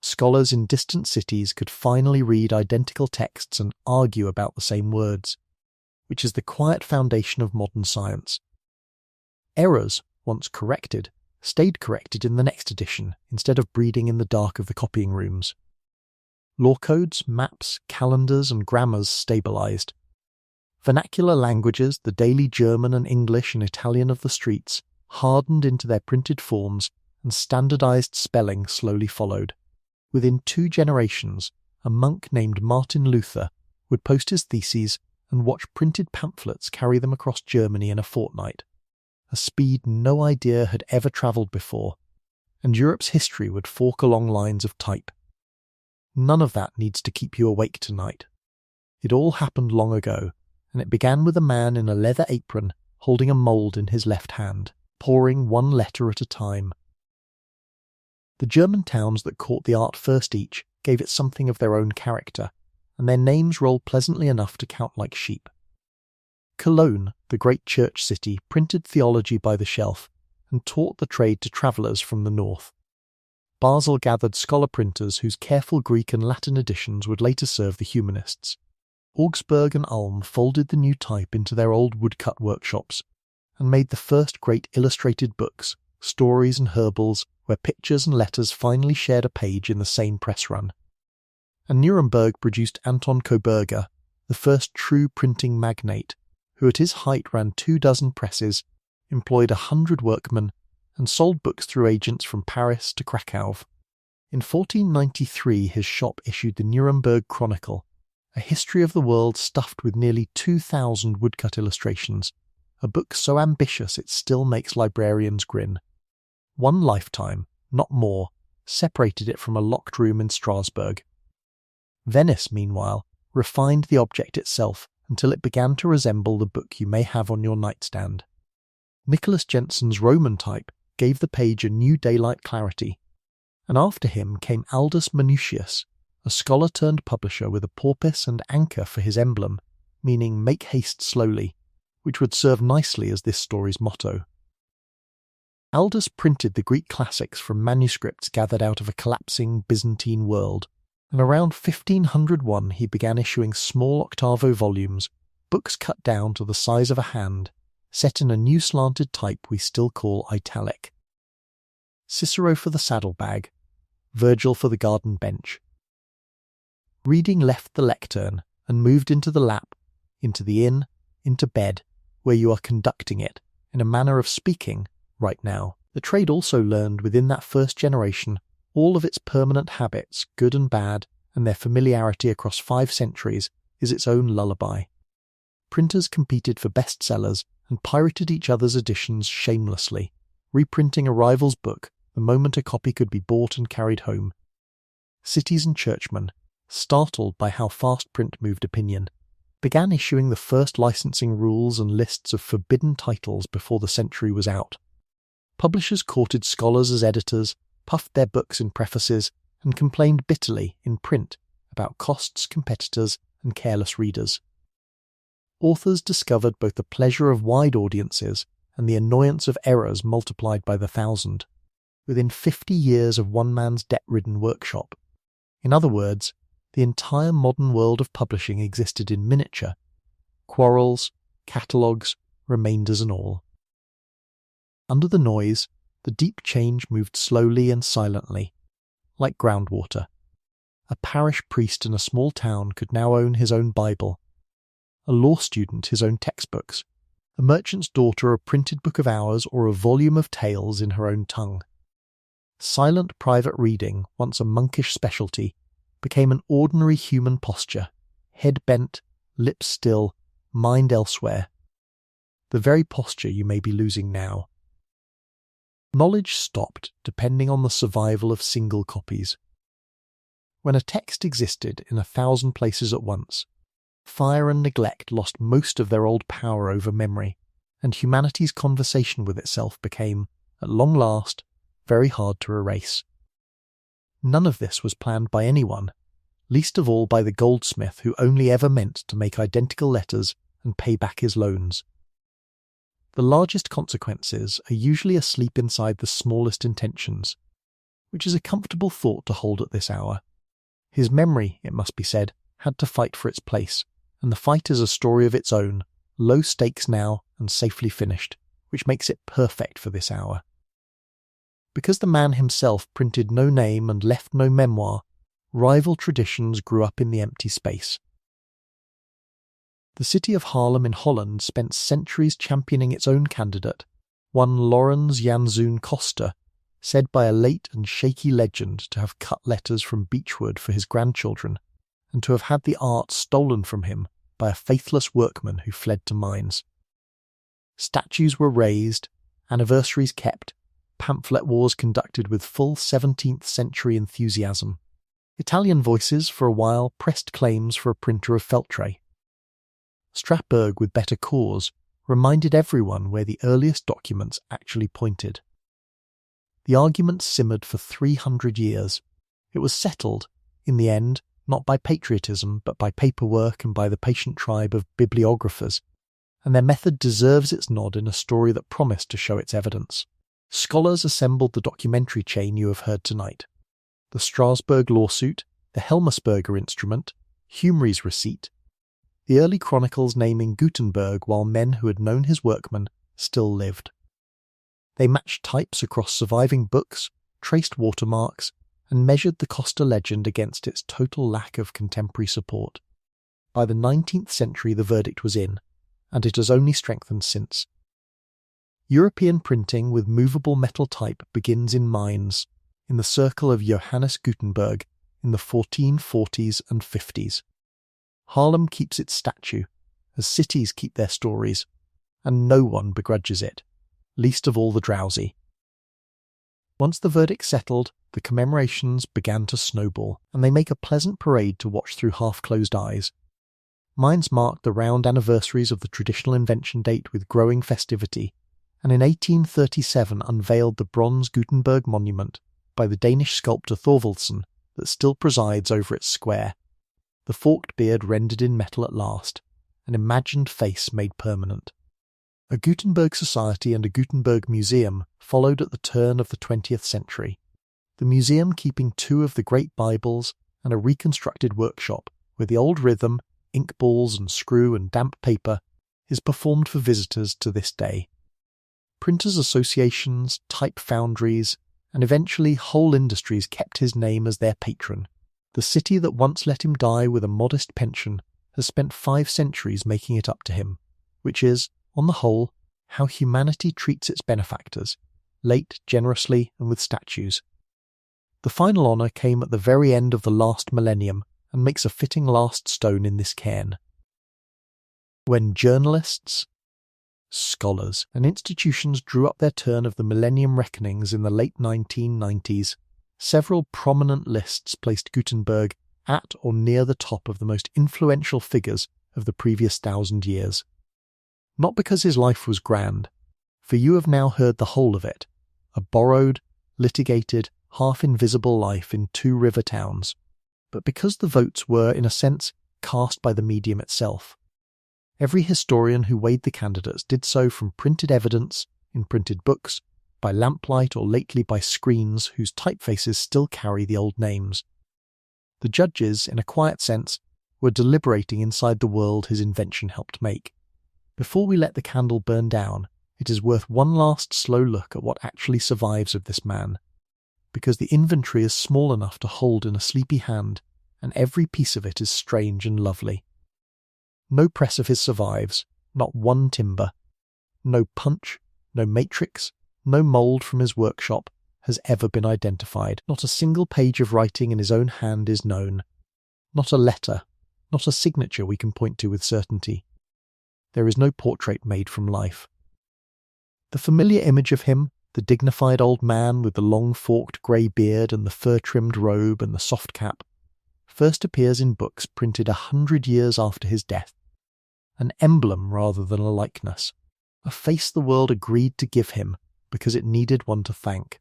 Scholars in distant cities could finally read identical texts and argue about the same words, which is the quiet foundation of modern science. Errors, once corrected, stayed corrected in the next edition instead of breeding in the dark of the copying rooms. Law codes, maps, calendars and grammars stabilized. Vernacular languages, the daily German and English and Italian of the streets, hardened into their printed forms, and standardized spelling slowly followed. Within 2 generations, a monk named Martin Luther would post his theses and watch printed pamphlets carry them across Germany in a fortnight, a speed no idea had ever travelled before, and Europe's history would fork along lines of type. None of that needs to keep you awake tonight. It all happened long ago, and it began with a man in a leather apron holding a mould in his left hand, pouring one letter at a time. The German towns that caught the art first each gave it something of their own character, and their names roll pleasantly enough to count like sheep. Cologne, the great church city, printed theology by the shelf and taught the trade to travellers from the north. Basel gathered scholar printers whose careful Greek and Latin editions would later serve the humanists. Augsburg and Ulm folded the new type into their old woodcut workshops and made the first great illustrated books, stories and herbals, where pictures and letters finally shared a page in the same press run. And Nuremberg produced Anton Koberger, the first true printing magnate, who at his height ran 24 presses, employed 100 workmen, and sold books through agents from Paris to Krakow. In 1493 his shop issued the Nuremberg Chronicle, a history of the world stuffed with nearly 2,000 woodcut illustrations, a book so ambitious it still makes librarians grin. One lifetime, not more, separated it from a locked room in Strasbourg. Venice, meanwhile, refined the object itself until it began to resemble the book you may have on your nightstand. Nicholas Jensen's Roman type gave the page a new daylight clarity, and after him came Aldus Manutius, a scholar-turned-publisher with a porpoise and anchor for his emblem, meaning "make haste slowly," which would serve nicely as this story's motto. Aldus printed the Greek classics from manuscripts gathered out of a collapsing Byzantine world, and around 1501 he began issuing small octavo volumes, books cut down to the size of a hand, set in a new slanted type we still call italic. Cicero for the saddlebag, Virgil for the garden bench. Reading left the lectern and moved into the lap, into the inn, into bed, where you are conducting it, in a manner of speaking, right now. The trade also learned within that first generation all of its permanent habits, good and bad, and their familiarity across 5 centuries is its own lullaby. Printers competed for bestsellers and pirated each other's editions shamelessly, reprinting a rival's book the moment a copy could be bought and carried home. Cities and churchmen, startled by how fast print moved opinion, began issuing the first licensing rules and lists of forbidden titles before the century was out. Publishers courted scholars as editors, puffed their books in prefaces, and complained bitterly in print about costs, competitors, and careless readers. Authors discovered both the pleasure of wide audiences and the annoyance of errors multiplied by the 1,000, within 50 years of one man's debt-ridden workshop. In other words, the entire modern world of publishing existed in miniature, quarrels, catalogues, remainders and all. Under the noise, the deep change moved slowly and silently, like groundwater. A parish priest in a small town could now own his own Bible, a law student his own textbooks, a merchant's daughter a printed book of hours or a volume of tales in her own tongue. Silent private reading, once a monkish specialty, became an ordinary human posture, head bent, lips still, mind elsewhere. The very posture you may be losing now. Knowledge stopped depending on the survival of single copies. When a text existed in 1,000 places at once, fire and neglect lost most of their old power over memory, and humanity's conversation with itself became, at long last, very hard to erase. None of this was planned by anyone, least of all by the Goldsmith who only ever meant to make identical letters and pay back his loans. The largest consequences are usually asleep inside the smallest intentions, which is a comfortable thought to hold at this hour. His memory, it must be said, had to fight for its place, and the fight is a story of its own, low stakes now and safely finished, which makes it perfect for this hour. Because the man himself printed no name and left no memoir, rival traditions grew up in the empty space. The city of Haarlem in Holland spent centuries championing its own candidate, one Laurens Janszoon Koster, said by a late and shaky legend to have cut letters from beechwood for his grandchildren, and to have had the art stolen from him by a faithless workman who fled to mines. Statues were raised, anniversaries kept, pamphlet wars conducted with full 17th century enthusiasm. Italian voices for a while pressed claims for a printer of Feltre. Strasbourg with better cause reminded everyone where the earliest documents actually pointed. The argument simmered for 300 years. It was settled, in the end, not by patriotism but by paperwork and by the patient tribe of bibliographers, and their method deserves its nod in a story that promised to show its evidence. Scholars assembled the documentary chain you have heard tonight. The Strasbourg lawsuit, the Helmersberger instrument, Humry's receipt, the early chronicles naming Gutenberg while men who had known his workmen still lived. They matched types across surviving books, traced watermarks, and measured the Costa legend against its total lack of contemporary support. By the 19th century the verdict was in, and it has only strengthened since. European printing with movable metal type begins in Mainz, in the circle of Johannes Gutenberg, in the 1440s and 50s. Haarlem keeps its statue, as cities keep their stories, and no one begrudges it, least of all the drowsy. Once the verdict settled, the commemorations began to snowball, and they make a pleasant parade to watch through half-closed eyes. Mines marked the round anniversaries of the traditional invention date with growing festivity, and in 1837 unveiled the bronze Gutenberg monument by the Danish sculptor Thorvaldsen that still presides over its square, the forked beard rendered in metal at last, an imagined face made permanent. A Gutenberg Society and a Gutenberg Museum followed at the turn of the 20th century, the museum keeping 2 of the great Bibles and a reconstructed workshop where the old rhythm, ink balls and screw and damp paper, is performed for visitors to this day. Printers' associations, type foundries, and eventually whole industries kept his name as their patron. The city that once let him die with a modest pension has spent 5 centuries making it up to him, which is, on the whole, how humanity treats its benefactors, late, generously, and with statues. The final honour came at the very end of the last millennium and makes a fitting last stone in this cairn. When journalists, scholars, and institutions drew up their turn of the millennium reckonings in the late 1990s, several prominent lists placed Gutenberg at or near the top of the most influential figures of the previous 1,000 years. Not because his life was grand, for you have now heard the whole of it, a borrowed, litigated, half-invisible life in 2 river towns, but because the votes were, in a sense, cast by the medium itself. Every historian who weighed the candidates did so from printed evidence, in printed books, by lamplight or lately by screens whose typefaces still carry the old names. The judges, in a quiet sense, were deliberating inside the world his invention helped make. Before we let the candle burn down, it is worth one last slow look at what actually survives of this man, because the inventory is small enough to hold in a sleepy hand, and every piece of it is strange and lovely. No press of his survives, not one timber. No punch, no matrix, no mould from his workshop has ever been identified. Not a single page of writing in his own hand is known. Not a letter, not a signature we can point to with certainty. There is no portrait made from life. The familiar image of him, the dignified old man with the long forked grey beard and the fur-trimmed robe and the soft cap, first appears in books printed 100 years after his death. An emblem rather than a likeness, a face the world agreed to give him because it needed one to thank.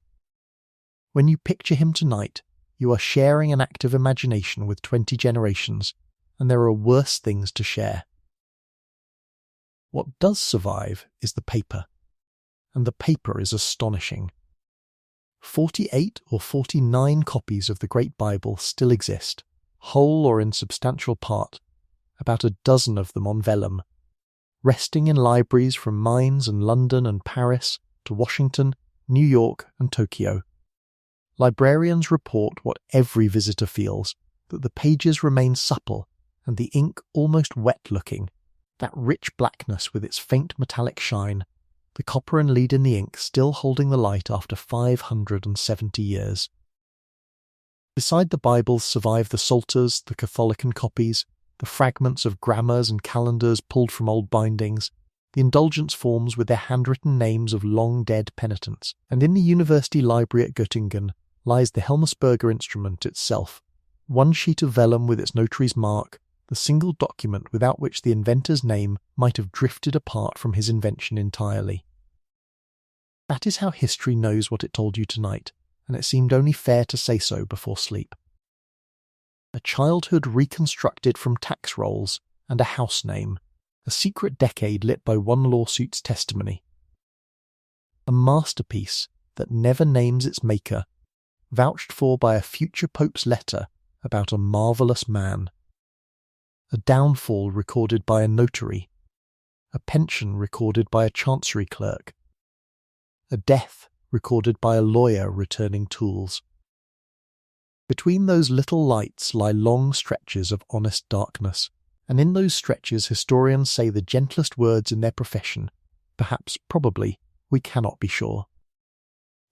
When you picture him tonight, you are sharing an act of imagination with 20 generations, and there are worse things to share. What does survive is the paper, and the paper is astonishing. 48 or 49 copies of the Great Bible still exist, whole or in substantial part, about a dozen of them on vellum, resting in libraries from Mainz and London and Paris to Washington, New York and Tokyo. Librarians report what every visitor feels, that the pages remain supple and the ink almost wet-looking, that rich blackness with its faint metallic shine, the copper and lead in the ink still holding the light after 570 years. Beside the Bibles survive the Psalters, the Catholican copies, the fragments of grammars and calendars pulled from old bindings, the indulgence forms with their handwritten names of long-dead penitents, and in the university library at Göttingen lies the Helmsberger instrument itself, one sheet of vellum with its notary's mark, the single document without which the inventor's name might have drifted apart from his invention entirely. That is how history knows what it told you tonight, and it seemed only fair to say so before sleep. A childhood reconstructed from tax rolls and a house name, a secret decade lit by one lawsuit's testimony. A masterpiece that never names its maker, vouched for by a future pope's letter about a marvellous man. A downfall recorded by a notary, a pension recorded by a chancery clerk, a death recorded by a lawyer returning tools. Between those little lights lie long stretches of honest darkness, and in those stretches historians say the gentlest words in their profession, perhaps, probably, we cannot be sure.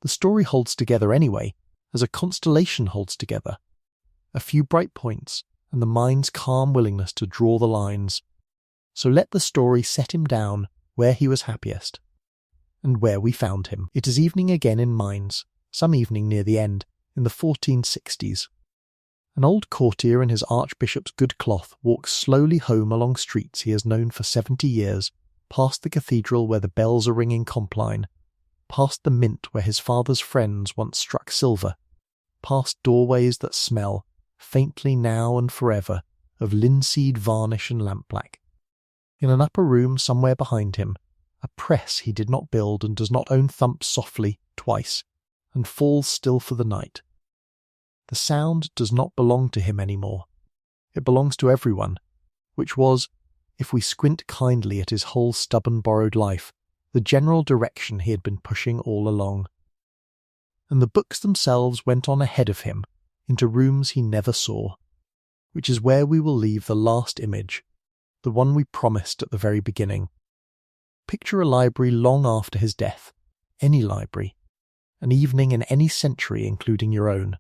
The story holds together anyway, as a constellation holds together. A few bright points, and the mind's calm willingness to draw the lines. So let the story set him down where he was happiest, and where we found him. It is evening again in Mainz, some evening near the end, in the 1460s. An old courtier in his archbishop's good cloth walks slowly home along streets he has known for 70 years, past the cathedral where the bells are ringing Compline, past the mint where his father's friends once struck silver, past doorways that smell, faintly now and forever, of linseed varnish and lampblack. In an upper room somewhere behind him, a press he did not build and does not own thumps softly, twice, and falls still for the night. The sound does not belong to him any more. It belongs to everyone, which was, if we squint kindly at his whole stubborn borrowed life, the general direction he had been pushing all along. And the books themselves went on ahead of him, into rooms he never saw, which is where we will leave the last image, the one we promised at the very beginning. Picture a library long after his death, any library, an evening in any century including your own.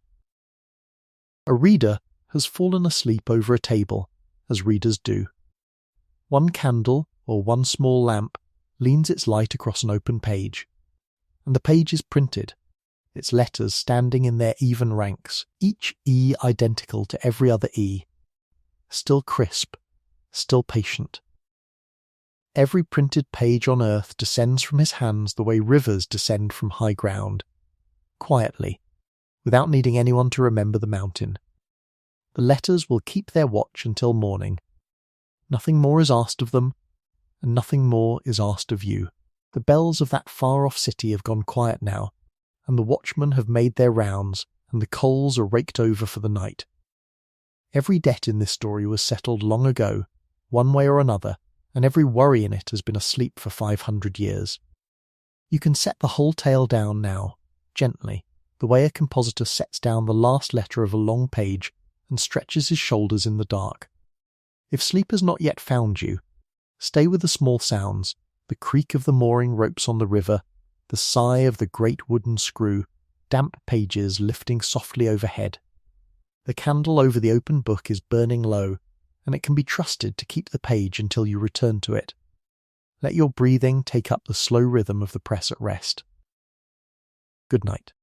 A reader has fallen asleep over a table, as readers do. One candle, or one small lamp, leans its light across an open page, and the page is printed, its letters standing in their even ranks, each E identical to every other E, still crisp, still patient. Every printed page on earth descends from his hands the way rivers descend from high ground, quietly, without needing anyone to remember the mountain. The letters will keep their watch until morning. Nothing more is asked of them, and nothing more is asked of you. The bells of that far-off city have gone quiet now, and the watchmen have made their rounds, and the coals are raked over for the night. Every debt in this story was settled long ago, one way or another, and every worry in it has been asleep for 500 years. You can set the whole tale down now, gently, the way a compositor sets down the last letter of a long page and stretches his shoulders in the dark. If sleep has not yet found you, stay with the small sounds, the creak of the mooring ropes on the river, the sigh of the great wooden screw, damp pages lifting softly overhead. The candle over the open book is burning low, and it can be trusted to keep the page until you return to it. Let your breathing take up the slow rhythm of the press at rest. Good night.